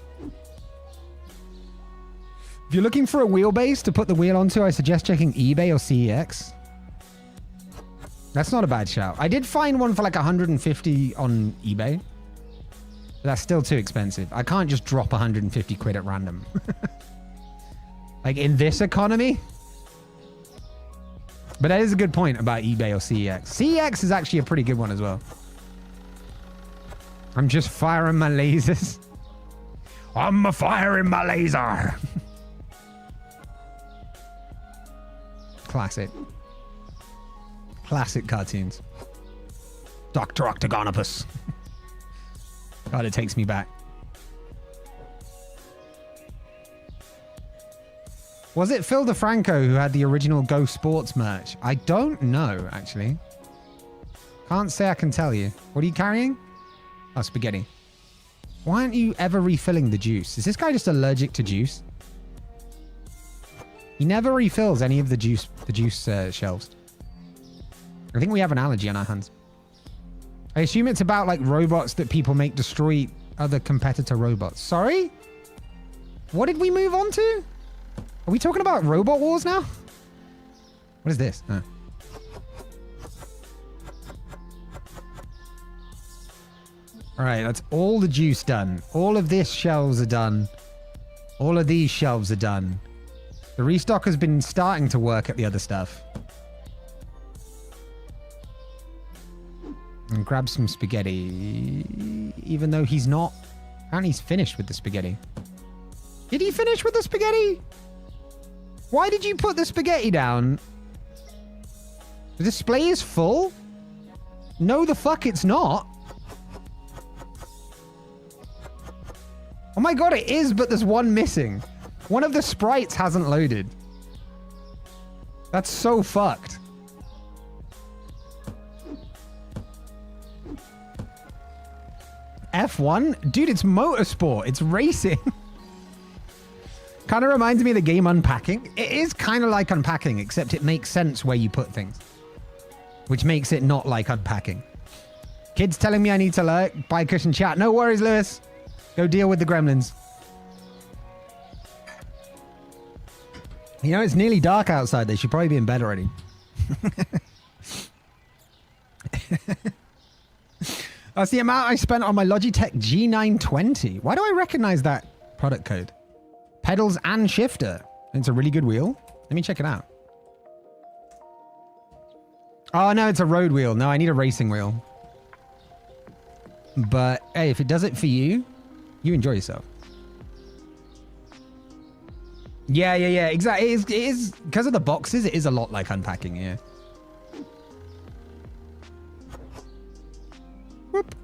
If you're looking for a wheelbase to put the wheel onto, I suggest checking eBay or CEX. That's not a bad shout. I did find one for like 150 on eBay. But that's still too expensive. I can't just drop 150 quid at random. Like in this economy. But that is a good point about eBay or CEX. CEX is actually a pretty good one as well. I'm just firing my lasers. I'm firing my laser. Classic. Classic cartoons. Dr. Octagonopus. God, it takes me back. Was it Phil DeFranco who had the original Go Sports merch? I don't know, actually. Can't say I can tell you. What are you carrying? Oh, spaghetti. Why aren't you ever refilling the juice? Is this guy just allergic to juice? He never refills any of the juice shelves. I think we have an allergy on our hands. I assume it's about like robots that people make destroy other competitor robots. Sorry? What did we move on to? Are we talking about robot wars now? What is this? Oh. All right, that's all the juice done. All of this shelves are done. All of these shelves are done. The restock has been starting to work at the other stuff. And grab some spaghetti. Even though he's not... apparently he's finished with the spaghetti. Did he finish with the spaghetti? Why did you put the spaghetti down? The display is full? No, the fuck it's not. Oh my god, it is, but there's one missing. One of the sprites hasn't loaded. That's so fucked. F1? Dude, it's motorsport. It's racing. Kind of reminds me of the game Unpacking. It is kind of like Unpacking, except it makes sense where you put things. Which makes it not like Unpacking. Kids telling me I need to buy cushion chat. No worries, Lewis. Go deal with the gremlins. You know, it's nearly dark outside. They should probably be in bed already. That's the amount I spent on my Logitech G920. Why do I recognize that product code? Pedals and shifter. It's a really good wheel. Let me check it out. Oh, no, it's a road wheel. No, I need a racing wheel. But, hey, if it does it for you, you enjoy yourself. Yeah, exactly. It is because of the boxes, it is a lot like Unpacking, yeah. Whoop.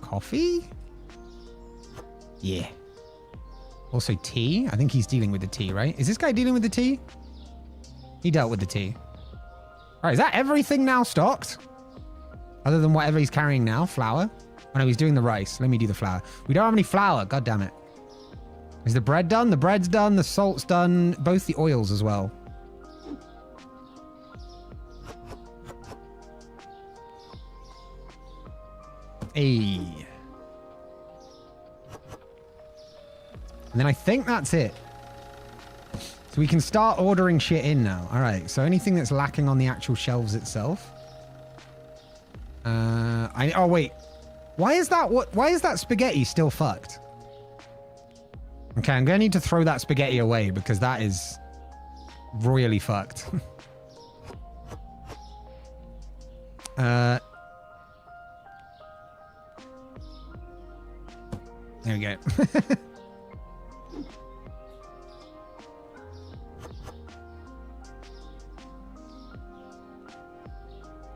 Coffee? Yeah. Also tea? I think he's dealing with the tea, right? Is this guy dealing with the tea? He dealt with the tea. All right, is that everything now stocked? Other than whatever he's carrying now? Flour? Oh no, he's doing the rice. Let me do the flour. We don't have any flour. God damn it. Is the bread done? The bread's done. The salt's done. Both the oils as well. Hey. And then I think that's it. So we can start ordering shit in now. All right. So anything that's lacking on the actual shelves itself. Oh, wait. Why is that spaghetti still fucked? Okay, I'm gonna need to throw that spaghetti away because that is royally fucked. There we go.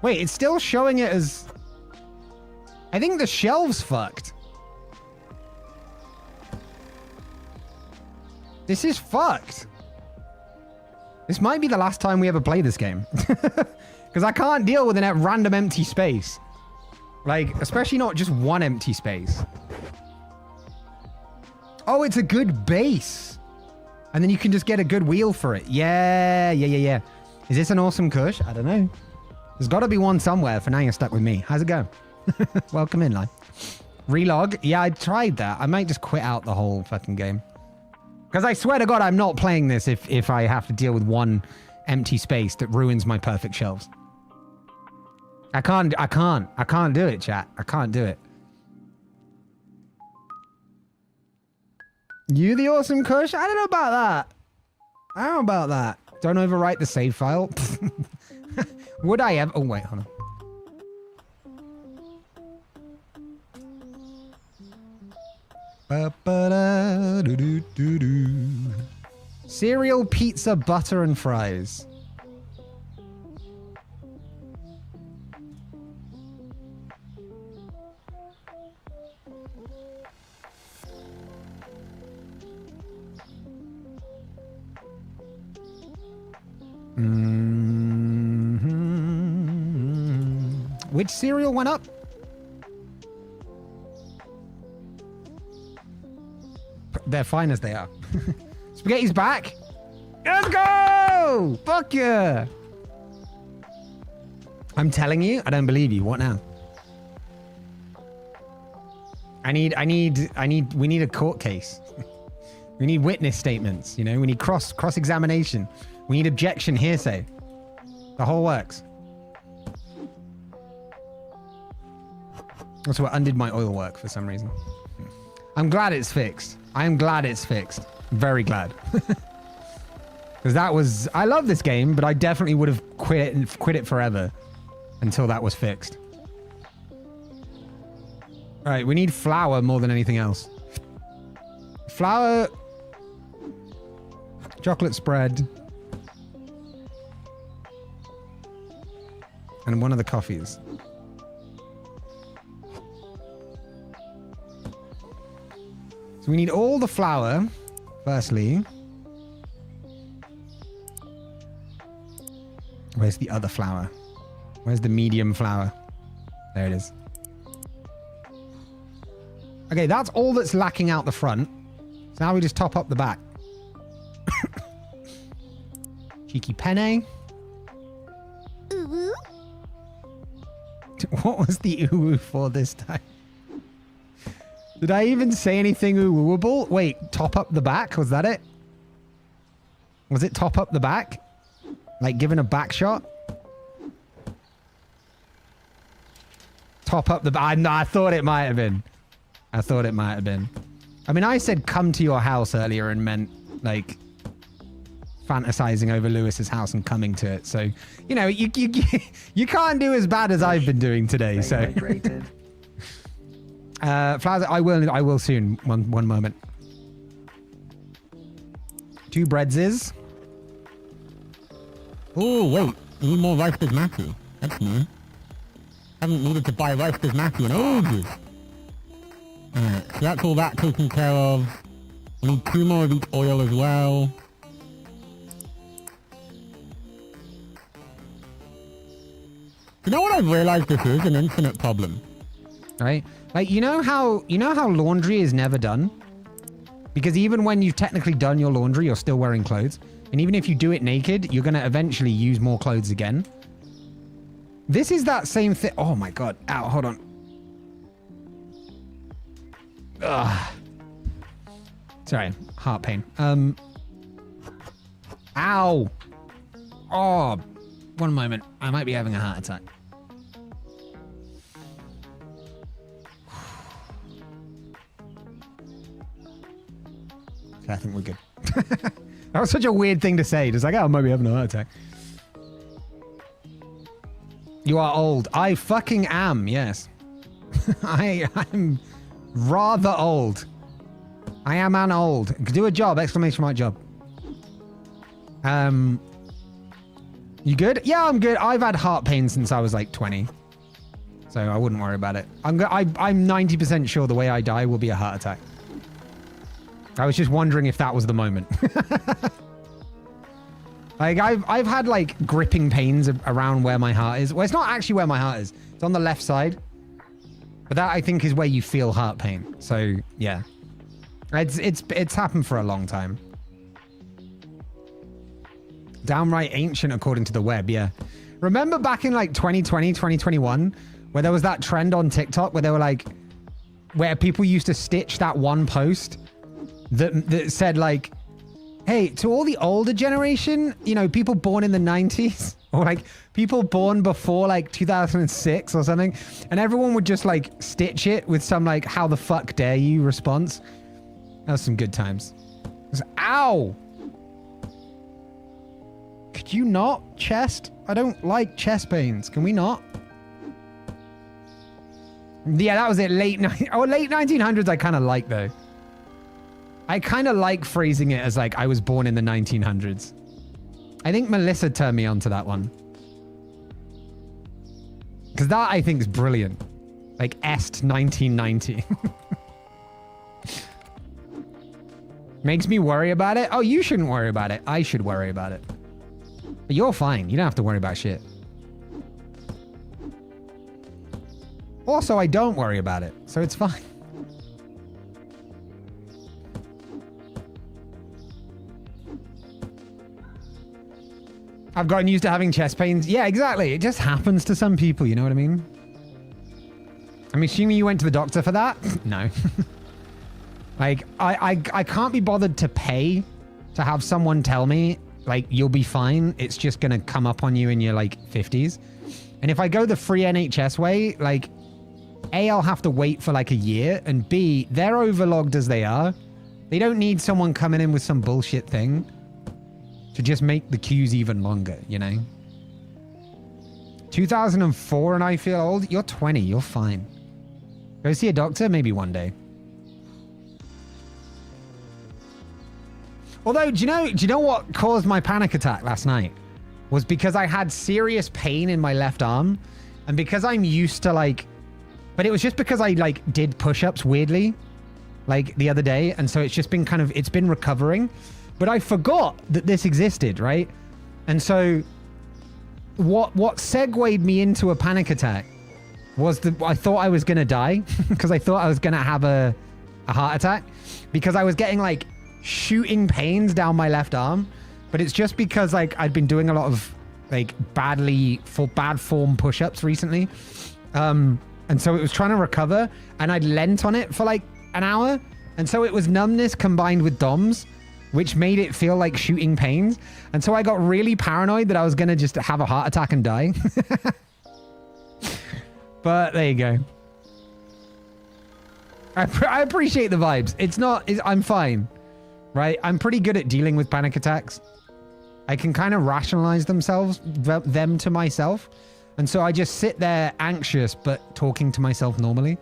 Wait, it's still showing it as... I think the shelve's fucked. This is fucked. This might be the last time we ever play this game. Because I can't deal with a random empty space. Like, especially not just one empty space. Oh, it's a good base. And then you can just get a good wheel for it. Yeah. Is this an awesome Kush? I don't know. There's got to be one somewhere. For now, you're stuck with me. How's it go? Welcome in, live. Relog? Yeah, I tried that. I might just quit out the whole fucking game. Because I swear to God, I'm not playing this if I have to deal with one empty space that ruins my perfect shelves. I can't do it, chat. I can't do it. You the awesome Kush? I don't know about that. I don't know about that. Don't overwrite the save file. Would I ever? Oh, wait, hold on. Cereal, pizza, butter, and fries. Which cereal went up? They're fine as they are. Spaghetti's back. Let's go! Fuck yeah! I'm telling you, I don't believe you. What now? we need a court case. We need witness statements, you know? We need cross-examination. We need objection hearsay. The whole works. Also, it undid my oil work for some reason. I'm glad it's fixed. I am glad it's fixed. Very glad. Because that was... I love this game, but I definitely would have quit it forever until that was fixed. All right, we need flour more than anything else. Flour... chocolate spread... and one of the coffees. So we need all the flour, firstly. Where's the other flour? Where's the medium flour? There it is. Okay, that's all that's lacking out the front. So now we just top up the back. Cheeky penne. Ooh. What was the ooh for this time? Did I even say anything ooh-ooable? Wait, top up the back? Was that it? Was it top up the back? Like giving a back shot? Top up the back. I thought it might have been. I thought it might have been. I mean, I said come to your house earlier and meant like fantasizing over Lewis's house and coming to it. So, you know, you can't do as bad as I've been doing today. So. Flowers, I will soon. One moment. 2 breadses. Oh, wait. You need more rice basmati. That's new. Haven't needed to buy rice basmati in ages. Alright, so that's all that taken care of. We need 2 more of each oil as well. You know what I've realized this is? An infinite problem. Right? Like, you know how laundry is never done? Because even when you've technically done your laundry, you're still wearing clothes. And even if you do it naked, you're going to eventually use more clothes again. This is that same thing. Oh my God. Ow, hold on. Ugh. Sorry, heart pain. Ow. Oh, one moment. I might be having a heart attack. I think we're good. That was such a weird thing to say. Just like, oh, maybe having a heart attack. You are old. I fucking am, yes. I'm rather old. I am an old. Do a job, exclamation mark job. You good? Yeah, I'm good. I've had heart pain since I was like 20. So I wouldn't worry about it. I'm 90% sure the way I die will be a heart attack. I was just wondering if that was the moment. Like I've had like gripping pains around where my heart is. Well, it's not actually where my heart is. It's on the left side. But that I think is where you feel heart pain. So yeah. It's happened for a long time. Downright ancient according to the web, yeah. Remember back in like 2020, 2021, where there was that trend on TikTok where they were like, where people used to stitch that one post that said like, hey, to all the older generation, you know, people born in the 90s or like people born before like 2006 or something. And everyone would just like stitch it with some like, how the fuck dare you response. That was some good times. It was, ow! Could you not, chest? I don't like chest pains. Can we not? Yeah, that was it. Late 1900s I kind of like though. I kind of like phrasing it as like I was born in the 1900s. I think Melissa turned me onto that one. Because that I think is brilliant. Like Est 1990. Makes me worry about it. Oh, you shouldn't worry about it. I should worry about it. But you're fine. You don't have to worry about shit. Also, I don't worry about it. So it's fine. I've gotten used to having chest pains. Yeah, exactly. It just happens to some people. You know what I mean? I'm assuming you went to the doctor for that? No. Like, I can't be bothered to pay to have someone tell me, like, you'll be fine. It's just going to come up on you in your, like, 50s. And if I go the free NHS way, like, A, I'll have to wait for, like, a year. And B, they're overlogged as they are. They don't need someone coming in with some bullshit thing to just make the queues even longer, you know? 2004 and I feel old? You're 20. You're fine. Go see a doctor? Maybe one day. Although, do you know what caused my panic attack last night? Was because I had serious pain in my left arm. And because I'm used to like... But it was just because I like did push-ups weirdly. Like the other day. And so it's just been kind of... It's been recovering. But I forgot that this existed, right? And so what segued me into a panic attack was that I thought I was going to die. Because I thought I was going to have a heart attack. Because I was getting like... shooting pains down my left arm, but it's just because like I'd been doing a lot of like bad form push-ups recently, and so it was trying to recover, and I'd lent on it for like an hour, and so it was numbness combined with DOMS, which made it feel like shooting pains, and so I got really paranoid that I was gonna just have a heart attack and die. But there you go. I appreciate the vibes. I'm fine. Right? I'm pretty good at dealing with panic attacks. I can kind of rationalize them to myself. And so I just sit there anxious, but talking to myself normally.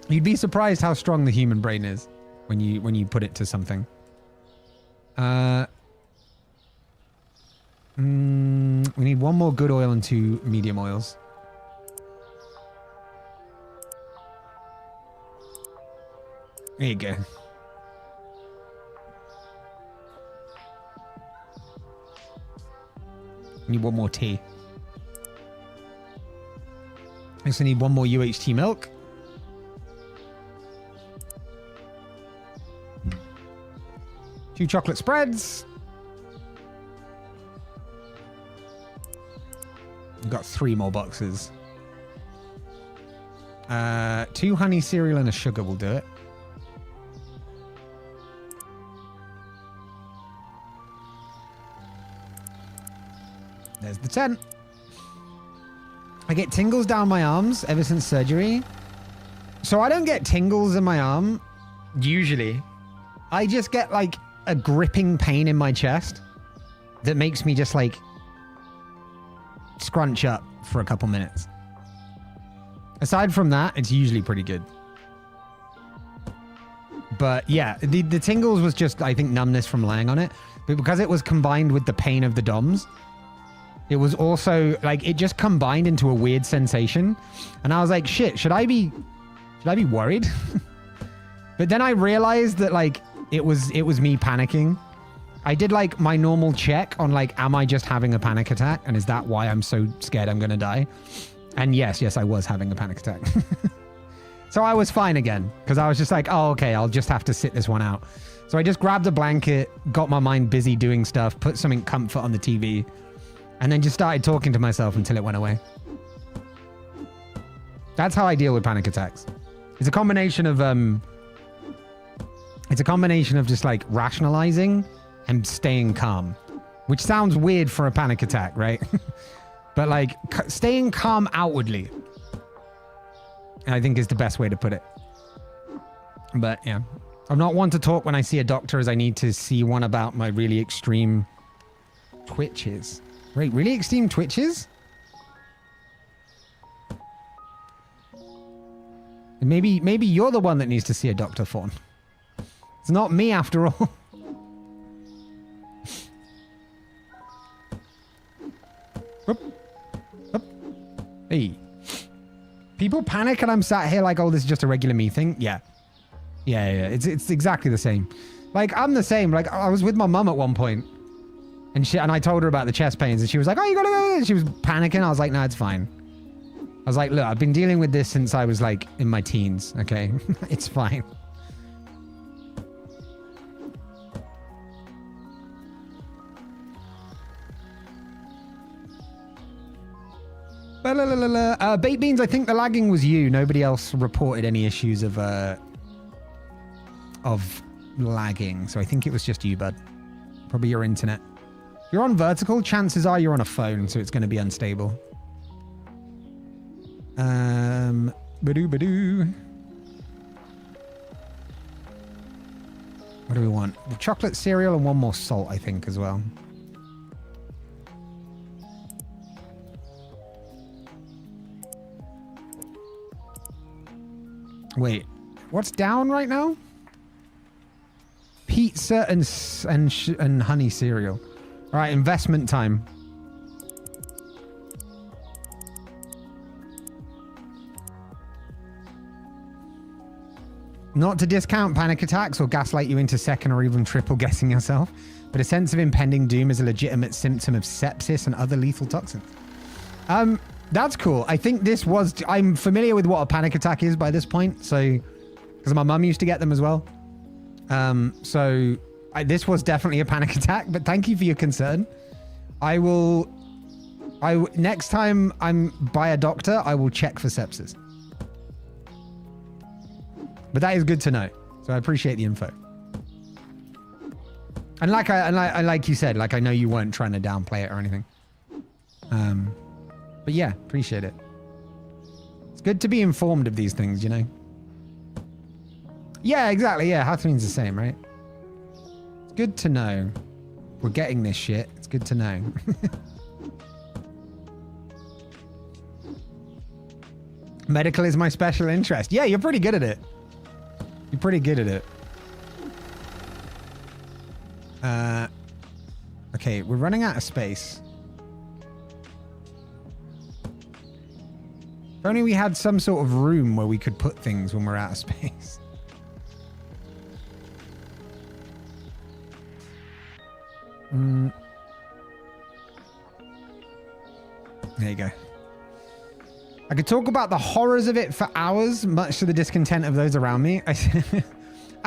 You'd be surprised how strong the human brain is when you put it to something. We need one more good oil and 2 medium oils. There you go. Need one more tea. I also need one more UHT milk. Two chocolate spreads. We've got 3 more boxes. 2 honey cereal and a sugar will do it. There's the 10. I get tingles down my arms ever since surgery. So I don't get tingles in my arm, usually. I just get like a gripping pain in my chest that makes me just like scrunch up for a couple minutes. Aside from that, it's usually pretty good. But yeah, the tingles was just, I think, numbness from lying on it. But because it was combined with the pain of the DOMs, it was also like, it just combined into a weird sensation. And I was like, shit, should I be worried? But then I realized that like, it was me panicking. I did like my normal check on like, am I just having a panic attack? And is that why I'm so scared I'm going to die? And yes, I was having a panic attack. So I was fine again because I was just like, oh, okay, I'll just have to sit this one out. So I just grabbed a blanket, got my mind busy doing stuff, put something comfort on the TV, and then just started talking to myself until it went away. That's how I deal with panic attacks. It's a combination of just like rationalizing and staying calm, which sounds weird for a panic attack, right? But like staying calm outwardly, I think is the best way to put it. But yeah, I'm not one to talk when I see a doctor, as I need to see one about my really extreme twitches. Wait, really extreme twitches? Maybe you're the one that needs to see a doctor, Fawn. It's not me after all. Whoop. Whoop. Hey. People panic and I'm sat here like, oh, this is just a regular me thing. Yeah. Yeah. It's exactly the same. Like, I'm the same. Like, I was with my mum at one point and I told her about the chest pains and she was like, oh, you gotta go. And she was panicking. I was like, no, it's fine. I was like, look, I've been dealing with this since I was like in my teens. Okay. It's fine. Baked Beans, I think the lagging was you. Nobody else reported any issues of lagging. So I think it was just you, bud. Probably your internet. If you're on vertical, chances are you're on a phone, so it's going to be unstable. Badoo. What do we want? The chocolate cereal and one more salt, I think, as well. Wait, what's down right now? Pizza and honey cereal. All right, investment time. Not to discount panic attacks or gaslight you into second or even triple guessing yourself, but a sense of impending doom is a legitimate symptom of sepsis and other lethal toxins. That's cool. I think this was... I'm familiar with what a panic attack is by this point, so... Because my mum used to get them as well. This was definitely a panic attack, but thank you for your concern. Next time I'm by a doctor, I will check for sepsis. But that is good to know. So I appreciate the info. And like you said, like I know you weren't trying to downplay it or anything. But yeah, appreciate it. It's good to be informed of these things, you know? Yeah, exactly. Yeah, Hathleen's the same, right? It's good to know. We're getting this shit. It's good to know. Medical is my special interest. Yeah, you're pretty good at it. You're pretty good at it. Okay, we're running out of space. If only we had some sort of room where we could put things when we're out of space. There you go. I could talk about the horrors of it for hours, much to the discontent of those around me. I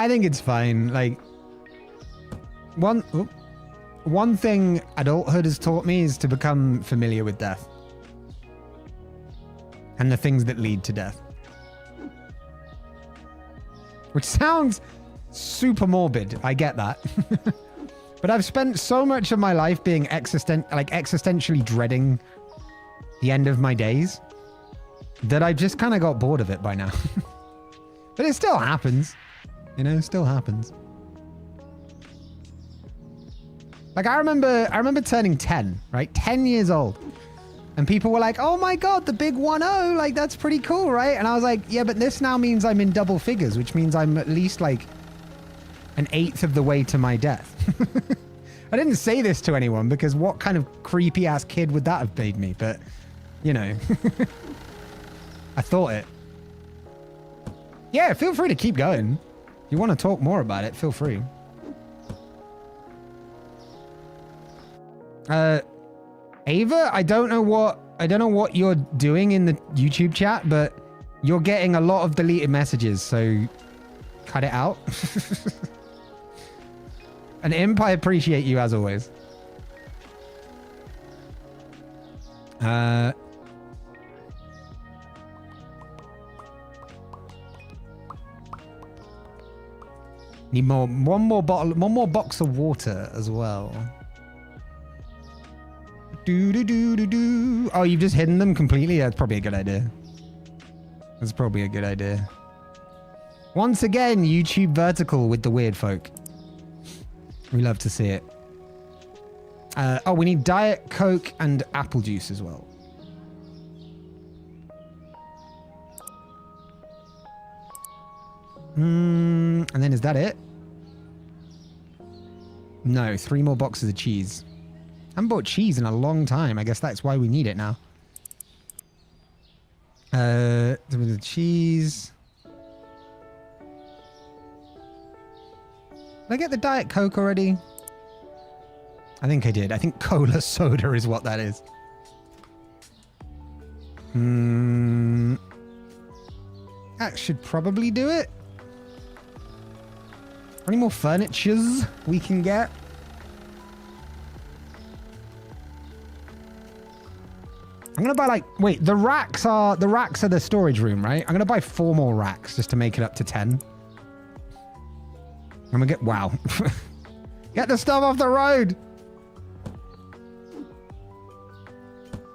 think it's fine. Like, one thing adulthood has taught me is to become familiar with death. And the things that lead to death. Which sounds super morbid. I get that. But I've spent so much of my life being existentially dreading the end of my days that I just kind of got bored of it by now. But it still happens. You know, it still happens. Like I remember turning 10, right? 10 years old. And people were like, oh my God, the big 1-0, like that's pretty cool, right? And I was like, yeah, but this now means I'm in double figures, which means I'm at least like an 1/8 of the way to my death. I didn't say this to anyone because what kind of creepy ass kid would that have made me? But, you know, I thought it. Yeah, feel free to keep going. If you want to talk more about it, feel free. Ava, I don't know what you're doing in the YouTube chat, but you're getting a lot of deleted messages, so cut it out. And Imp, I appreciate you as always. Need one more box of water as well. Oh, you've just hidden them completely? That's probably a good idea. That's probably a good idea. Once again, YouTube vertical with the weird folk. We love to see it. Oh, we need Diet Coke and apple juice as well. And then is that it? No, 3 more boxes of cheese. I haven't bought cheese in a long time. I guess that's why we need it now. The cheese. Did I get the Diet Coke already? I think I did. I think cola soda is what that is. That should probably do it. Any more furnitures we can get? I'm gonna buy like, wait, the racks are the storage room, right? I'm gonna buy 4 more racks just to make it up to 10. I'm gonna get, wow. Get the stuff off the road.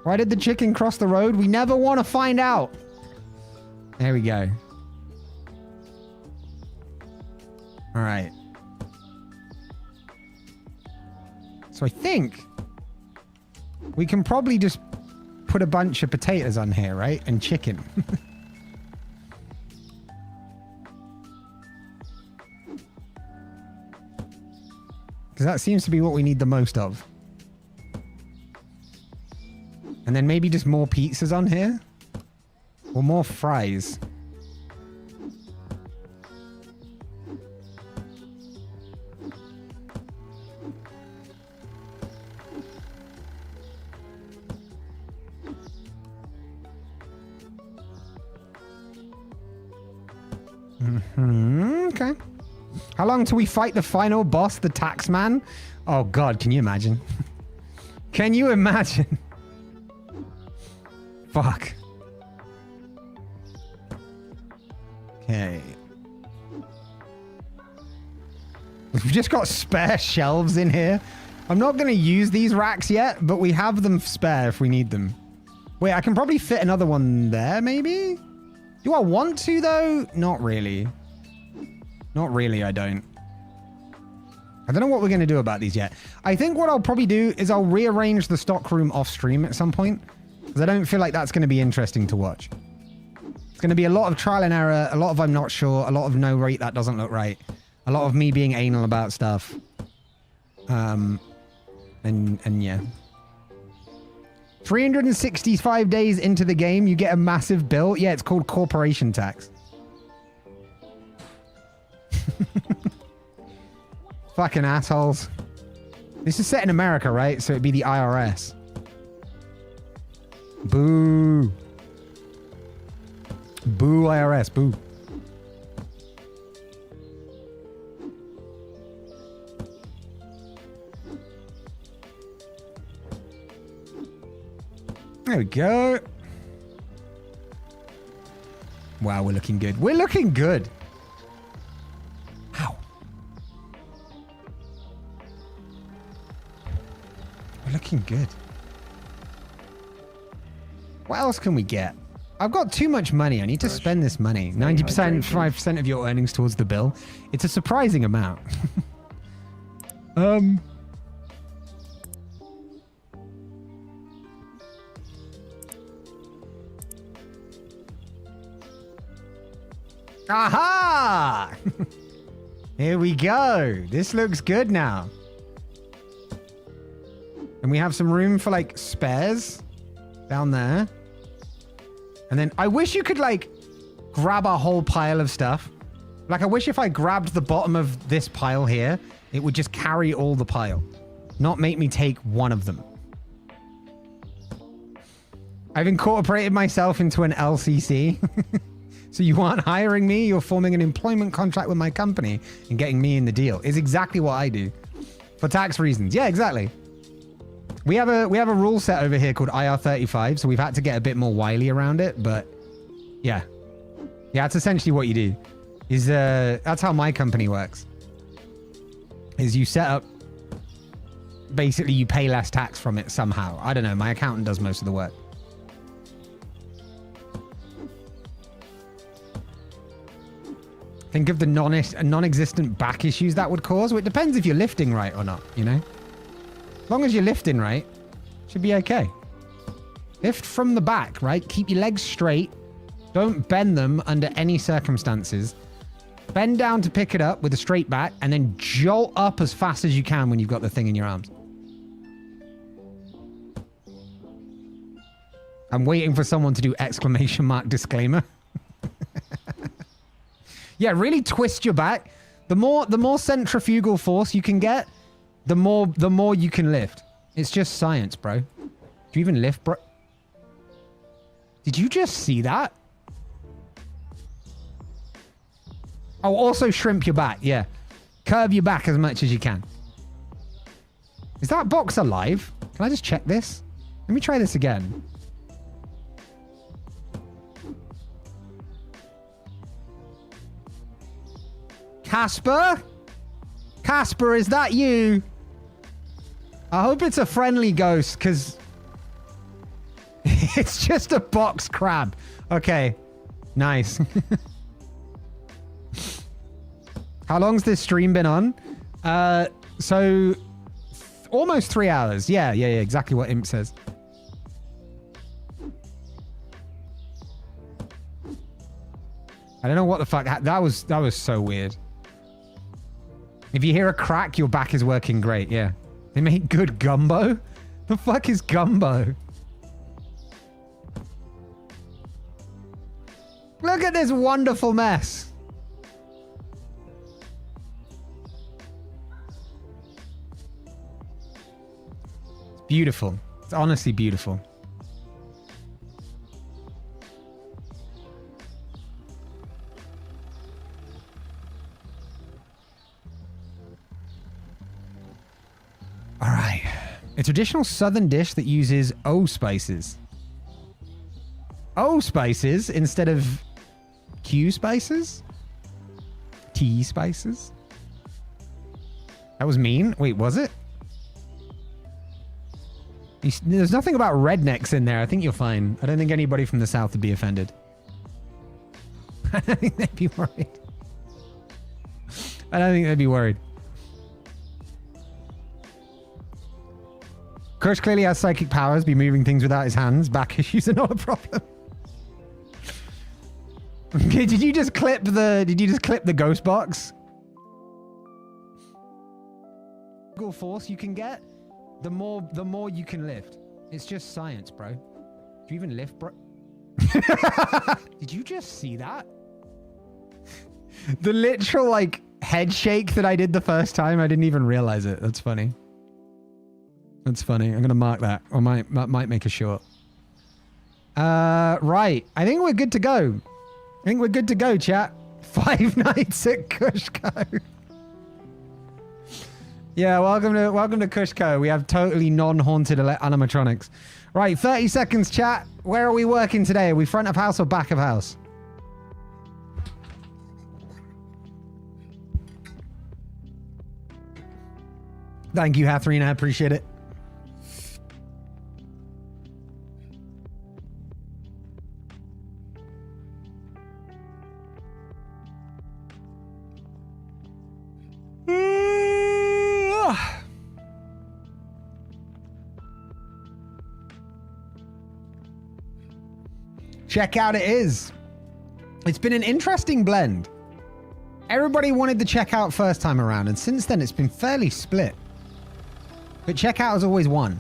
Why did the chicken cross the road? We never want to find out. There we go. All right. So I think we can probably just put a bunch of potatoes on here, right? And chicken. Because that seems to be what we need the most of. And then maybe just more pizzas on here. Or more fries. Okay. How long till we fight the final boss, the tax man? Oh God, can you imagine? Can you imagine? Fuck. Okay. We've just got spare shelves in here. I'm not going to use these racks yet, but we have them spare if we need them. Wait, I can probably fit another one there, maybe? Do I want to, though? Not really. Not really, I don't. I don't know what we're going to do about these yet. I think what I'll probably do is I'll rearrange the stock room off stream at some point. Because I don't feel like that's going to be interesting to watch. It's going to be a lot of trial and error. A lot of I'm not sure. A lot of no, rate that doesn't look right. A lot of me being anal about stuff. And yeah. 365 days into the game, you get a massive bill. Yeah, it's called corporation tax. Fucking assholes. This is set in America, right? So it'd be the IRS. Boo. Boo IRS, boo. There we go. Wow, we're looking good. We're looking good. Ow. We're looking good. What else can we get? I've got too much money. I need to spend this money. 90%, 5% of your earnings towards the bill. It's a surprising amount. Aha! Here we go. This looks good now. And we have some room for like spares down there. And then I wish you could like grab a whole pile of stuff. Like I wish if I grabbed the bottom of this pile here, it would just carry all the pile, not make me take one of them. I've incorporated myself into an LCC. So you aren't hiring me, you're forming an employment contract with my company and getting me in the deal. Is exactly what I do. For tax reasons. Yeah, exactly. We have a rule set over here called IR35, so we've had to get a bit more wily around it, but yeah. Yeah, that's essentially what you do. That's how my company works. Is you set up, basically you pay less tax from it somehow. I don't know, my accountant does most of the work. Think of the non-existent back issues that would cause. Well, it depends if you're lifting right or not, you know? As long as you're lifting right, should be okay. Lift from the back, right? Keep your legs straight. Don't bend them under any circumstances. Bend down to pick it up with a straight back and then jolt up as fast as you can when you've got the thing in your arms. I'm waiting for someone to do exclamation mark disclaimer. Yeah, really twist your back. The more centrifugal force you can get, the more you can lift. It's just science, bro. Do you even lift, bro? Did you just see that? Oh, also shrimp your back. Yeah. Curve your back as much as you can. Is that box alive? Can I just check this? Let me try this again. Casper? Casper, is that you? I hope it's a friendly ghost, because it's just a box crab. Okay. Nice. How long's this stream been on? So almost 3 hours. Yeah, exactly what Imp says. I don't know what the fuck. That was so weird. If you hear a crack, your back is working great. Yeah. They make good gumbo? The fuck is gumbo? Look at this wonderful mess. It's beautiful. It's honestly beautiful. All right. A traditional southern dish that uses O spices. O spices instead of Q spices? T spices? That was mean. Wait, was it? There's nothing about rednecks in there. I think you're fine. I don't think anybody from the South would be offended. I don't think they'd be worried. I don't think they'd be worried. Kush clearly has psychic powers, be moving things without his hands. Back issues are not a problem. Okay, did you just clip the ghost box? Force you can get, the more you can lift. It's just science, bro. Do you even lift, bro? Did you just see that? The literal like head shake that I did the first time, I didn't even realize it. That's funny. That's funny. I'm gonna mark that. Or might make a short. Right. I think we're good to go. I think we're good to go, chat. 5 nights at CushCo. Yeah, welcome to CushCo. We have totally non-haunted animatronics. Right, 30 seconds, chat. Where are we working today? Are we front of house or back of house? Thank you, Hathrina. I appreciate it. Checkout it is. It's been an interesting blend. Everybody wanted the checkout first time around, and since then it's been fairly split. But checkout has always won.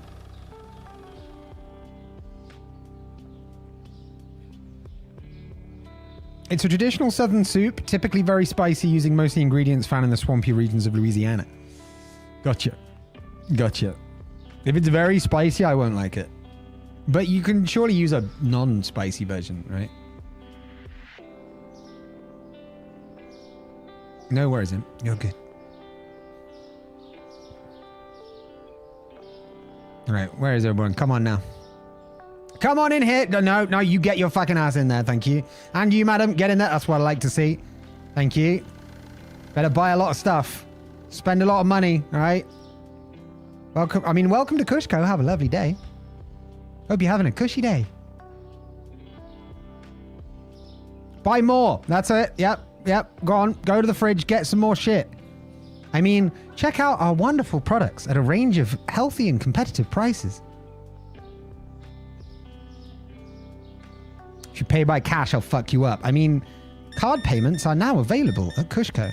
It's a traditional southern soup, typically very spicy, using most of the ingredients found in the swampy regions of Louisiana. Gotcha. Gotcha. If it's very spicy, I won't like it. But you can surely use a non-spicy version, right? No worries, Im. You're good. All right, where is everyone? Come on now. Come on in here. No, you get your fucking ass in there. Thank you. And you, madam, get in there. That's what I like to see. Thank you. Better buy a lot of stuff. Spend a lot of money, all right? Welcome to CushCo. Have a lovely day. Hope you're having a cushy day. Buy more. That's it. Yep. Go on. Go to the fridge. Get some more shit. I mean, check out our wonderful products at a range of healthy and competitive prices. If you pay by cash, I'll fuck you up. I mean, card payments are now available at CushCo.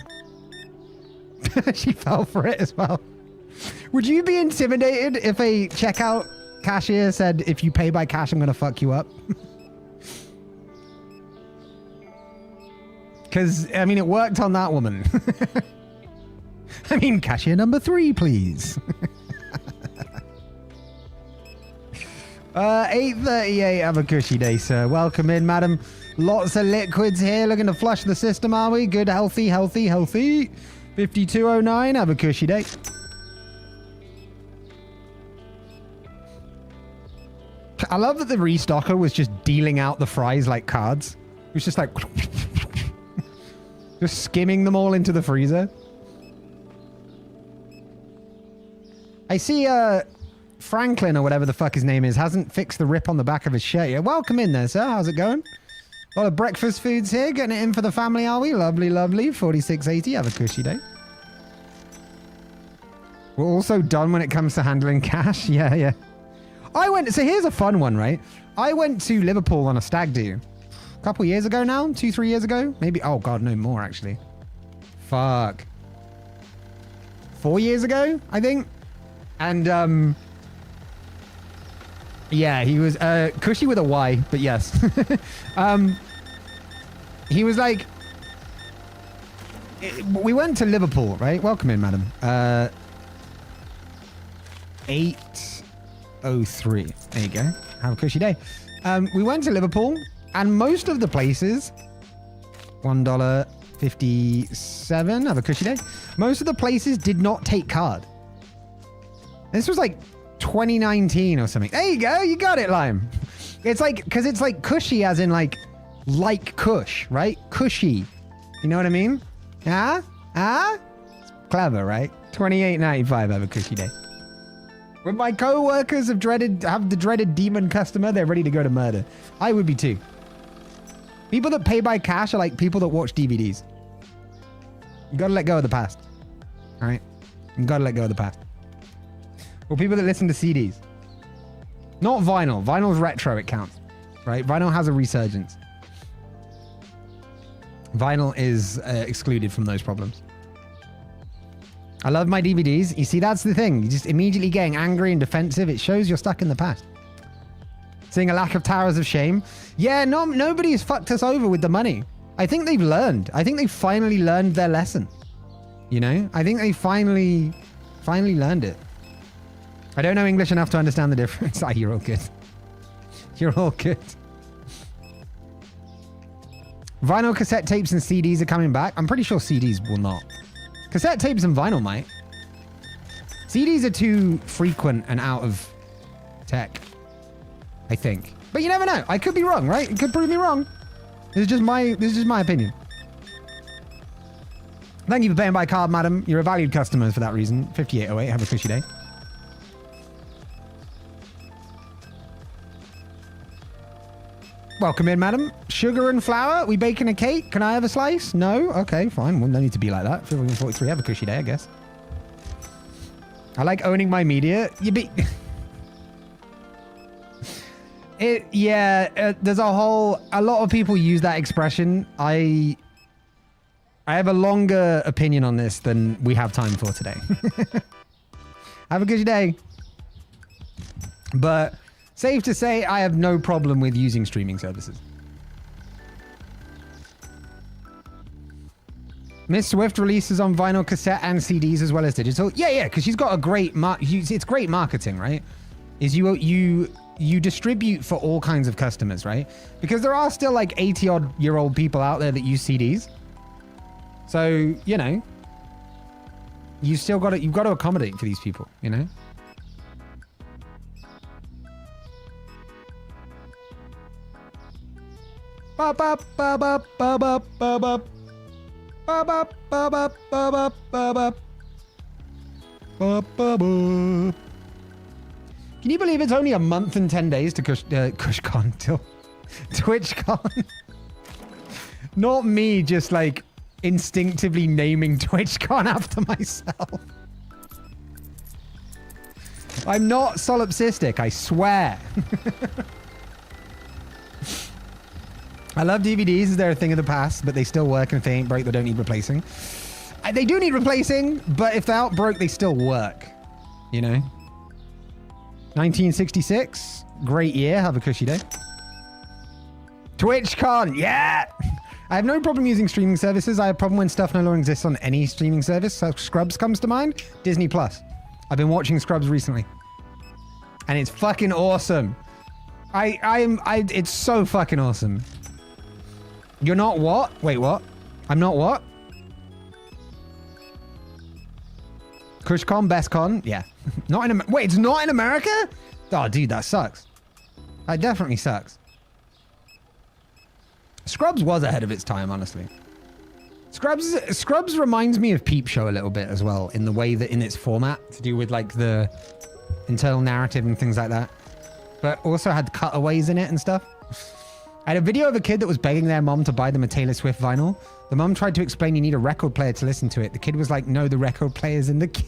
She fell for it as well. Would you be intimidated if a checkout cashier said, if you pay by cash, I'm going to fuck you up? Because, I mean, it worked on that woman. I mean, cashier number 3, please. 8:38, have a cushy day, sir. Welcome in, madam. Lots of liquids here, looking to flush the system, are we? Good, healthy. 5209, have a cushy day. I love that the restocker was just dealing out the fries like cards. It was just like... just skimming them all into the freezer. I see, Franklin, or whatever the fuck his name is, hasn't fixed the rip on the back of his shirt yet. Welcome in there, sir. How's it going? A lot of breakfast foods here. Getting it in for the family, are we? Lovely. 4680. Have a cushy day. We're also done when it comes to handling cash. Yeah. So here's a fun one, right? I went to Liverpool on a stag do. A couple years ago now? 2-3 years ago? Maybe. Oh, God, no more, actually. Fuck. 4 years ago, I think. And, yeah, he was cushy with a Y, but yes. He was like, we went to Liverpool, right? Welcome in, madam. 803. There you go. Have a cushy day. We went to Liverpool, and most of the places, $1.57. Have a cushy day. Most of the places did not take card. This was like 2019 or something. There you go. You got it, Lime. It's like, because it's like cushy as in like Kush, right? Cushy. You know what I mean? It's clever, right? $28.95. Have a cushy day. When my co-workers have the dreaded demon customer, they're ready to go to murder. I would be too. People that pay by cash are like people that watch DVDs. You gotta let go of the past. All right? You gotta let go of the past. Or people that listen to CDs. Not vinyl. Vinyl's retro, it counts. Right? Vinyl has a resurgence. Vinyl is excluded from those problems. I love my DVDs. You see, that's the thing. You're just immediately getting angry and defensive. It shows you're stuck in the past. Seeing a lack of Towers of Shame. Yeah, nobody has fucked us over with the money. I think they've learned. I think they finally learned their lesson. You know? I think they finally learned it. I don't know English enough to understand the difference. You're all good. You're all good. Vinyl cassette tapes and CDs are coming back. I'm pretty sure CDs will not. Cassette tapes and vinyl might. CDs are too frequent and out of tech, I think. But you never know. I could be wrong, right? It could prove me wrong. This is just my opinion. Thank you for paying by card, madam. You're a valued customer for that reason. 5808. Have a cushy day. Welcome in, madam. Sugar and flour? We baking a cake? Can I have a slice? No? Okay, fine. Well, no need to be like that. 43. Have a cushy day, I guess. I like owning my media. There's a lot of people use that expression. I have a longer opinion on this than we have time for today. Have a good day. But safe to say, I have no problem with using streaming services. Miss Swift releases on vinyl, cassette, and CDs as well as digital. Yeah, because she's got a great it's great marketing, right? Is you distribute for all kinds of customers, right? Because there are still like 80-odd-year-old people out there that use CDs. So, you know, you've got to accommodate for these people, you know? Ba ba ba ba ba ba ba ba. Ba ba ba ba ba ba ba ba. Ba ba ba. Can you believe it's only a month and 10 days to CushCon till TwitchCon? Not me just like instinctively naming TwitchCon after myself. I'm not solipsistic, I swear. I love DVDs. They're a thing of the past, but they still work, and if they ain't broke, they don't need replacing. They do need replacing, but if they're out broke, they still work. You know? 1966, great year. Have a cushy day. TwitchCon, yeah! I have no problem using streaming services. I have a problem when stuff no longer exists on any streaming service. So Scrubs comes to mind. Disney Plus. I've been watching Scrubs recently, and it's fucking awesome. It's so fucking awesome. You're not what? Wait, what? I'm not what? CushCon, best con? Yeah. Not in Wait, it's not in America? Oh, dude, that sucks. That definitely sucks. Scrubs was ahead of its time, honestly. Scrubs reminds me of Peep Show a little bit as well, in the way that in its format, to do with like the internal narrative and things like that. But also had cutaways in it and stuff. I had a video of a kid that was begging their mom to buy them a Taylor Swift vinyl. The mom tried to explain you need a record player to listen to it. The kid was like, no, the record player's in the case.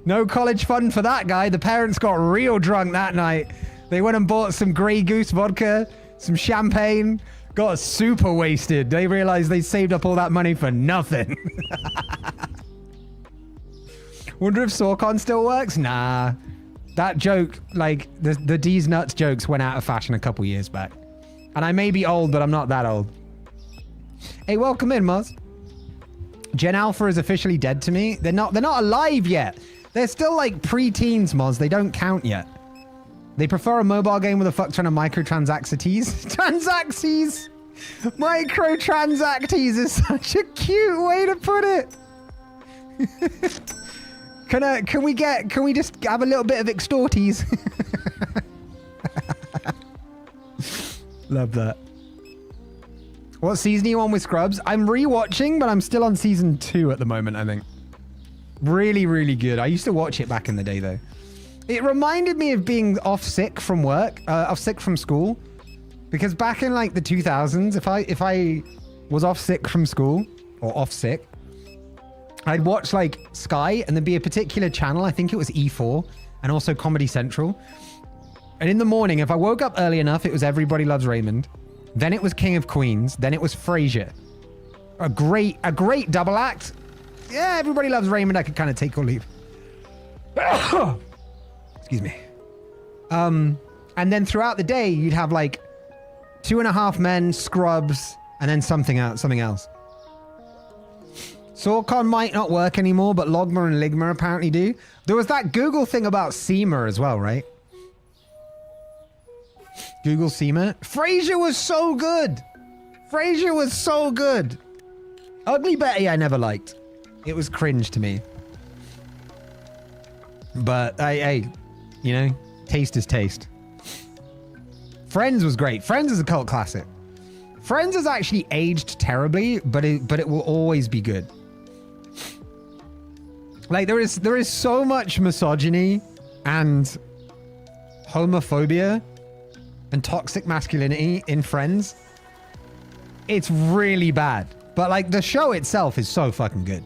No college fund for that guy. The parents got real drunk that night. They went and bought some Grey Goose vodka, some champagne, got super wasted. They realized they saved up all that money for nothing. Wonder if SawCon still works? Nah. That joke, like, the D's Nuts jokes went out of fashion a couple years back. And I may be old, but I'm not that old. Hey, welcome in, Moz. Gen Alpha is officially dead to me. They're not alive yet. They're still, like, pre-teens, Moz. They don't count yet. They prefer a mobile game with a fuck ton of microtransactees. Transaxes! Microtransactees is such a cute way to put it. Can we just have a little bit of extorties? Love that. What season are you on with Scrubs? I'm rewatching, but I'm still on season 2 at the moment, I think. Really, really good. I used to watch it back in the day, though. It reminded me of being off sick from work, off sick from school. Because back in like the 2000s, if I was off sick from school, or off sick, I'd watch like Sky, and there'd be a particular channel, I think it was E4, and also Comedy Central. And in the morning, if I woke up early enough, it was Everybody Loves Raymond. Then it was King of Queens. Then it was Frasier. A great double act. Yeah, Everybody Loves Raymond. I could kind of take or leave. Excuse me. And then throughout the day, you'd have like 2.5 Men, Scrubs, and then something else. SawCon might not work anymore, but Logma and Ligma apparently do. There was that Google thing about SEMA as well, right? Google SEMA. Frasier was so good. Frasier was so good. Ugly Betty I never liked. It was cringe to me. But hey, you know, taste is taste. Friends was great. Friends is a cult classic. Friends has actually aged terribly, but it will always be good. Like there is so much misogyny and homophobia and toxic masculinity in Friends. It's really bad. But like the show itself is so fucking good.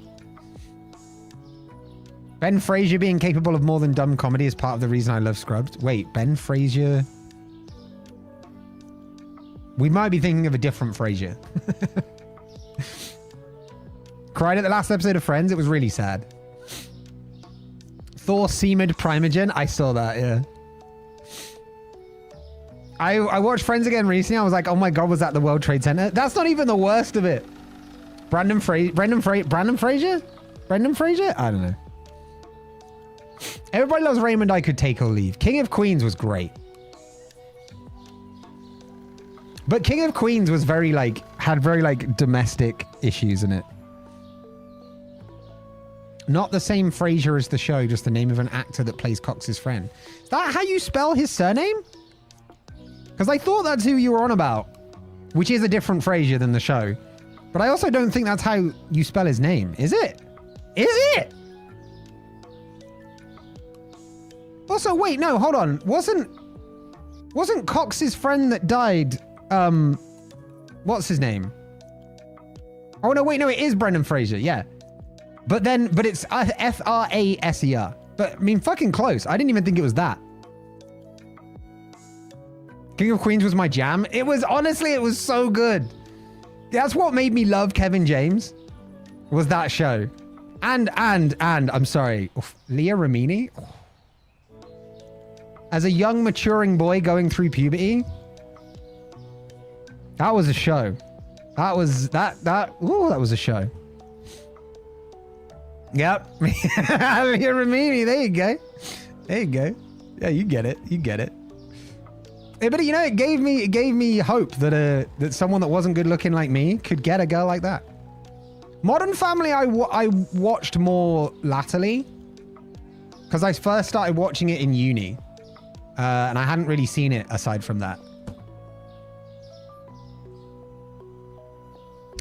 Ben Fraser being capable of more than dumb comedy is part of the reason I love Scrubs. Wait, Ben Fraser... We might be thinking of a different Fraser. Cried at the last episode of Friends. It was really sad. Thor Seamed Primogen. I saw that, yeah. I watched Friends again recently. I was like, oh my God, was that the World Trade Center? That's not even the worst of it. Brandon Fraser? Brendan Fraser? I don't know. Everybody Loves Raymond I could take or leave. King of Queens was great. But King of Queens was very like, had very like domestic issues in it. Not the same Fraser as the show, just the name of an actor that plays Cox's friend. Is that how you spell his surname? Because I thought that's who you were on about, which is a different Fraser than the show. But I also don't think that's how you spell his name. Is it? Is it? Also, wait, no, hold on. Wasn't Cox's friend that died, what's his name? Oh, no, wait, no, it is Brendan Fraser, yeah. But it's Fraser. But, I mean, fucking close. I didn't even think it was that. King of Queens was my jam. It was, honestly, it was so good. That's what made me love Kevin James, was that show. And, I'm sorry, Leah Remini? As a young, maturing boy going through puberty, that was a show. That was a show. Yep. Leah Remini, there you go. There you go. Yeah, you get it. You get it. Yeah, but you know, it gave me hope that that someone that wasn't good looking like me could get a girl like that. Modern Family, I watched more latterly because I first started watching it in uni, and I hadn't really seen it aside from that.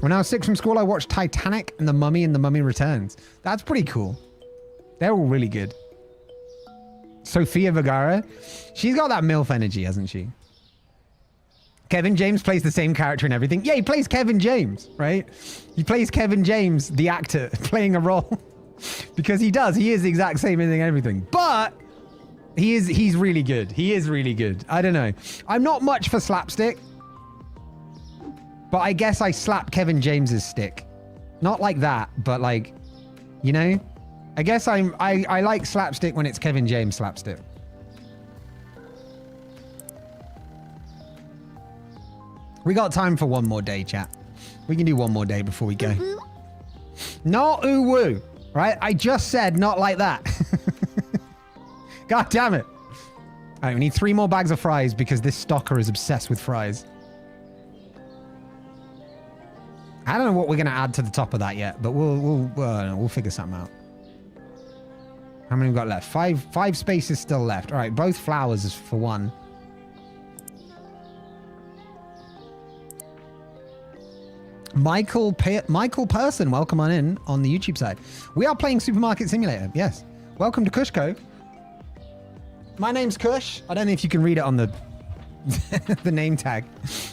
When I was 6 from school, I watched Titanic and The Mummy Returns. That's pretty cool. They're all really good. Sofia Vergara. She's got that MILF energy, hasn't she? Kevin James plays the same character and everything. Yeah, he plays Kevin James, right? He plays Kevin James, the actor, playing a role. Because he does. He is the exact same thing and everything. But he's really good. He is really good. I don't know. I'm not much for slapstick. But I guess I slap Kevin James's stick. Not like that, but like, you know? I guess I like slapstick when it's Kevin James slapstick. We got time for one more day, chat. We can do one more day before we go. Not ooh-woo, right? I just said not like that. God damn it. All right, we need 3 more bags of fries because this stalker is obsessed with fries. I don't know what we're going to add to the top of that yet, but we'll figure something out. How many we got left? Five spaces still left. All right, both flowers is for 1. Michael Person, welcome on in on the YouTube side. We are playing Supermarket Simulator. Yes. Welcome to CushCo. My name's Kush. I don't know if you can read it on the the name tag,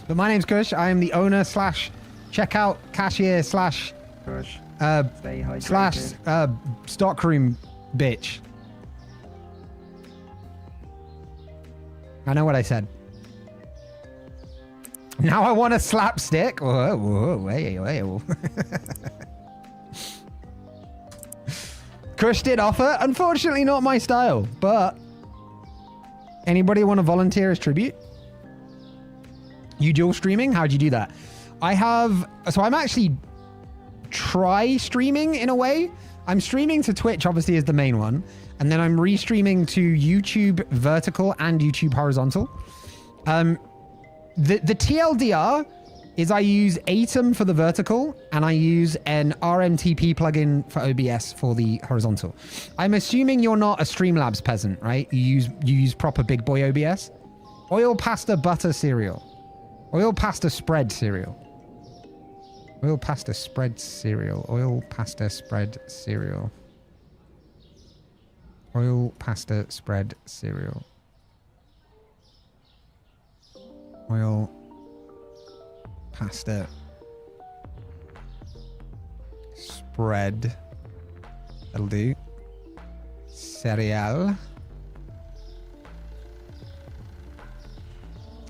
but my name's Kush. I am the owner / checkout cashier / stockroom bitch. I know what I said. Now I want a slapstick. Whoa, whoa. Kush did offer. Unfortunately, not my style, but anybody want to volunteer as tribute? You dual streaming? How'd you do that? So I'm actually try streaming in a way. I'm streaming to Twitch, obviously, is the main one. And then I'm restreaming to YouTube vertical and YouTube horizontal. The TLDR is I use Atom for the vertical and I use an RMTP plugin for OBS for the horizontal. I'm assuming you're not a Streamlabs peasant, right? You use proper big boy OBS. Oil pasta butter cereal. Oil pasta spread cereal. Oil pasta spread cereal. Oil pasta spread cereal. Oil pasta spread cereal. Oil pasta spread. That'll do. Serial.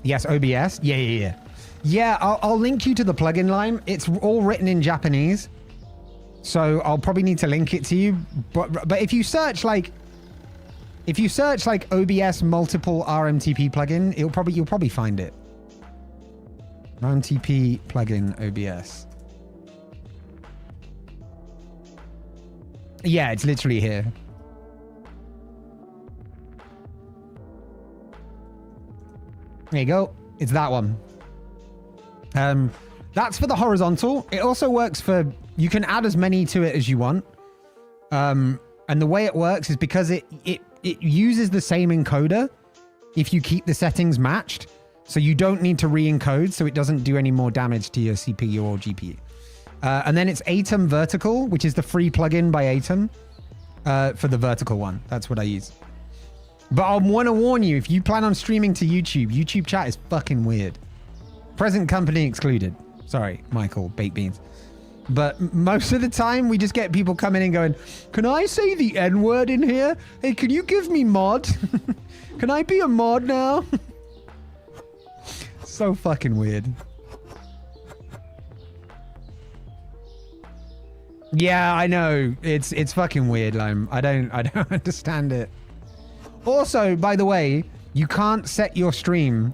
Yes, OBS. Yeah. Yeah, I'll link you to the plugin line. It's all written in Japanese. So I'll probably need to link it to you. But if you search like OBS multiple RMTP plugin, you'll probably find it. RMTP plugin OBS. Yeah, it's literally here. There you go. It's that one. That's for the horizontal. It also works for, you can add as many to it as you want. And the way it works is because it uses the same encoder if you keep the settings matched. So you don't need to re-encode, so it doesn't do any more damage to your CPU or GPU. And then it's Atom Vertical, which is the free plugin by Atom for the vertical one. That's what I use. But I want to warn you, if you plan on streaming to YouTube, YouTube chat is fucking weird. Present company excluded. Sorry, Michael, baked beans. But most of the time, we just get people coming in going, can I say the N-word in here? Hey, can you give me mod? Can I be a mod now? So fucking weird. Yeah, I know. It's fucking weird, Lime. I don't understand it. Also, by the way, you can't set your stream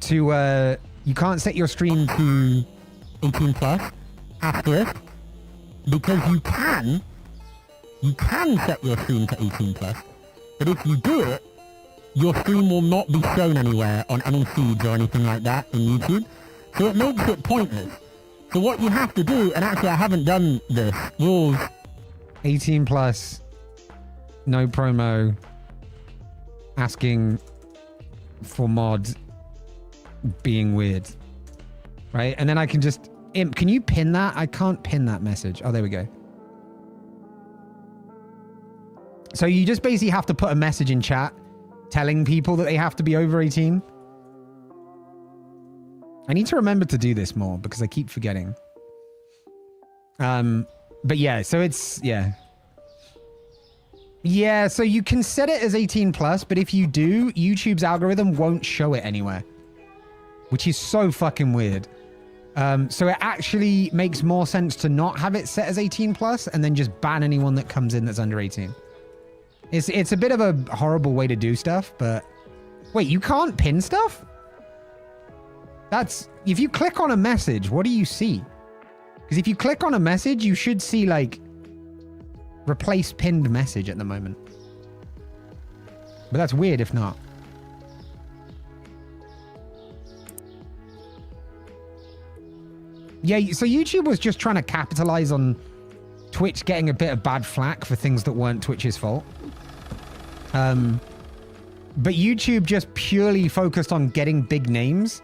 to 18 plus asterisk, because you can set your stream to 18 plus, but if you do it, your stream will not be shown anywhere on any feeds or anything like that in YouTube, so it makes it pointless. So what you have to do, and actually I haven't done this, rules 18 plus, no promo, asking for mod, being weird, right? And then I can just imp. Can you pin that? I can't pin that message. Oh, there we go. So you just basically have to put a message in chat telling people that they have to be over 18. I need to remember to do this more because I keep forgetting. But yeah, so it's, yeah. Yeah, so you can set it as 18 plus, but if you do, YouTube's algorithm won't show it anywhere, which is so fucking weird. So it actually makes more sense to not have it set as 18 plus and then just ban anyone that comes in that's under 18. It's a bit of a horrible way to do stuff, but wait, you can't pin stuff? That's, if you click on a message, what do you see? Because if you click on a message, you should see like replace pinned message at the moment. But that's weird if not. Yeah, so YouTube was just trying to capitalize on Twitch getting a bit of bad flack for things that weren't Twitch's fault. But YouTube just purely focused on getting big names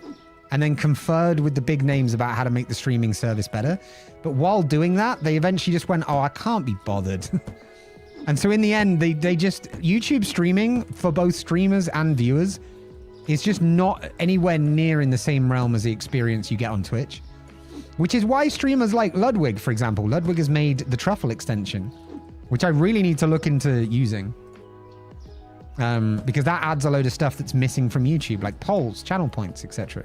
and then conferred with the big names about how to make the streaming service better. But while doing that, they eventually just went, oh, I can't be bothered. And so in the end, they just, YouTube streaming for both streamers and viewers is just not anywhere near in the same realm as the experience you get on Twitch. Which is why streamers like Ludwig, for example, Ludwig has made the Truffle extension, which I really need to look into using. Because that adds a load of stuff that's missing from YouTube, like polls, channel points, etc.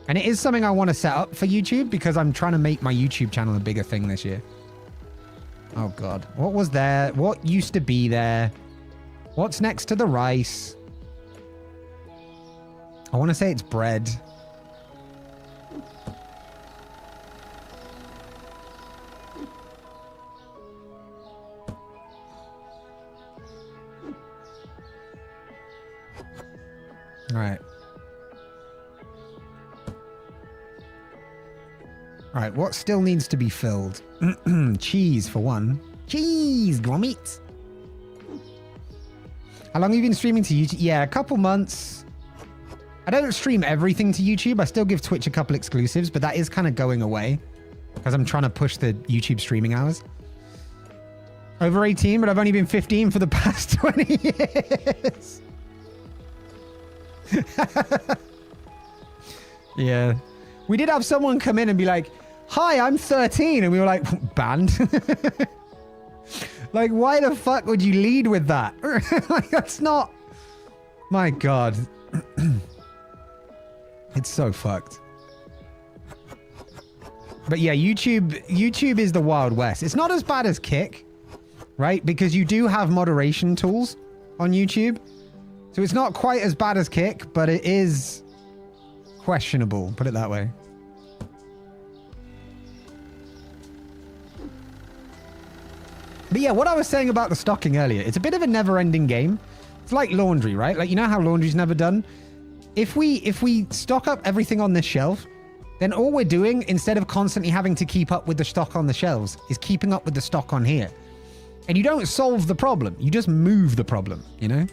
And it is something I want to set up for YouTube because I'm trying to make my YouTube channel a bigger thing this year. Oh God, what was there? What used to be there? What's next to the rice? I want to say it's bread. All right. All right, what still needs to be filled? Cheese, for one. Cheese, grommet. How long have you been streaming to YouTube? Yeah, a couple months. I don't stream everything to YouTube. I still give Twitch a couple exclusives, but that is kind of going away because I'm trying to push the YouTube streaming hours. Over 18, but I've only been 15 for the past 20 years. Yeah. We did have someone come in and be like, hi, I'm 13. And we were like, banned. Like, why the fuck would you lead with that? Like, that's not... My God. It's so fucked. But yeah, YouTube is the Wild West. It's not as bad as Kick, right? Because you do have moderation tools on YouTube. So it's not quite as bad as Kick, but it is questionable, put it that way. But yeah, what I was saying about the stocking earlier, it's a bit of a never-ending game. It's like laundry, right? Like, you know how laundry's never done? If we stock up everything on this shelf, then all we're doing, instead of constantly having to keep up with the stock on the shelves, is keeping up with the stock on here. And you don't solve the problem. You just move the problem, you know?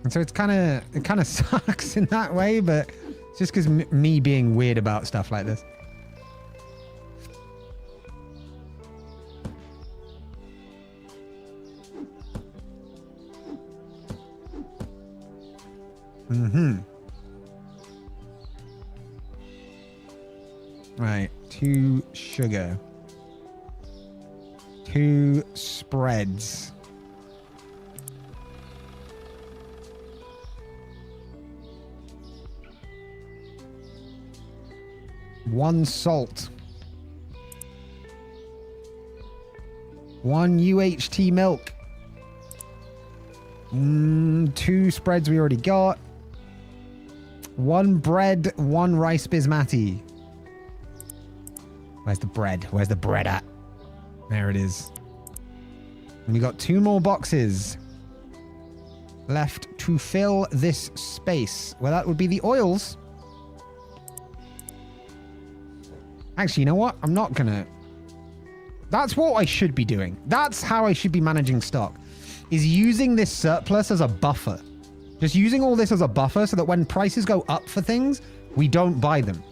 And so it kind of sucks in that way, but it's just because me being weird about stuff like this. Mm-hmm. Right, 2 sugar. 2 spreads. One salt. 1 UHT milk. 2 spreads we already got. 1 bread, 1 rice basmati. Where's the bread? Where's the bread at? There it is. And we got 2 more boxes left to fill this space. Well, that would be the oils. Actually, you know what? I'm not gonna... That's what I should be doing. That's how I should be managing stock. Is using this surplus as a buffer. Just using all this as a buffer so that when prices go up for things, we don't buy them.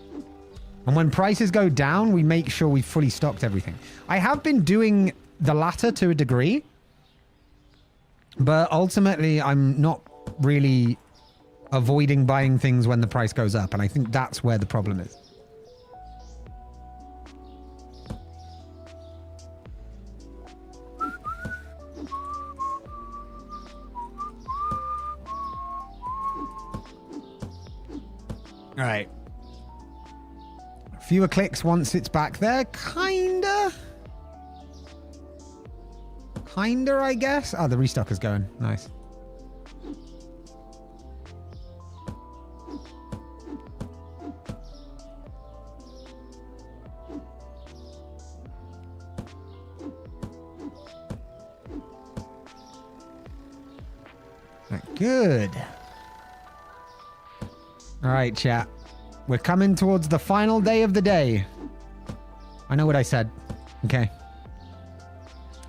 And when prices go down, we make sure we've fully stocked everything. I have been doing the latter to a degree. But ultimately, I'm not really avoiding buying things when the price goes up. And I think that's where the problem is. All right. Fewer clicks once it's back there. Kinda, I guess. Oh, the restock is going. Nice. Good. All right, chat. We're coming towards the final day of the day. I know what I said. Okay.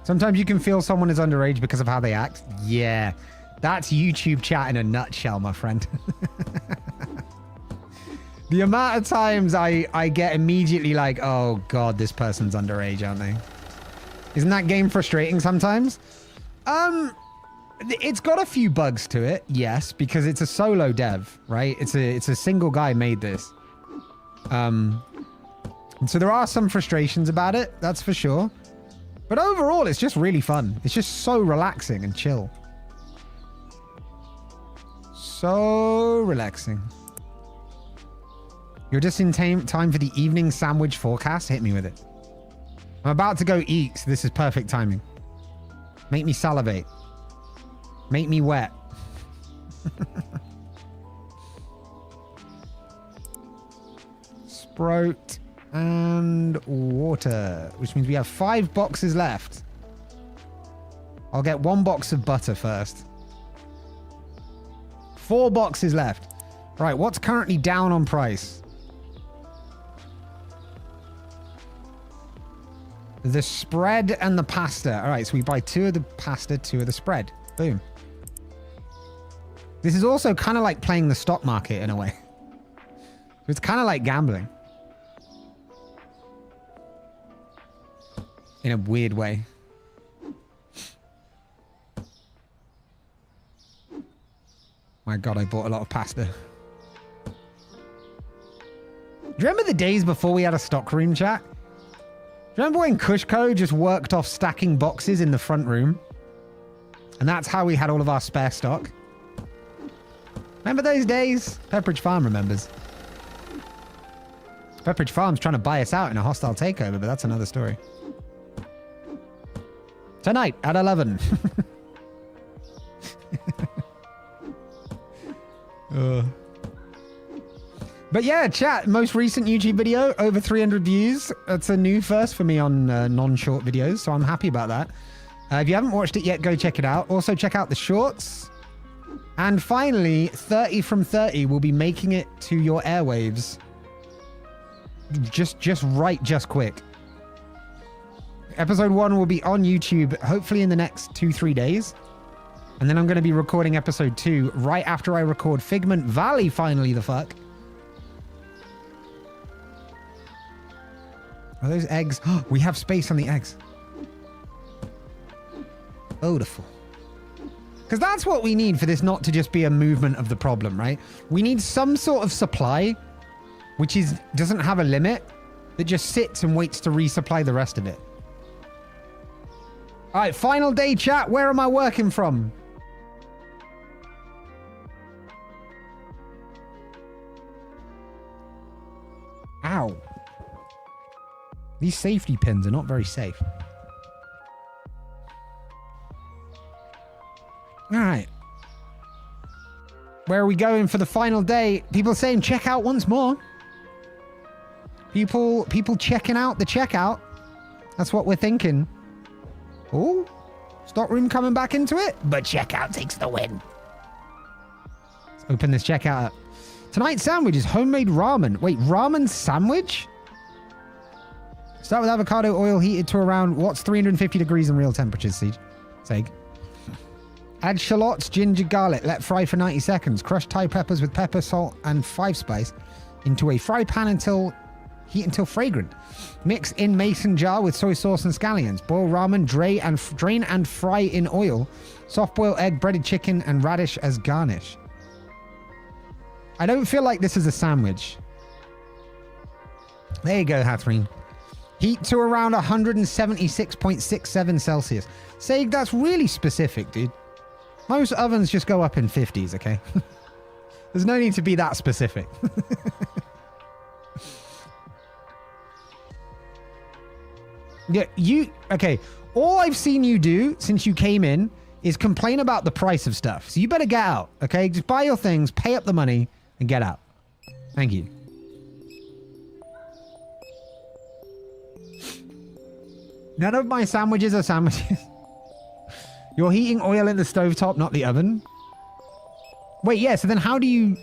Sometimes you can feel someone is underage because of how they act. Yeah. That's YouTube chat in a nutshell, my friend. The amount of times I get immediately like, oh God, this person's underage, aren't they? Isn't that game frustrating sometimes? It's got a few bugs to it, yes, because it's a solo dev, right? It's a single guy made this. And so there are some frustrations about it, that's for sure. But overall, it's just really fun. It's just so relaxing and chill. So relaxing. You're just in time for the evening sandwich forecast? Hit me with it. I'm about to go eat, so this is perfect timing. Make me salivate. Make me wet. Sprout and water, which means we have 5 boxes left. I'll get 1 box of butter first. 4 boxes left. Right, what's currently down on price? The spread and the pasta. All right, so we buy 2 of the pasta, 2 of the spread. Boom. This is also kind of like playing the stock market in a way. It's kind of like gambling. In a weird way. My God, I bought a lot of pasta. Do you remember the days before we had a stock room chat? Remember when CushCo just worked off stacking boxes in the front room? And that's how we had all of our spare stock. Remember those days? Pepperidge Farm remembers. Pepperidge Farm's trying to buy us out in a hostile takeover, but that's another story. Tonight at 11. But yeah, chat, most recent YouTube video, over 300 views. That's a new first for me on non-short videos, so I'm happy about that. If you haven't watched it yet, go check it out. Also, check out the shorts. And finally, 30 from 30 will be making it to your airwaves. Just quick. Episode 1 will be on YouTube, hopefully in the next 2-3 days. And then I'm going to be recording episode 2 right after I record Figment Valley, finally, the fuck. Are those eggs? We have space on the eggs. Beautiful. Because that's what we need for this not to just be a movement of the problem, right? We need some sort of supply, which doesn't have a limit, that just sits and waits to resupply the rest of it. All right, final day chat. Where am I working from? Ow. These safety pins are not very safe. All right. Where are we going for the final day? People saying check out once more. People checking out the checkout. That's what we're thinking. Oh, stock room coming back into it, but checkout takes the win. Let's open this checkout up. Tonight's sandwich is homemade ramen. Wait, ramen sandwich? Start with avocado oil heated to around, what's 350 degrees in real temperatures, Seg? Add shallots, ginger, garlic. Let fry for 90 seconds. Crush Thai peppers with pepper, salt, and 5 spice into a fry pan heat until fragrant. Mix in mason jar with soy sauce and scallions. Boil ramen, drain and fry in oil. Soft boil egg, breaded chicken, and radish as garnish. I don't feel like this is a sandwich. There you go, Hathreen. Heat to around 176.67 Celsius. Seg, that's really specific, dude. Most ovens just go up in 50s, okay? There's no need to be that specific. Yeah, okay. All I've seen you do since you came in is complain about the price of stuff. So you better get out, okay? Just buy your things, pay up the money, and get out. Thank you. None of my sandwiches are sandwiches. You're heating oil in the stovetop, not the oven. Wait, yeah, so then how do you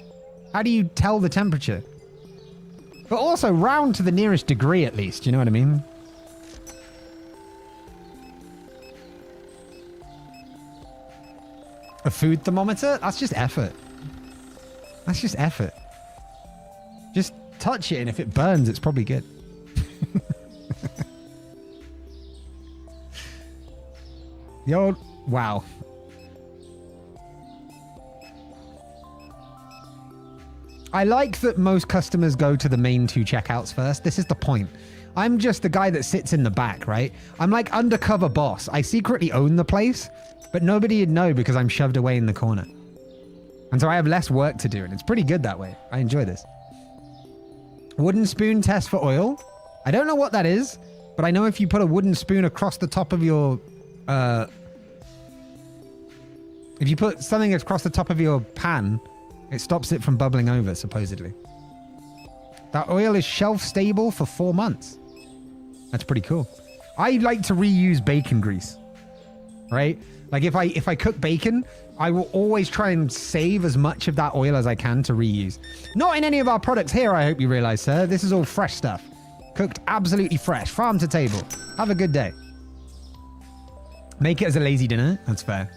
tell the temperature? But also round to the nearest degree at least, you know what I mean? A food thermometer? That's just effort. That's just effort. Just touch it and if it burns, it's probably good. The old... Wow. I like that most customers go to the main 2 checkouts first. This is the point. I'm just the guy that sits in the back, right? I'm like undercover boss. I secretly own the place, but nobody would know because I'm shoved away in the corner. And so I have less work to do, and it's pretty good that way. I enjoy this. Wooden spoon test for oil. I don't know what that is, but I know if you put a wooden spoon across the top of your... if you put something across the top of your pan, it stops it from bubbling over, supposedly. That oil is shelf stable for 4 months. That's pretty cool. I like to reuse bacon grease, right? Like if I cook bacon, I will always try and save as much of that oil as I can to reuse. Not in any of our products here, I hope you realize, sir. This is all fresh stuff. Cooked absolutely fresh, farm to table. Have a good day. Make it as a lazy dinner. That's fair.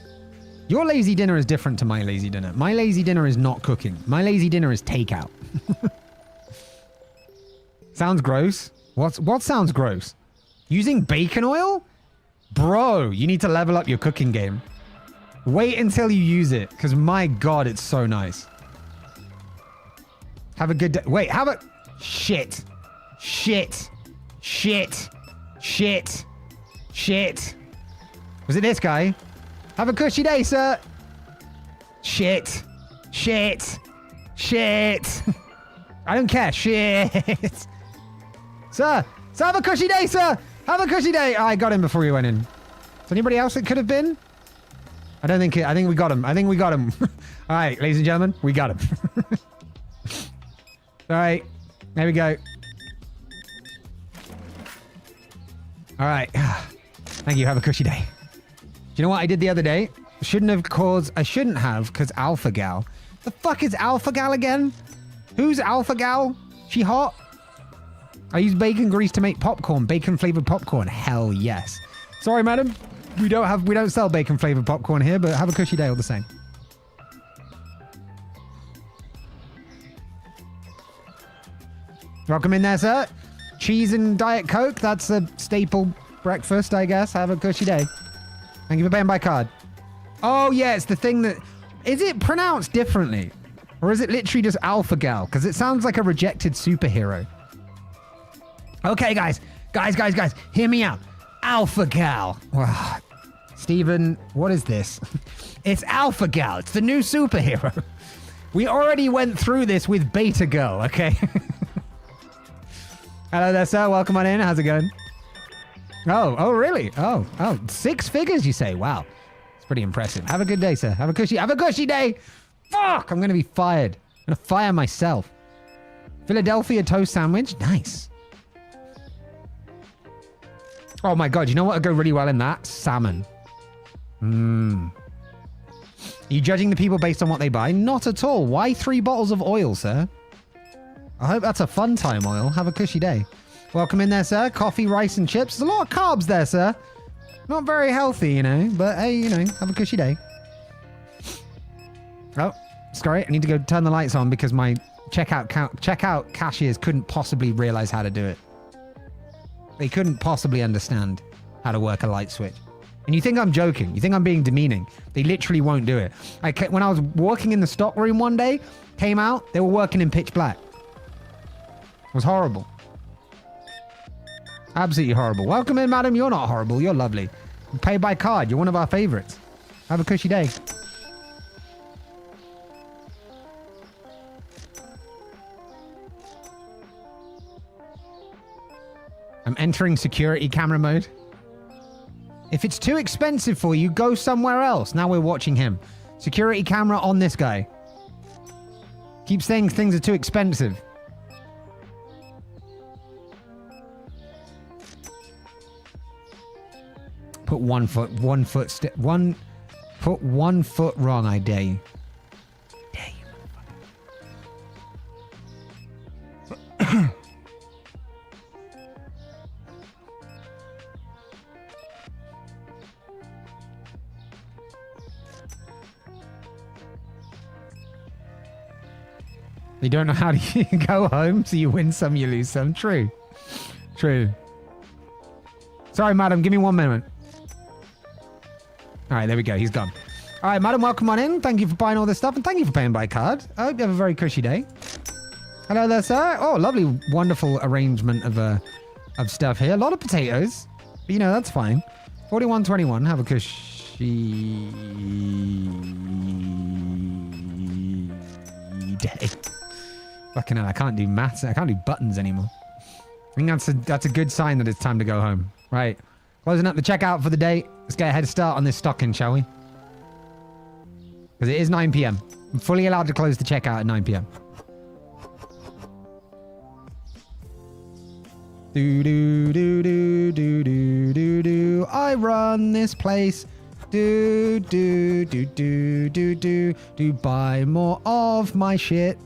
Your lazy dinner is different to my lazy dinner. My lazy dinner is not cooking. My lazy dinner is takeout. Sounds gross. What sounds gross? Using bacon oil? Bro, you need to level up your cooking game. Wait until you use it, because my God, it's so nice. Have a good day. Wait, have a... Shit. Shit. Shit. Was it this guy? Have a cushy day, sir. Shit. Shit. Shit. I don't care. Shit. Sir, have a cushy day, sir. Have a cushy day. I got him before he went in. Is anybody else it could have been? I don't think it. I think we got him. I think we got him. All right, ladies and gentlemen, we got him. All right, there we go. All right. Thank you. Have a cushy day. Do you know what I did the other day? I shouldn't have, because Alpha Gal. The fuck is Alpha Gal again? Who's Alpha Gal? She hot? I use bacon grease to make popcorn. Bacon flavored popcorn. Hell yes. Sorry, madam. We don't sell bacon flavored popcorn here, but have a cushy day all the same. Welcome in there, sir. Cheese and Diet Coke. That's a staple breakfast, I guess. Have a cushy day. Thank you for paying by card. Oh, yeah, it's the thing that... Is it pronounced differently? Or is it literally just Alpha Gal? Because it sounds like a rejected superhero. Okay, guys. Guys. Hear me out. Alpha Gal. Wow. Steven, what is this? It's Alpha Gal. It's the new superhero. We already went through this with Beta Girl, okay? Hello there, sir. Welcome on in. How's it going? Oh, really? Oh, 6 figures, you say? Wow. It's pretty impressive. Have a good day, sir. Have a cushy day. Fuck! I'm going to be fired. I'm going to fire myself. Philadelphia toast sandwich. Nice. Oh my God. You know what would go really well in that? Salmon. Are you judging the people based on what they buy? Not at all. Why 3 bottles of oil, sir? I hope that's a fun time, oil. Have a cushy day. Welcome in there, sir. Coffee, rice, and chips. There's a lot of carbs there, sir. Not very healthy, you know. But hey, you know, have a cushy day. Oh, sorry. I need to go turn the lights on because my checkout cashiers couldn't possibly realize how to do it. They couldn't possibly understand how to work a light switch. And you think I'm joking. You think I'm being demeaning. They literally won't do it. When I was working in the stock room one day, came out, they were working in pitch black. It was horrible. Absolutely horrible. Welcome in, madam. You're not horrible. You're lovely. You pay by card. You're one of our favorites. Have a cushy day. I'm entering security camera mode. If it's too expensive for you, go somewhere else. Now we're watching him. Security camera on this guy. Keep saying things are too expensive. Put one foot wrong, I dare you. Dare you. You don't know how to go home, so you win some, you lose some. True. Sorry, madam. Give me 1 minute. All right, there we go. He's gone. All right, madam, welcome on in. Thank you for buying all this stuff, and thank you for paying by card. I hope you have a very cushy day. Hello there, sir. Oh, lovely, wonderful arrangement of stuff here. A lot of potatoes. But, you know, that's fine. 41.21. Have a cushy day. Fucking hell, I can't do maths. I can't do buttons anymore. I think that's a good sign that it's time to go home. Right. Closing up the checkout for the day. Let's get a head start on this stocking, shall we? Because it is 9 p.m. I'm fully allowed to close the checkout at 9 p.m. Do. I run this place. Do. Buy more of my shit.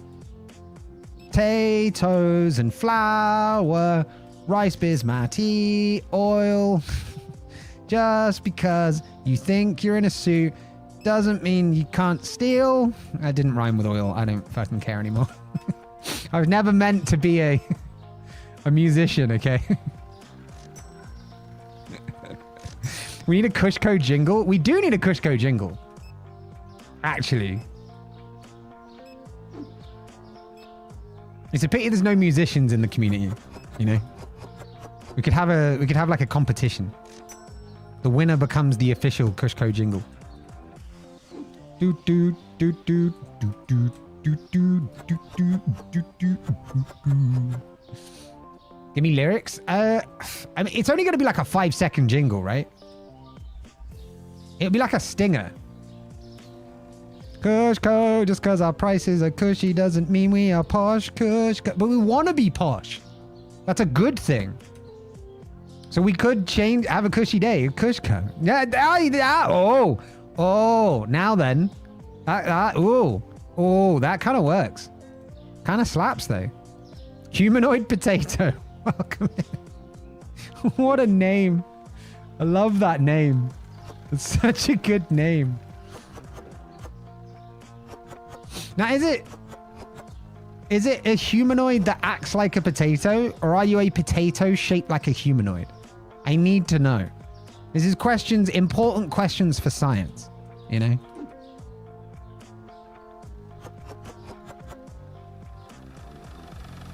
Potatoes and flour. Rice basmati oil. Just because you think you're in a suit doesn't mean you can't steal. I didn't rhyme with oil. I don't fucking care anymore. I was never meant to be a musician, okay? We need a CushCo jingle. We do need a CushCo jingle. Actually. It's a pity there's no musicians in the community, you know? We could have like a competition. The winner becomes the official CushCo jingle. Do do do do do do do do do do do do. Give me lyrics. I mean, it's only going to be like a 5-second jingle, right? It'll be like a stinger. CushCo, just because our prices are cushy doesn't mean we are posh. CushCo, but we want to be posh. That's a good thing. So we could have a cushy day. CushCo. Yeah. Oh. Now then. That kind of works. Kind of slaps though. Humanoid potato. Welcome in. What a name. I love that name. It's such a good name. Now, is it a humanoid that acts like a potato, or are you a potato shaped like a humanoid? I need to know. This is important questions for science, you know?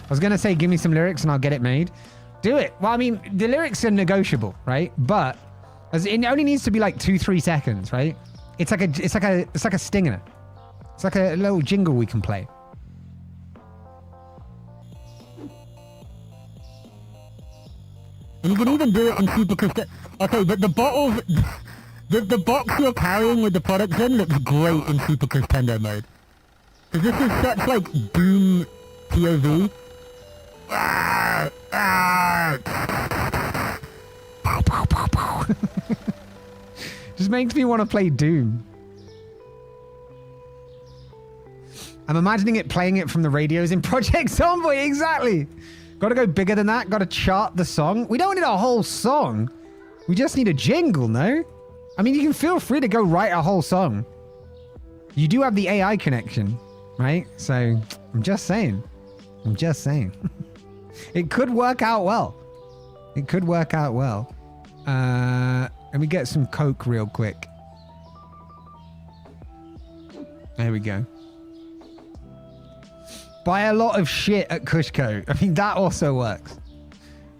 I was going to say, give me some lyrics and I'll get it made. Do it. Well, I mean, the lyrics are negotiable, right? But it only needs to be like 2-3 seconds, right? It's like a stinger. It's like a little jingle we can play. And you can even do it on Super Cassette. Okay, but the bottles, the box you're carrying with the products in looks great in Super Nintendo mode. Because this is such like Doom POV. Just makes me want to play Doom. I'm imagining playing it from the radios in Project Zomboid. Exactly. Got to go bigger than that. Got to chart the song. We don't need a whole song. We just need a jingle, no? I mean, you can feel free to go write a whole song. You do have the AI connection, right? So I'm just saying. It could work out well. Let me get some Coke real quick. There we go. Buy a lot of shit at CushCo. I mean, that also works.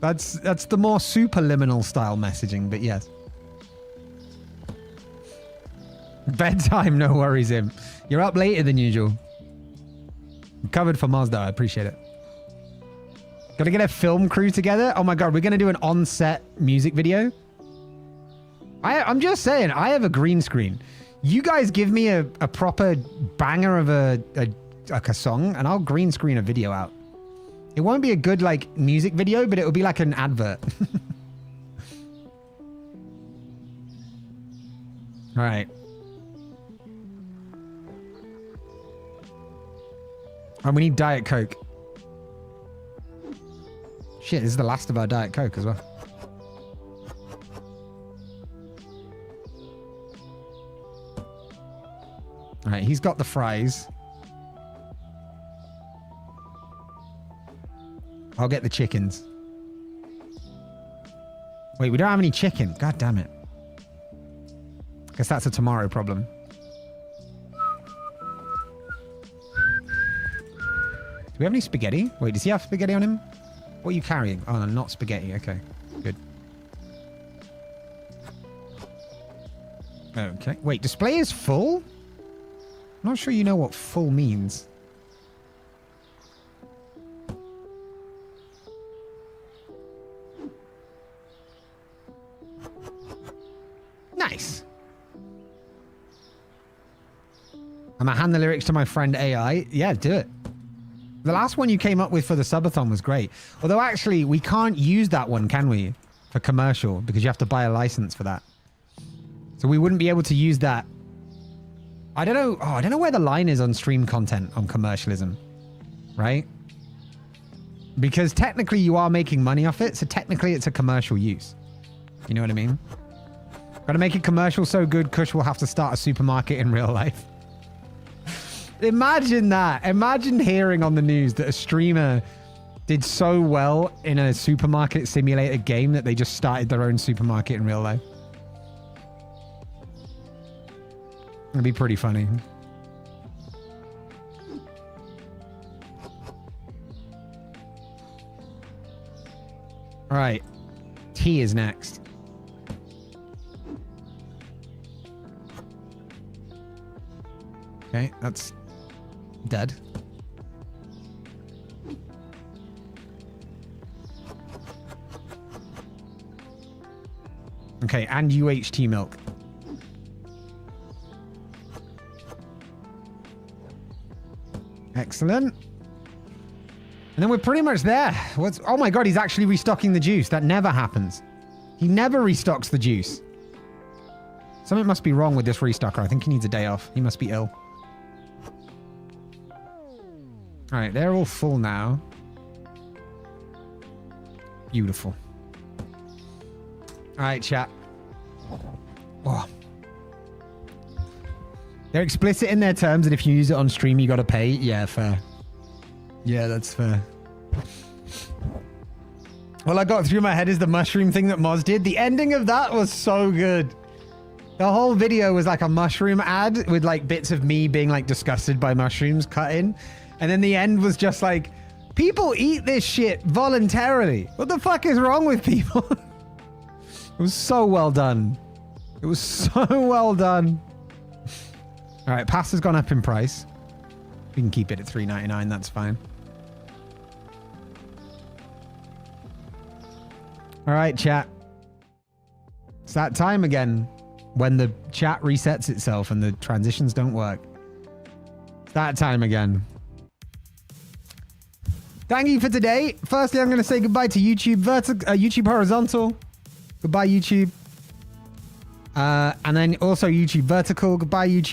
That's the more superliminal style messaging, but yes. Bedtime, no worries, Im. You're up later than usual. I'm covered for Mazda, I appreciate it. Gotta get a film crew together. Oh my god, we're gonna do an on-set music video. I'm just saying, I have a green screen. You guys give me a proper banger of like a song, and I'll green screen a video out. It won't be a good like music video, but it will be like an advert. All right. And we need Diet Coke. Shit, this is the last of our Diet Coke as well. All right, he's got the fries. I'll get the chickens. Wait, we don't have any chicken. God damn it. Guess that's a tomorrow problem. Do we have any spaghetti? Wait, does he have spaghetti on him? What are you carrying? Oh, no, not spaghetti. Okay, good. Okay. Wait, display is full? I'm not sure you know what full means. Nice. I'm gonna hand the lyrics to my friend AI. Yeah, do it. The last one you came up with for the subathon was great. Although actually, we can't use that one, can we? For commercial, because you have to buy a license for that. So we wouldn't be able to use that. I don't know. Oh, I don't know where the line is on stream content on commercialism, right? Because technically you are making money off it. So technically it's a commercial use. You know what I mean? Gotta make a commercial so good, Kush will have to start a supermarket in real life. Imagine that. Imagine hearing on the news that a streamer did so well in a supermarket simulator game that they just started their own supermarket in real life. It'd be pretty funny. All right. HP is next. Okay, that's dead. Okay, and UHT milk. Excellent. And then we're pretty much there. What's? Oh my god, he's actually restocking the juice. That never happens. He never restocks the juice. Something must be wrong with this restocker. I think he needs a day off. He must be ill. All right, they're all full now. Beautiful. All right, chat. Oh. They're explicit in their terms that if you use it on stream, you got to pay. Yeah, fair. Yeah, that's fair. Well, I got through my head is the mushroom thing that Moz did. The ending of that was so good. The whole video was like a mushroom ad with like bits of me being like disgusted by mushrooms cut in. And then the end was just like, people eat this shit voluntarily. What the fuck is wrong with people? It was so well done. It was so well done. All right, pasta's gone up in price. We can keep it at $3.99. That's fine. All right, chat. It's that time again when the chat resets itself and the transitions don't work. It's that time again. Thank you for today. Firstly, I'm going to say goodbye to YouTube YouTube Horizontal. Goodbye, YouTube. And then also YouTube Vertical. Goodbye, YouTube.